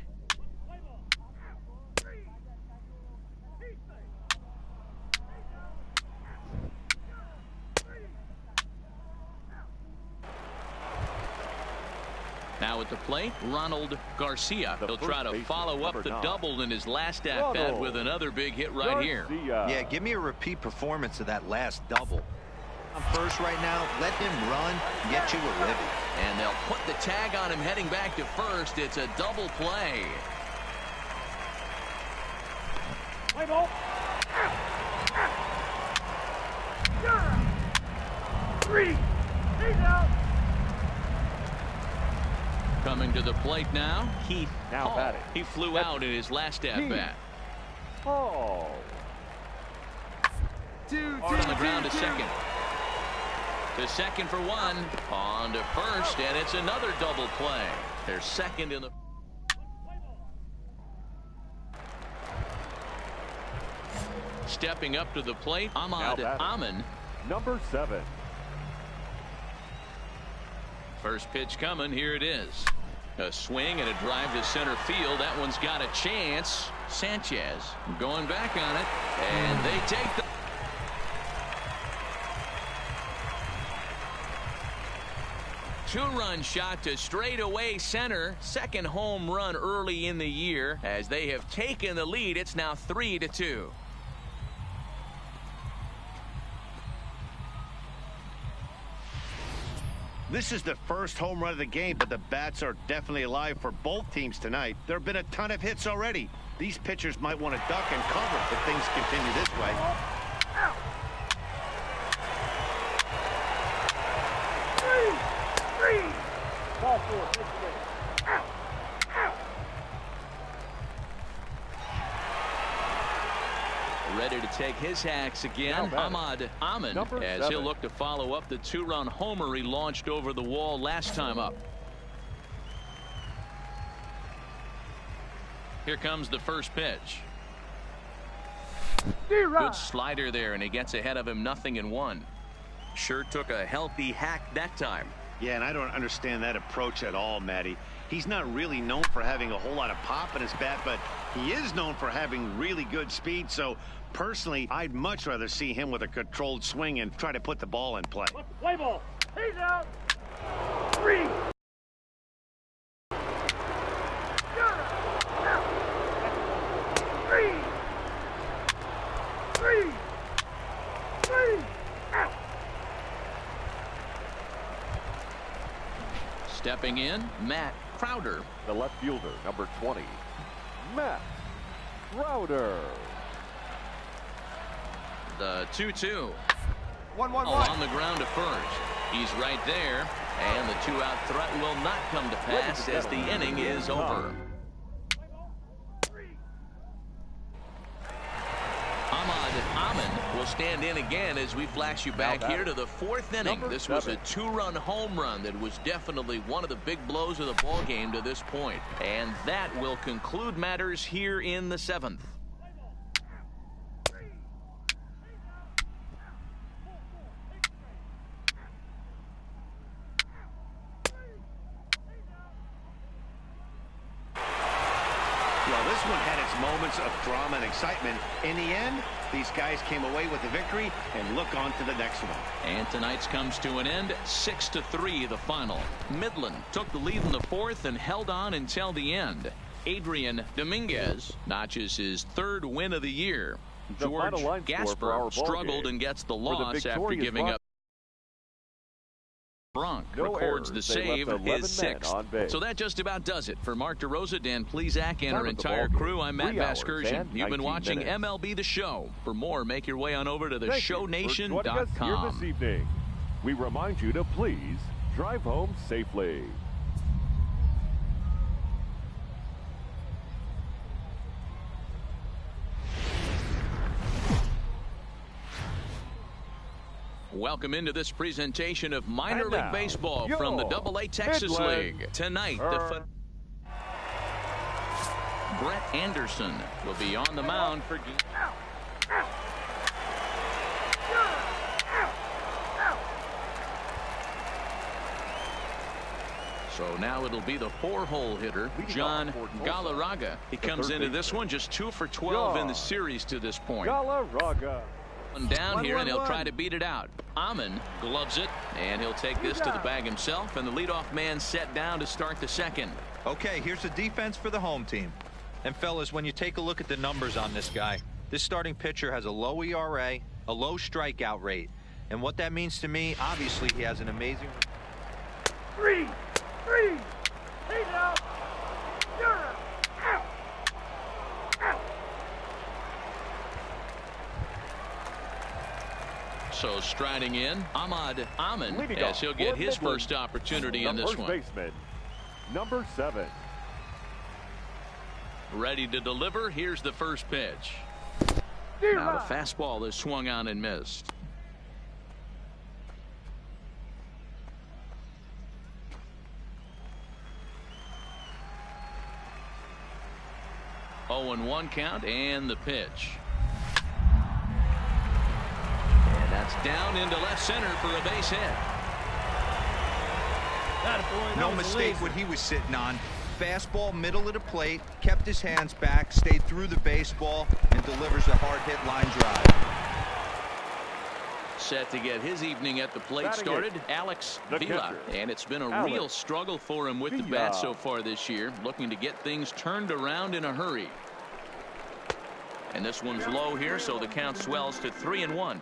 Now at the plate, Ronald Garcia. He'll try to follow up the double in his last at-bat with another big hit right here. Yeah, give me a repeat performance of that last double. On first right now, let him run, get you a ribby. And they'll put the tag on him heading back to first. It's a double play. Play ball. Three. He's out. Coming to the plate now, Keith Hall. Batting. He flew out in his last at-bat. Hall. On the ground to second. To second for one. On to first, and it's another double play. They're second in the... Stepping up to the plate, Ahmad Amin. Number 7. First pitch coming. Here it is. A swing and a drive to center field. That one's got a chance. Sanchez going back on it, and they take the... Two-run shot to straightaway center. Second home run early in the year. As they have taken the lead, it's now 3-2. This is the first home run of the game, but the bats are definitely alive for both teams tonight. There have been a ton of hits already. These pitchers might want to duck and cover if things continue this way. Three. Ball four. Ready to take his hacks again. Ahmad Amin, as he'll look to follow up the two-run homer he launched over the wall last time up. Here comes the first pitch. Good slider there, and he gets ahead of him 0-1. Sure took a healthy hack that time. Yeah, and I don't understand that approach at all, Matty. He's not really known for having a whole lot of pop in his bat, but he is known for having really good speed. So personally, I'd much rather see him with a controlled swing and try to put the ball in play. Play ball. He's out. Three. Stepping in, Matt Crowder. The left fielder, number 20, Matt Crowder. The 2-2. 1-1-1. On the ground to first. He's right there, and the two-out threat will not come to pass as the inning is over. Ahmad Amin will stand in again as we flash you back here to the fourth inning. This was a two-run home run that was definitely one of the big blows of the ball game to this point. And that will conclude matters here in the seventh. Well, this one had its moments of drama and excitement. In the end, these guys came away with the victory and look on to the next one. And tonight's comes to an end, 6-3 the final. Midland took the lead in the fourth and held on until the end. Adrian Dominguez notches his third win of the year. George Gasper struggled and gets the loss after giving up. Bronk records the save, his sixth. So that just about does it. For Mark DeRosa, Dan Plesac, and our entire crew, I'm Matt Vasgersian. You've been watching MLB The Show. For more, make your way on over to theshownation.com. This evening, we remind you to please drive home safely. Welcome into this presentation of Minor League Baseball from the AA Texas League. Tonight, Brett Anderson will be on the mound for... So now it'll be the four-hole hitter, John Galarraga. He comes into this one just 2 for 12 in the series to this point. Galarraga. Down here, and he'll try to beat it out. Amon gloves it, and he'll take this to the bag himself, and the leadoff man set down to start the second. Okay, here's the defense for the home team. And fellas, when you take a look at the numbers on this guy, this starting pitcher has a low ERA, a low strikeout rate. And what that means to me, obviously he has an amazing... Three. He's out. You're out. Out. So striding in, Ahmad Amon, as he'll get his first opportunity in this one. Baseman, number 7. Ready to deliver. Here's the first pitch. Now the fastball is swung on and missed. Oh, 0-1 count, and the pitch. And that's down into left center for a base hit. No mistake what he was sitting on. Fastball, middle of the plate, kept his hands back, stayed through the baseball, and delivers a hard hit line drive. Set to get his evening at the plate started, Alex Villa. And it's been a real struggle for him with the bat so far this year, looking to get things turned around in a hurry. And this one's low here, so the count swells to 3-1.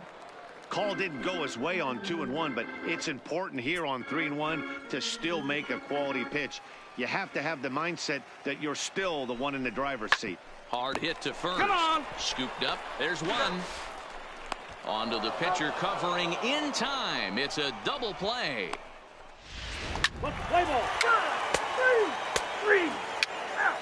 Call didn't go his way on 2-1, but it's important here on 3-1 to still make a quality pitch. You have to have the mindset that you're still the one in the driver's seat. Hard hit to first. Come on. Scooped up. There's one. Onto the pitcher covering in time. It's a double play. Let's play ball. Three. Out.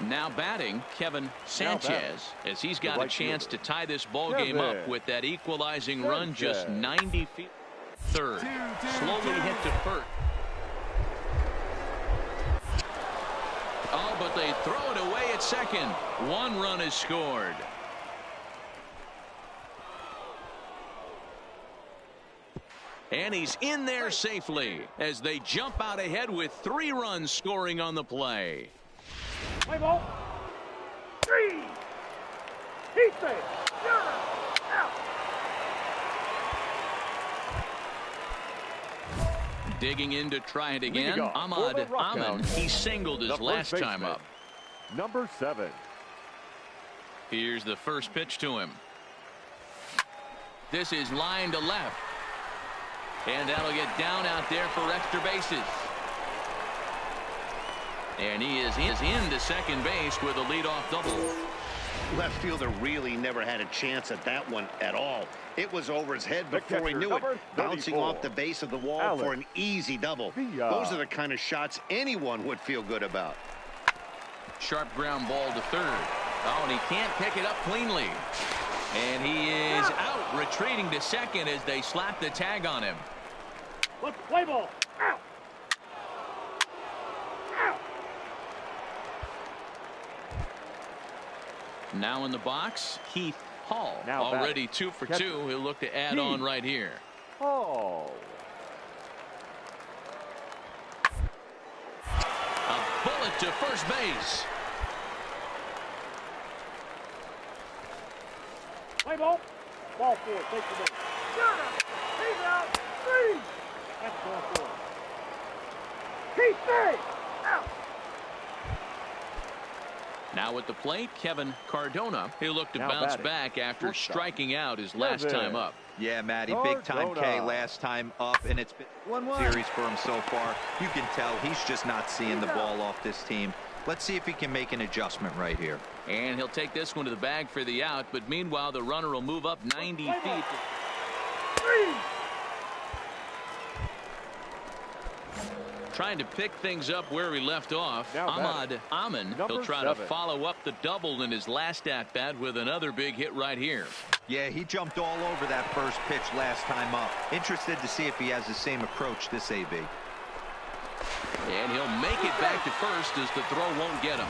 Now batting, Kevin Sanchez, as he's got a chance to tie this ball game up with that equalizing run just 90 feet. Third, slowly hit to first. Oh, but they throw it away at second. One run is scored. And he's in there safely as they jump out ahead with 3 runs scoring on the play. Play ball. 3. He's safe. You're out. Digging in to try it again. Ahmad Amon. He singled his last time up. Number 7. Here's the first pitch to him. This is line to left. And that'll get down out there for extra bases. And he is into second base with a leadoff double. Left fielder really never had a chance at that one at all. It was over his head before he knew it, bouncing off the base of the wall for an easy double. Those are the kind of shots anyone would feel good about. Sharp ground ball to third. Oh, and he can't pick it up cleanly. And he is out, retreating to second as they slap the tag on him. Let's play ball. Out. Now in the box, Keith Hall. Already 2 for 2. He'll look to add on right here. Hall. A bullet to first base. Play ball. Ball 4. Take the ball. He's out. 3. That's ball 4. He's safe. Out. Now at the plate, Kevin Cardona. He'll look to bounce back after striking out his last time up. Yeah, Matty, big time K last time up, and it's been 1-1 series for him so far. You can tell he's just not seeing the ball off this team. Let's see if he can make an adjustment right here. And he'll take this one to the bag for the out, but meanwhile the runner will move up 90 feet. 3. Trying to pick things up where he left off. Ahmad Amon. He'll try to follow up the double in his last at-bat with another big hit right here. Yeah, he jumped all over that first pitch last time up. Interested to see if he has the same approach this AB. And he'll make it back to first as the throw won't get him.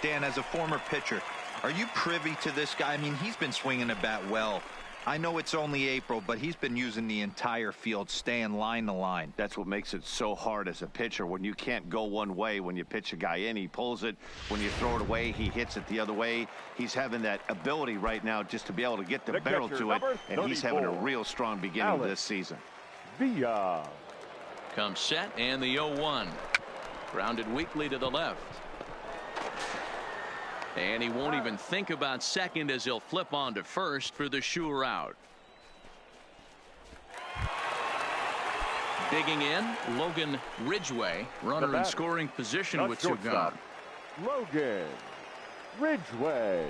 Dan, as a former pitcher, are you privy to this guy? I mean, he's been swinging the bat well. I know it's only April, but he's been using the entire field, staying line to line. That's what makes it so hard as a pitcher when you can't go one way. When you pitch a guy in, he pulls it. When you throw it away, he hits it the other way. He's having that ability right now just to be able to get the barrel to it, and he's having a real strong beginning this season. Villa. Comes set, and the 0-1. Grounded weakly to the left. And he won't even think about second as he'll flip on to first for the sure out. Digging in, Logan Ridgway, runner in scoring position with two gone. Logan Ridgway.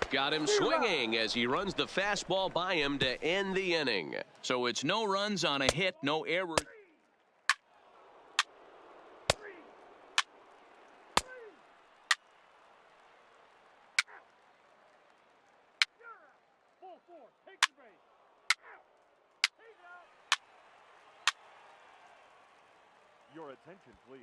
Got him swinging as he runs the fastball by him to end the inning. So it's no runs on a hit, no error. Your attention, please.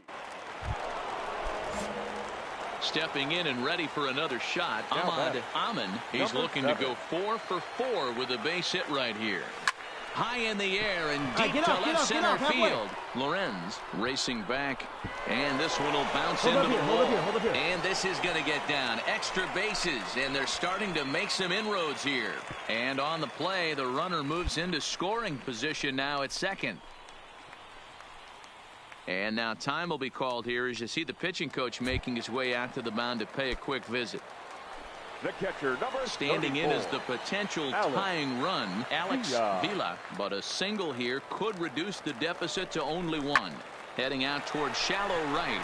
Stepping in and ready for another shot, Ahmad Amin. He's looking to go 4 for 4 with a base hit right here. High in the air and deep to left center field. Lorenz racing back, and this one will bounce into the wall. And this is going to get down. Extra bases, and they're starting to make some inroads here. And on the play, the runner moves into scoring position now at second. And now time will be called here as you see the pitching coach making his way out to the mound to pay a quick visit. The catcher, number standing 34. in is the potential tying run, Alex Villa. But a single here could reduce the deficit to only 1. Heading out towards shallow right.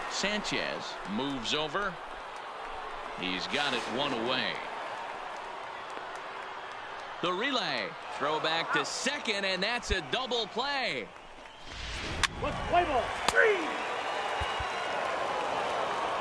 Sanchez moves over. He's got it 1 away. The relay. Throw back to second, and that's a double play. Let's play ball. 3.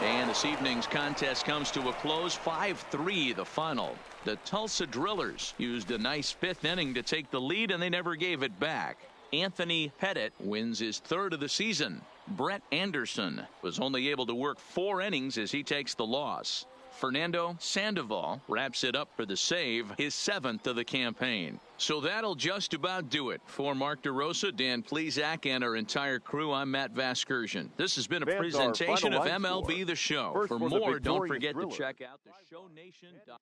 And this evening's contest comes to a close. 5-3 the final. The Tulsa Drillers used a nice 5th inning to take the lead, and they never gave it back. Anthony Pettit wins his 3rd of the season. Brett Anderson was only able to work 4 innings as he takes the loss. Fernando Sandoval wraps it up for the save, his 7th of the campaign. So that'll just about do it. For Mark DeRosa, Dan Plesac, and our entire crew, I'm Matt Vasgersian. This has been a presentation of MLB The Show. For more, don't forget to check out theshownation.com.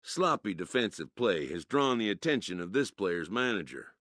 Sloppy defensive play has drawn the attention of this player's manager.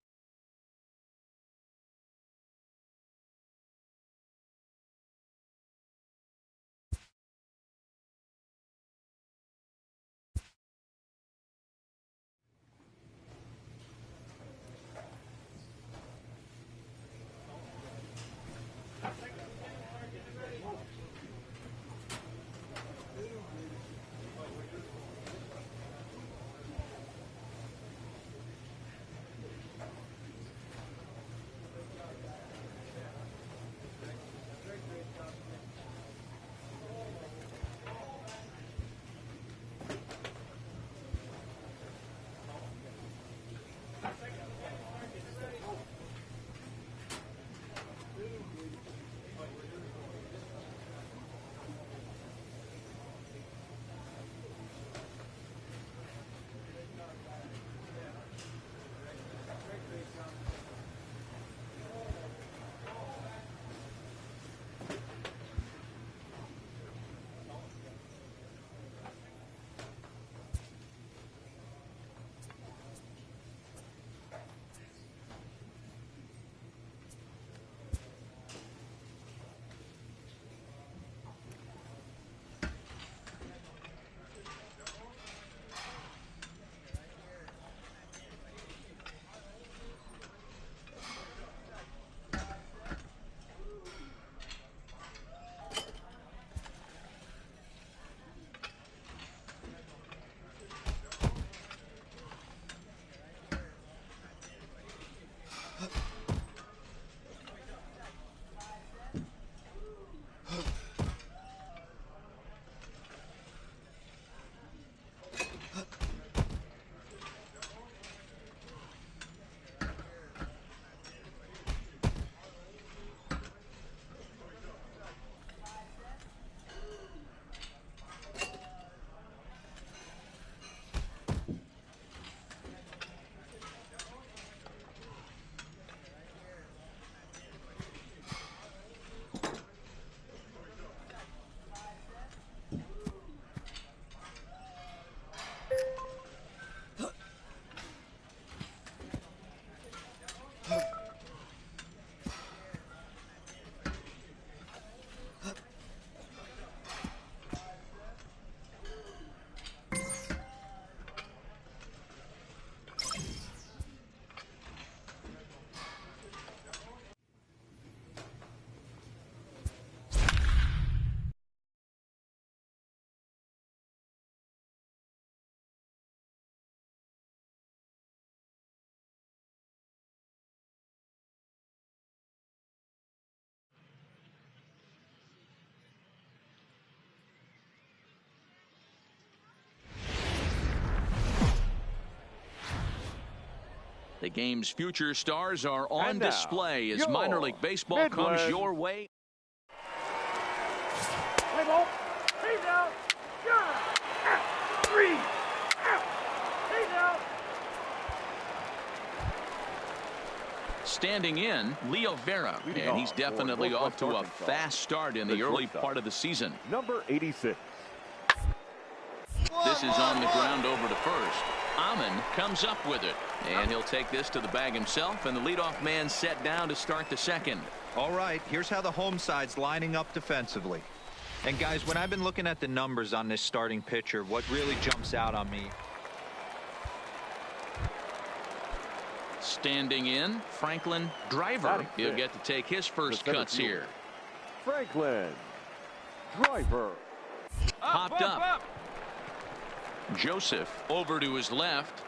The game's future stars are on now, display as minor league baseball comes your way. Play ball. He's out. You're out. 3 out. He's out. Standing in, Leo Vera, and he's definitely off to a fast start in the early part of the season. Number 86. This is on the ground over to first. Amon comes up with it, and he'll take this to the bag himself, and the leadoff man set down to start the second. All right, here's how the home side's lining up defensively. And guys, when I've been looking at the numbers on this starting pitcher, what really jumps out on me. Standing in, Franklin Driver. He'll get to take his first cuts here. Franklin Driver. Popped up. Joseph over to his left.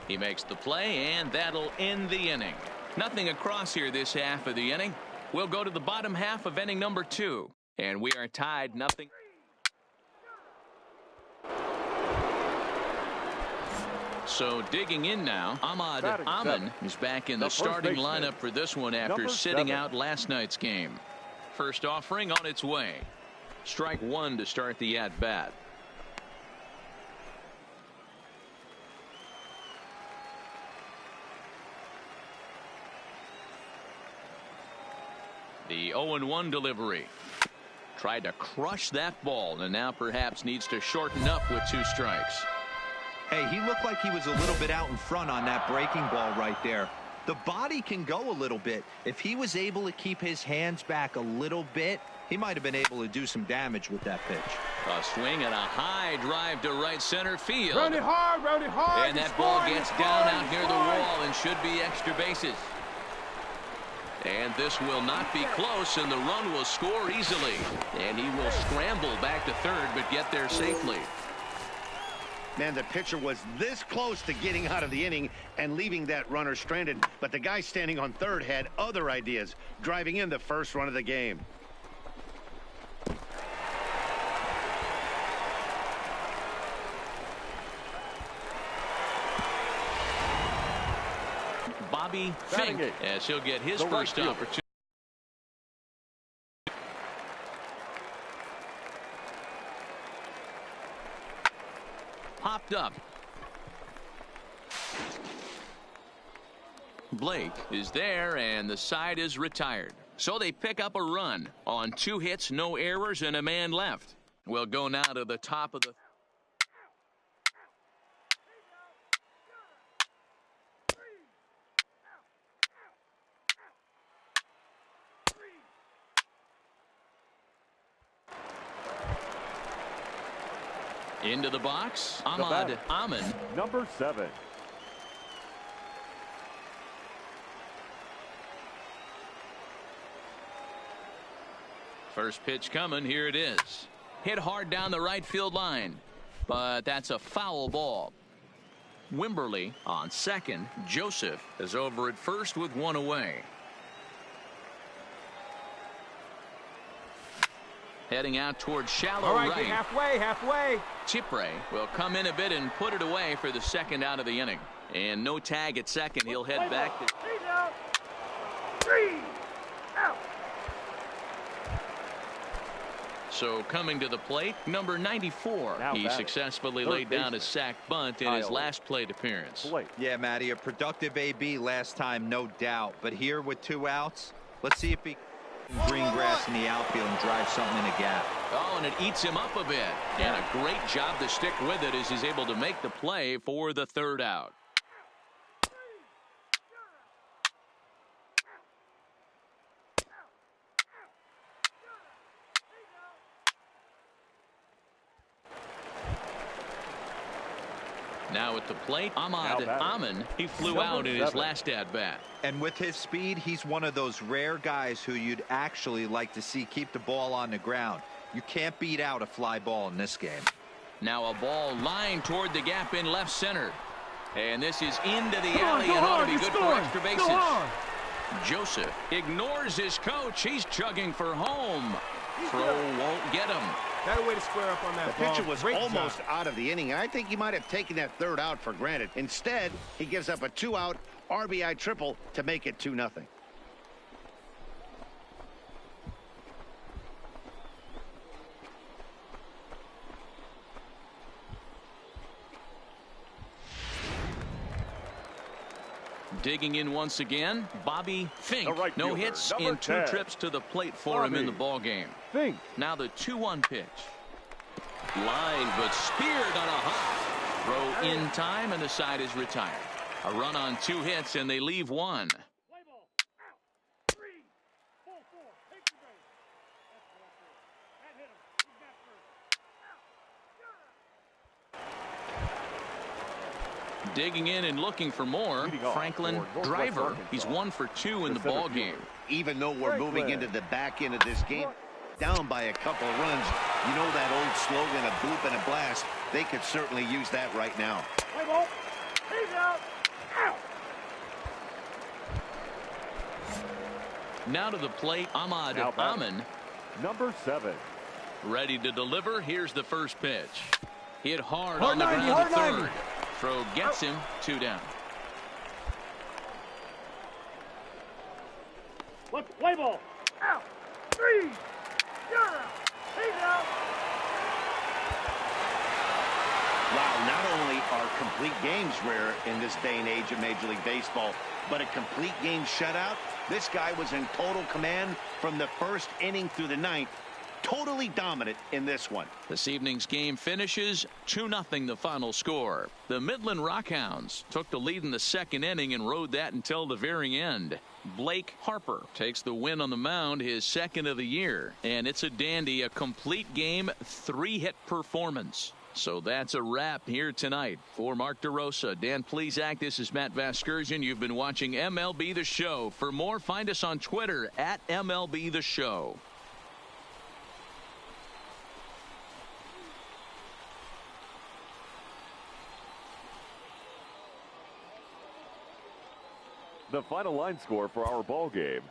He makes the play, and that'll end the inning. Nothing across here this half of the inning. We'll go to the bottom half of inning number 2, and we are tied 0. So digging in now, Ahmad Amon is back in the starting lineup for this one after sitting out last night's game. First offering on its way. Strike 1 to start the at-bat. The 0-1 delivery. Tried to crush that ball, and now perhaps needs to shorten up with 2 strikes. Hey, he looked like he was a little bit out in front on that breaking ball right there. The body can go a little bit. If he was able to keep his hands back a little bit, he might have been able to do some damage with that pitch. A swing and a high drive to right center field. Round it hard, round it hard. And that ball gets down out near the wall and should be extra bases. And this will not be close, and the run will score easily. And he will scramble back to third, but get there safely. Man, the pitcher was this close to getting out of the inning and leaving that runner stranded. But the guy standing on third had other ideas, driving in the first run of the game. Bobby Fink, as he'll get his first opportunity. Popped up. Blake is there, and the side is retired. So they pick up a run on 2 hits, no errors, and a man left. We'll go now to the top of the. Into the box, Ahmad Amon. Number 7. First pitch coming. Here it is. Hit hard down the right field line, but that's a foul ball. Wimberly on second. Joseph is over at first with 1 away. Heading out towards shallow All right. right. Halfway. Chipre will come in a bit and put it away for the second out of the inning. And no tag at second. He'll head back to. 3 out. So coming to the plate, number 94. He successfully laid down a sac bunt in his last plate appearance. Yeah, Matty, a productive AB last time, no doubt. But here with 2 outs, let's see if he green grass in the outfield and drive something in a gap. Oh, and it eats him up a bit. And a great job to stick with it as he's able to make the play for the 3rd out. Now at the plate, Ahmad Amon. He flew out in his last at-bat. And with his speed, he's one of those rare guys who you'd actually like to see keep the ball on the ground. You can't beat out a fly ball in this game. Now a ball lined toward the gap in left center. And this is into the alley and ought to be good for extra bases. Joseph ignores his coach. He's chugging for home. Throw won't get him. Got a way to square up on that ball. The pitcher was almost out of the inning, and I think he might have taken that 3rd out for granted. Instead, he gives up a 2-out RBI triple to make it 2-0. Digging in once again, Bobby Fink. Right no fielder, hits number in 2 10. trips to the plate for him in the ball game. Fink. Now the 2-1 pitch. Line, but speared on a hop. Throw in time, and the side is retired. A run on 2 hits, and they leave 1. Digging in and looking for more, Franklin Driver. He's 1 for 2 in the ball game. Even though we're moving into the back end of this game, down by a couple of runs, you know that old slogan, a boop and a blast, they could certainly use that right now. Now to the plate, Ahmad Amin. Number 7. Ready to deliver. Here's the first pitch. Hit hard on the ground to third. Throw gets him. 2 down. Let's play ball. Out. 3. You're out. He's out. Wow, not only are complete games rare in this day and age of Major League Baseball, but a complete game shutout. This guy was in total command from the first inning through the 9th. Totally dominant in this one. This evening's game finishes 2-0 the final score. The Midland Rockhounds took the lead in the 2nd inning and rode that until the very end. Blake Harper takes the win on the mound, his 2nd of the year. And it's a dandy, a complete game, 3-hit performance. So that's a wrap here tonight. For Mark DeRosa, Dan Plesac, this is Matt Vasgersian. You've been watching MLB The Show. For more, find us on Twitter at MLB The Show. The final line score for our ball game.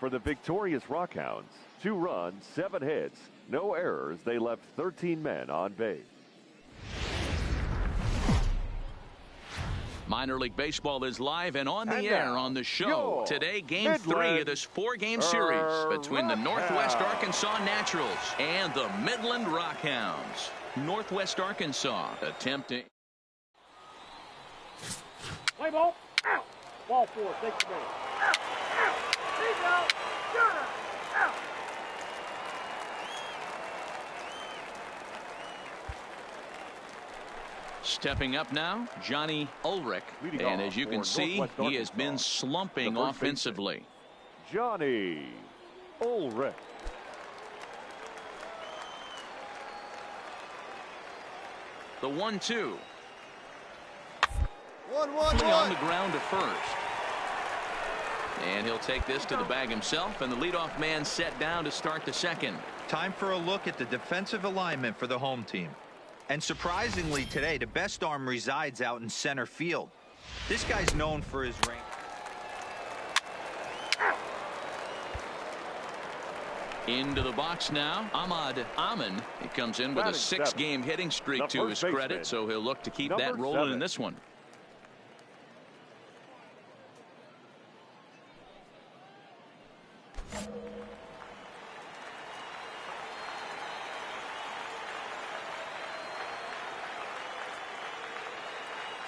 For the victorious Rockhounds, 2 runs, 7 hits, no errors. They left 13 men on base. Minor League Baseball is live and on the air on the show. Today, Game 3 of this 4-game series between the Northwest Arkansas Naturals and the Midland Rockhounds. Northwest Arkansas attempting. Play ball. Out. Ball 4. Take the ball. Out. Out. He's out. You're out. Out. Stepping up now, Johnny Ulrich. And as you can see, he has been slumping offensively. Johnny Ulrich. The 1-2. 1-1-1. On the ground to first. And he'll take this to the bag himself, and the leadoff man set down to start the 2nd. Time for a look at the defensive alignment for the home team. And surprisingly today, the best arm resides out in center field. This guy's known for his range. Into the box now, Ahmad Amin. He comes in with a 6-game hitting streak to his credit, so he'll look to keep that rolling in this one.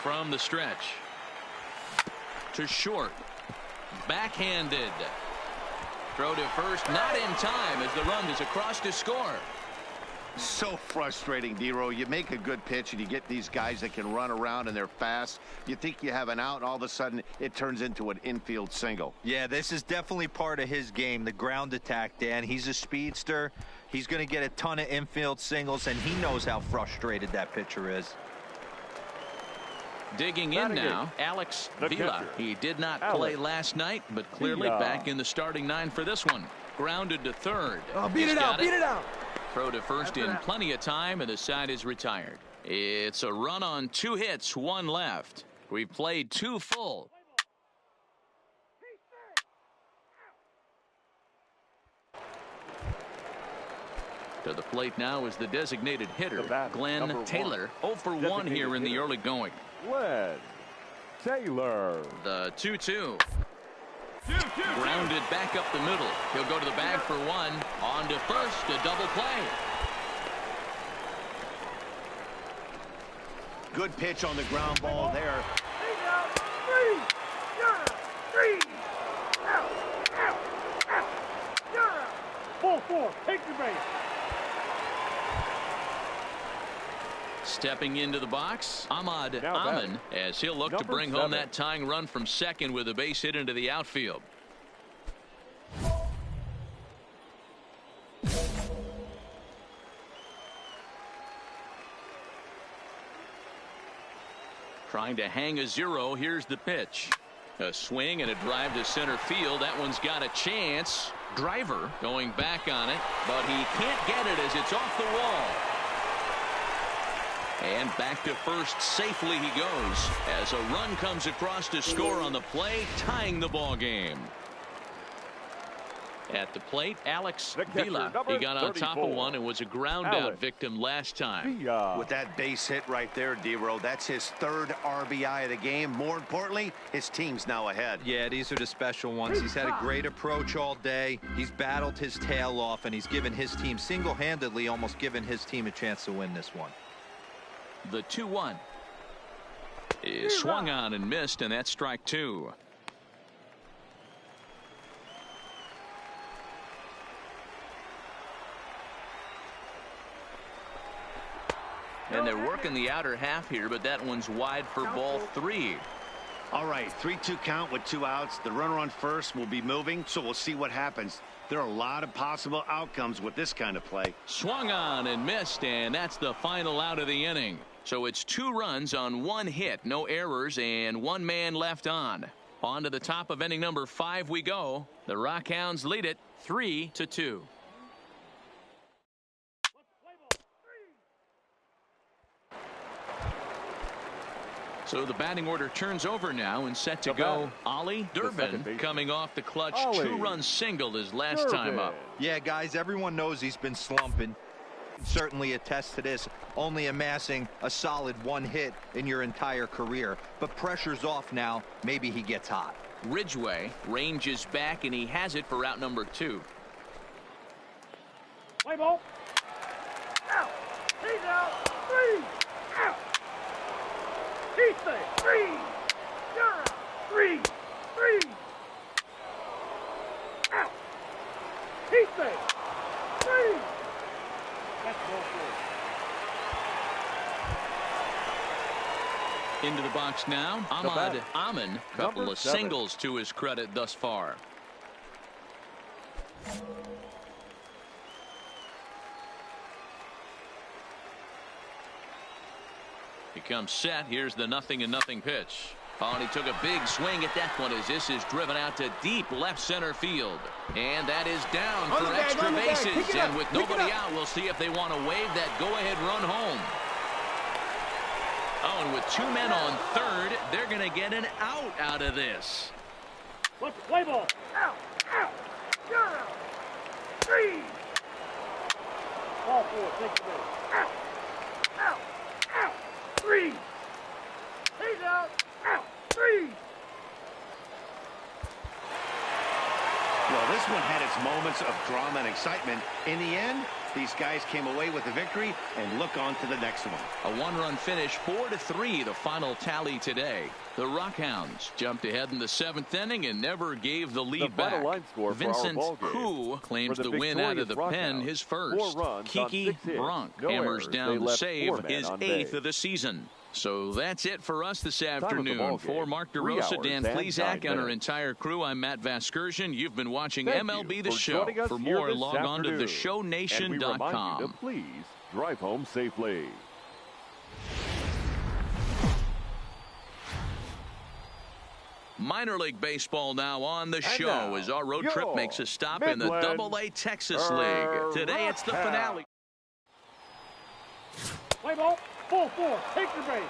From the stretch to short, backhanded. Throw to first, not in time as the run is across to score. So frustrating, D-Row. You make a good pitch and you get these guys that can run around and they're fast. You think you have an out, and all of a sudden it turns into an infield single. Yeah, this is definitely part of his game, the ground attack, Dan. He's a speedster. He's going to get a ton of infield singles, and he knows how frustrated that pitcher is. Digging in now, Alex Vila. He did not play last night, but clearly back in the starting 9 for this one. Grounded to third. Oh, beat it out, beat it out. Throw to first in plenty of time, and the side is retired. It's a run on 2 hits, 1 left. We've played 2 full. To the plate now is the designated hitter, Glenn Taylor. 0 for 1 here in the early going. Glenn Sailor. The 2-2. Grounded back up the middle. He'll go to the bag for one. On to first, a double play. Good pitch on the ground ball there. 4-4. Take the base. Stepping into the box, Ahmad Amin, as he'll look to bring home that tying run from second with a base hit into the outfield. Trying to hang a zero. Here's the pitch. A swing and a drive to center field. That one's got a chance. Driver going back on it, but he can't get it as it's off the wall. And back to first safely he goes as a run comes across to score on the play, tying the ball game. At the plate, Alex Vila. He got on top of one and was a ground out victim last time. With that base hit right there, D-Row, that's his third RBI of the game. More importantly, his team's now ahead. Yeah, these are the special ones. He's had a great approach all day. He's battled his tail off, and he's given his team single-handedly, almost given his team a chance to win this one. The 2-1 is swung on and missed, and that's strike two. And they're working the outer half here, but that one's wide for ball three. All right, 3-2 count with 2 outs. The runner on first will be moving, so we'll see what happens. There are a lot of possible outcomes with this kind of play. Swung on and missed, and that's the final out of the inning. So it's 2 runs on 1 hit, no errors, and 1 man left on. On to the top of inning number 5 we go. The Rockhounds lead it 3-2. So the batting order turns over now and set to go. Ollie Durbin coming off the clutch 2-run single his last time up. Yeah, guys, everyone knows he's been slumping. Certainly attests to this, only amassing a solid 1 hit in your entire career. But pressure's off now. Maybe he gets hot. Ridgway ranges back, and he has it for out number 2. Play ball. Out. He's out. 3. Out. He's safe. 3. You're out. 3. 3. Out. He's safe. 3. That's ball 4. Into the box now. Ahmad Amin, couple of singles to his credit thus far. He comes set. Here's the 0-0 pitch. Oh, and he took a big swing at that one as this is driven out to deep left center field. And that is down for extra bases. And with nobody out, we'll see if they want to wave that go-ahead run home. Oh, and with 2 men on third, they're going to get an out of this. Let's play ball. Out. Out. You're out. 3. Ball 4. Take the ball. Out. Out. Out. 3. He's out. Out. 3. Well, this one had its moments of drama and excitement. In the end, these guys came away with the victory and look on to the next one. A 1-run finish, 4-3, the final tally today. The Rockhounds jumped ahead in the 7th inning and never gave the lead back. Vincent Koo claims the win out of the pen, his first. Kiki Bronk hammers down the save, his 8th of the season. So that's it for us this afternoon. For Mark DeRosa, Dan Plesac, and our entire crew, I'm Matt Vasgersian. You've been watching MLB The Show. For more, log on to theshownation.com. Please drive home safely. Minor League Baseball now on the show as our road trip makes a stop in the AA Texas League. Today it's the finale. Play ball. 4-4. Take your base.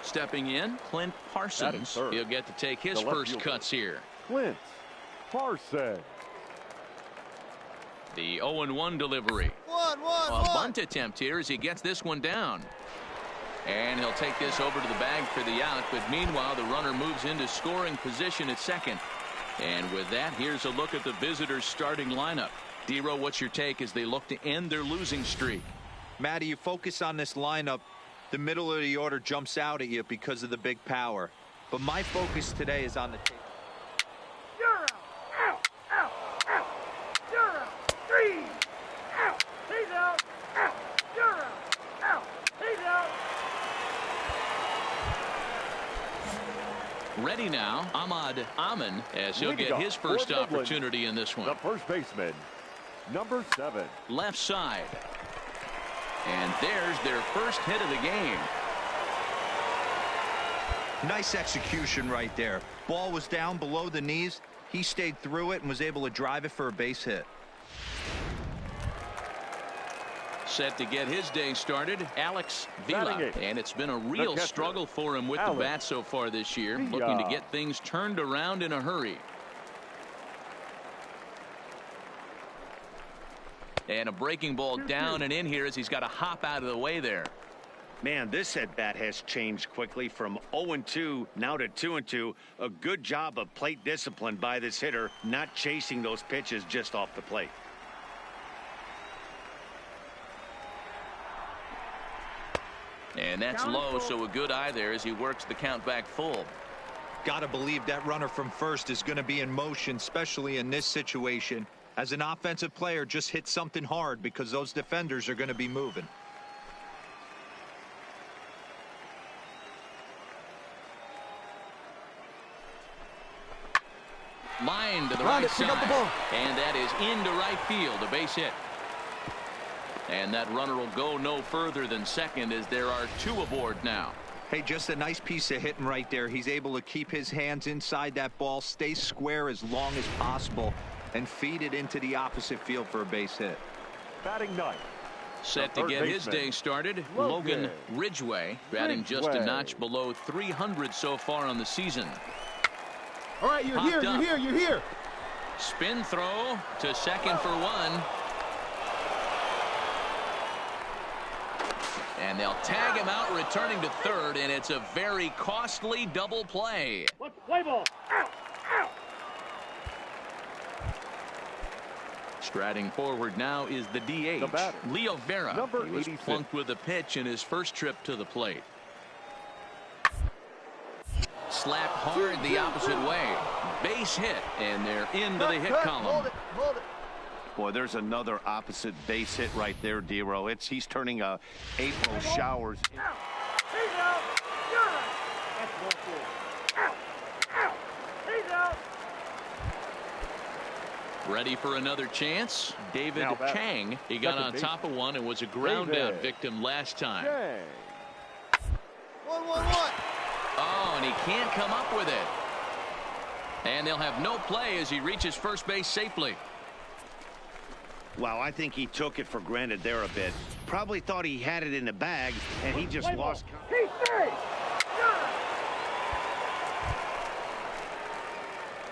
Stepping in, Clint Parsons. He'll get to take his first cuts here. Clint Parsons. The 0-1 delivery. A bunt attempt here as he gets this one down. And he'll take this over to the bag for the out, but meanwhile the runner moves into scoring position at second. And with that, here's a look at the visitors' starting lineup. D-Row, what's your take as they look to end their losing streak? Matty, you focus on this lineup, the middle of the order jumps out at you because of the big power. But my focus today is on the table. You're out. Out. Out. Out. You're out. 3. Out. He's out. Out. You're out. Out. He's out. Ready now, Ahmad Amin, as he'll get his first opportunity in this one. The first baseman, number 7. Left side. And there's their first hit of the game. Nice execution right there. Ball was down below the knees. He stayed through it and was able to drive it for a base hit. Set to get his day started, Alex Villa. And it's been a real struggle for him with the bat so far this year. Looking to get things turned around in a hurry. And a breaking ball down and in here as he's got to hop out of the way there. Man, this at-bat has changed quickly from 0-2 now to 2-2. A good job of plate discipline by this hitter, not chasing those pitches just off the plate. And that's low, so a good eye there as he works the count back full. Gotta believe that runner from first is going to be in motion, especially in this situation. As an offensive player, just hit something hard because those defenders are going to be moving. Line to the right side. And that is into right field, a base hit. And that runner will go no further than second as there are 2 aboard now. Hey, just a nice piece of hitting right there. He's able to keep his hands inside that ball, stay square as long as possible, and feed it into the opposite field for a base hit. Batting ninth. Set to get his day started, Logan Ridgway, batting just a notch below 300 so far on the season. All right, you're here. Spin throw to second for 1. And they'll tag him out, returning to third, and it's a very costly double play. Let's play ball. Out. Out. Striding forward now is the DH, Leo Vera. Number he was 86. plunked with a pitch in his first trip to the plate. Slapped hard the opposite way. Base hit, and they're into the hit column. Hold it. Boy, there's another opposite base hit right there, D-Row. He's turning April showers. Out. He's out. You're out. That's ball 4. Out. Out. He's out. Ready for another chance. David Chang. He got on top of one and was a ground out victim last time. 1-1-1. Oh, and he can't come up with it. And they'll have no play as he reaches first base safely. Wow, I think he took it for granted there a bit. Probably thought he had it in the bag, and he just lost. He's safe.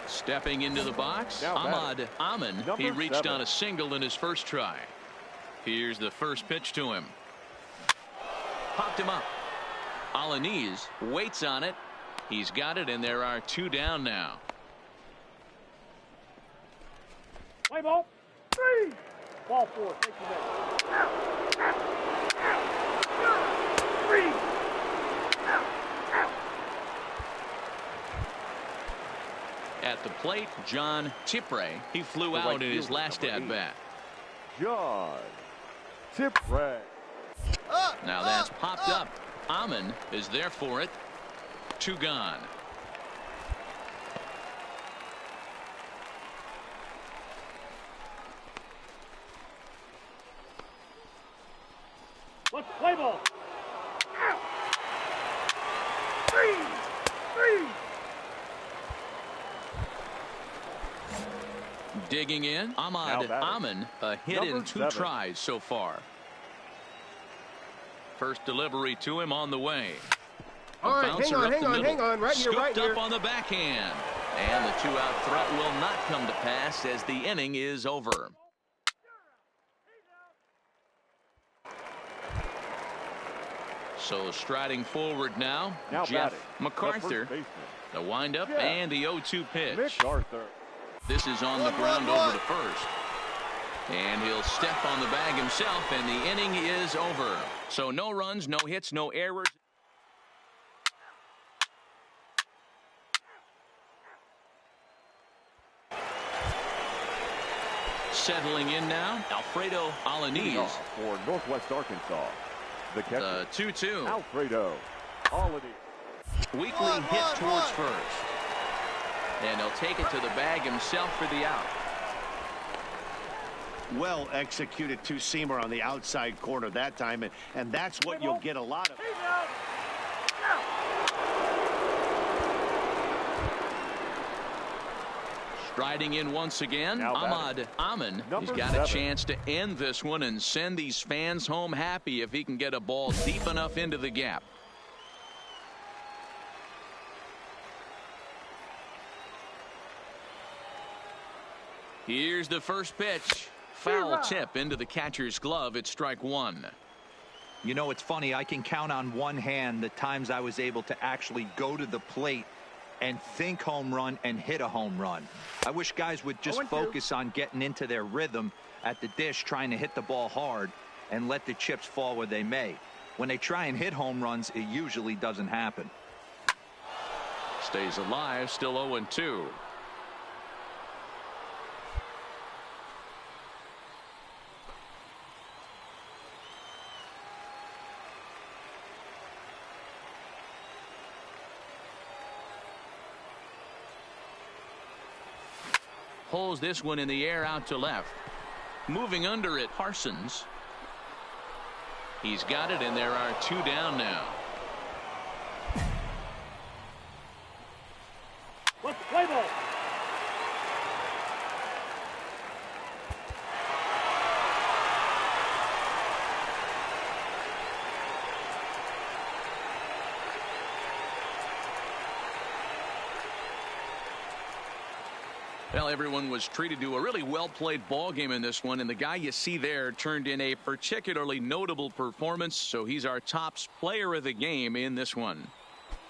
Stepping into the box, Ahmad Amin. He reached on a single in his first try. Here's the first pitch to him. Popped him up. Alaniz waits on it. He's got it, and there are 2 down now. Play ball. 3. Ball 4. Take the net. Out. Out. Out. 3. Out. Out. At the plate, John Tipre. He flew out in his last at-bat. John Tipre. Now that's popped up. Amin is there for it. 2 gone. Let's play ball. Out. 3. 3. Digging in, Ahmad Amin, a hit in 2 tries so far. First delivery to him on the way. All right, hang on, right here, Scooped up on the backhand. And the 2-out threat will not come to pass as the inning is over. So striding forward now Jeff MacArthur. The windup and the 0-2 pitch. MacArthur. This is on the ground over to first. And he'll step on the bag himself, and the inning is over. So no runs, no hits, no errors. Settling in now, Alfredo Alanis. For Northwest Arkansas. The catcher. The 2-2. Alfredo Alanis. Weekly hit towards first. And he'll take it to the bag himself for the out. Well executed two-seamer on the outside corner that time, and that's what you'll get a lot of. Striding in once again, Ahmad Amin. He's got a chance to end this one and send these fans home happy if he can get a ball deep enough into the gap. Here's the first pitch. Foul tip into the catcher's glove. It's strike one. You know, it's funny. I can count on one hand the times I was able to actually go to the plate and think home run and hit a home run. I wish guys would just focus on getting into their rhythm at the dish, trying to hit the ball hard and let the chips fall where they may. When they try and hit home runs, it usually doesn't happen. Stays alive, still 0-2. Pulls this one in the air out to left. Moving under it, Parsons. He's got it, and there are two down now. Let's play ball. Well, everyone was treated to a really well-played ball game in this one, and the guy you see there turned in a particularly notable performance, so he's our top player of the game in this one.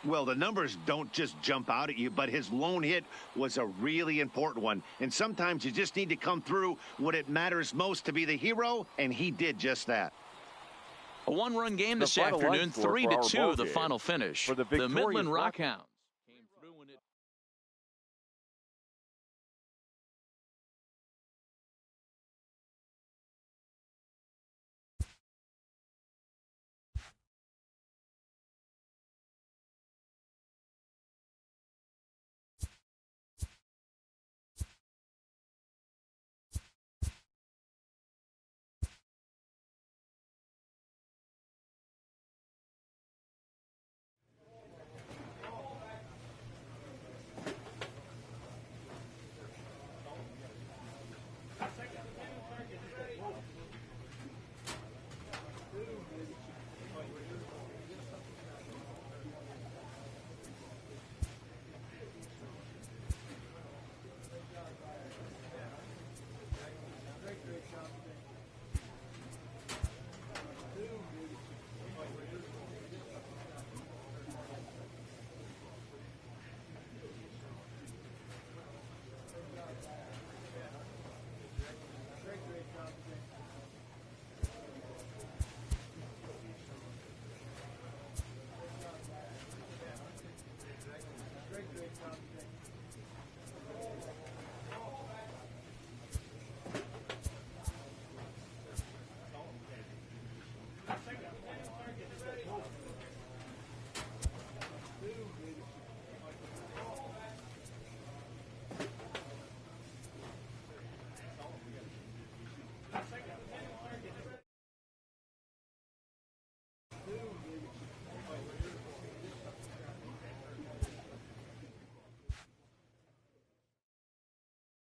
Well, the numbers don't just jump out at you, but his lone hit was a really important one. And sometimes you just need to come through when it matters most to be the hero, and he did just that. A one-run game this afternoon, 3-2 the final finish. For the Midland Rockhounds.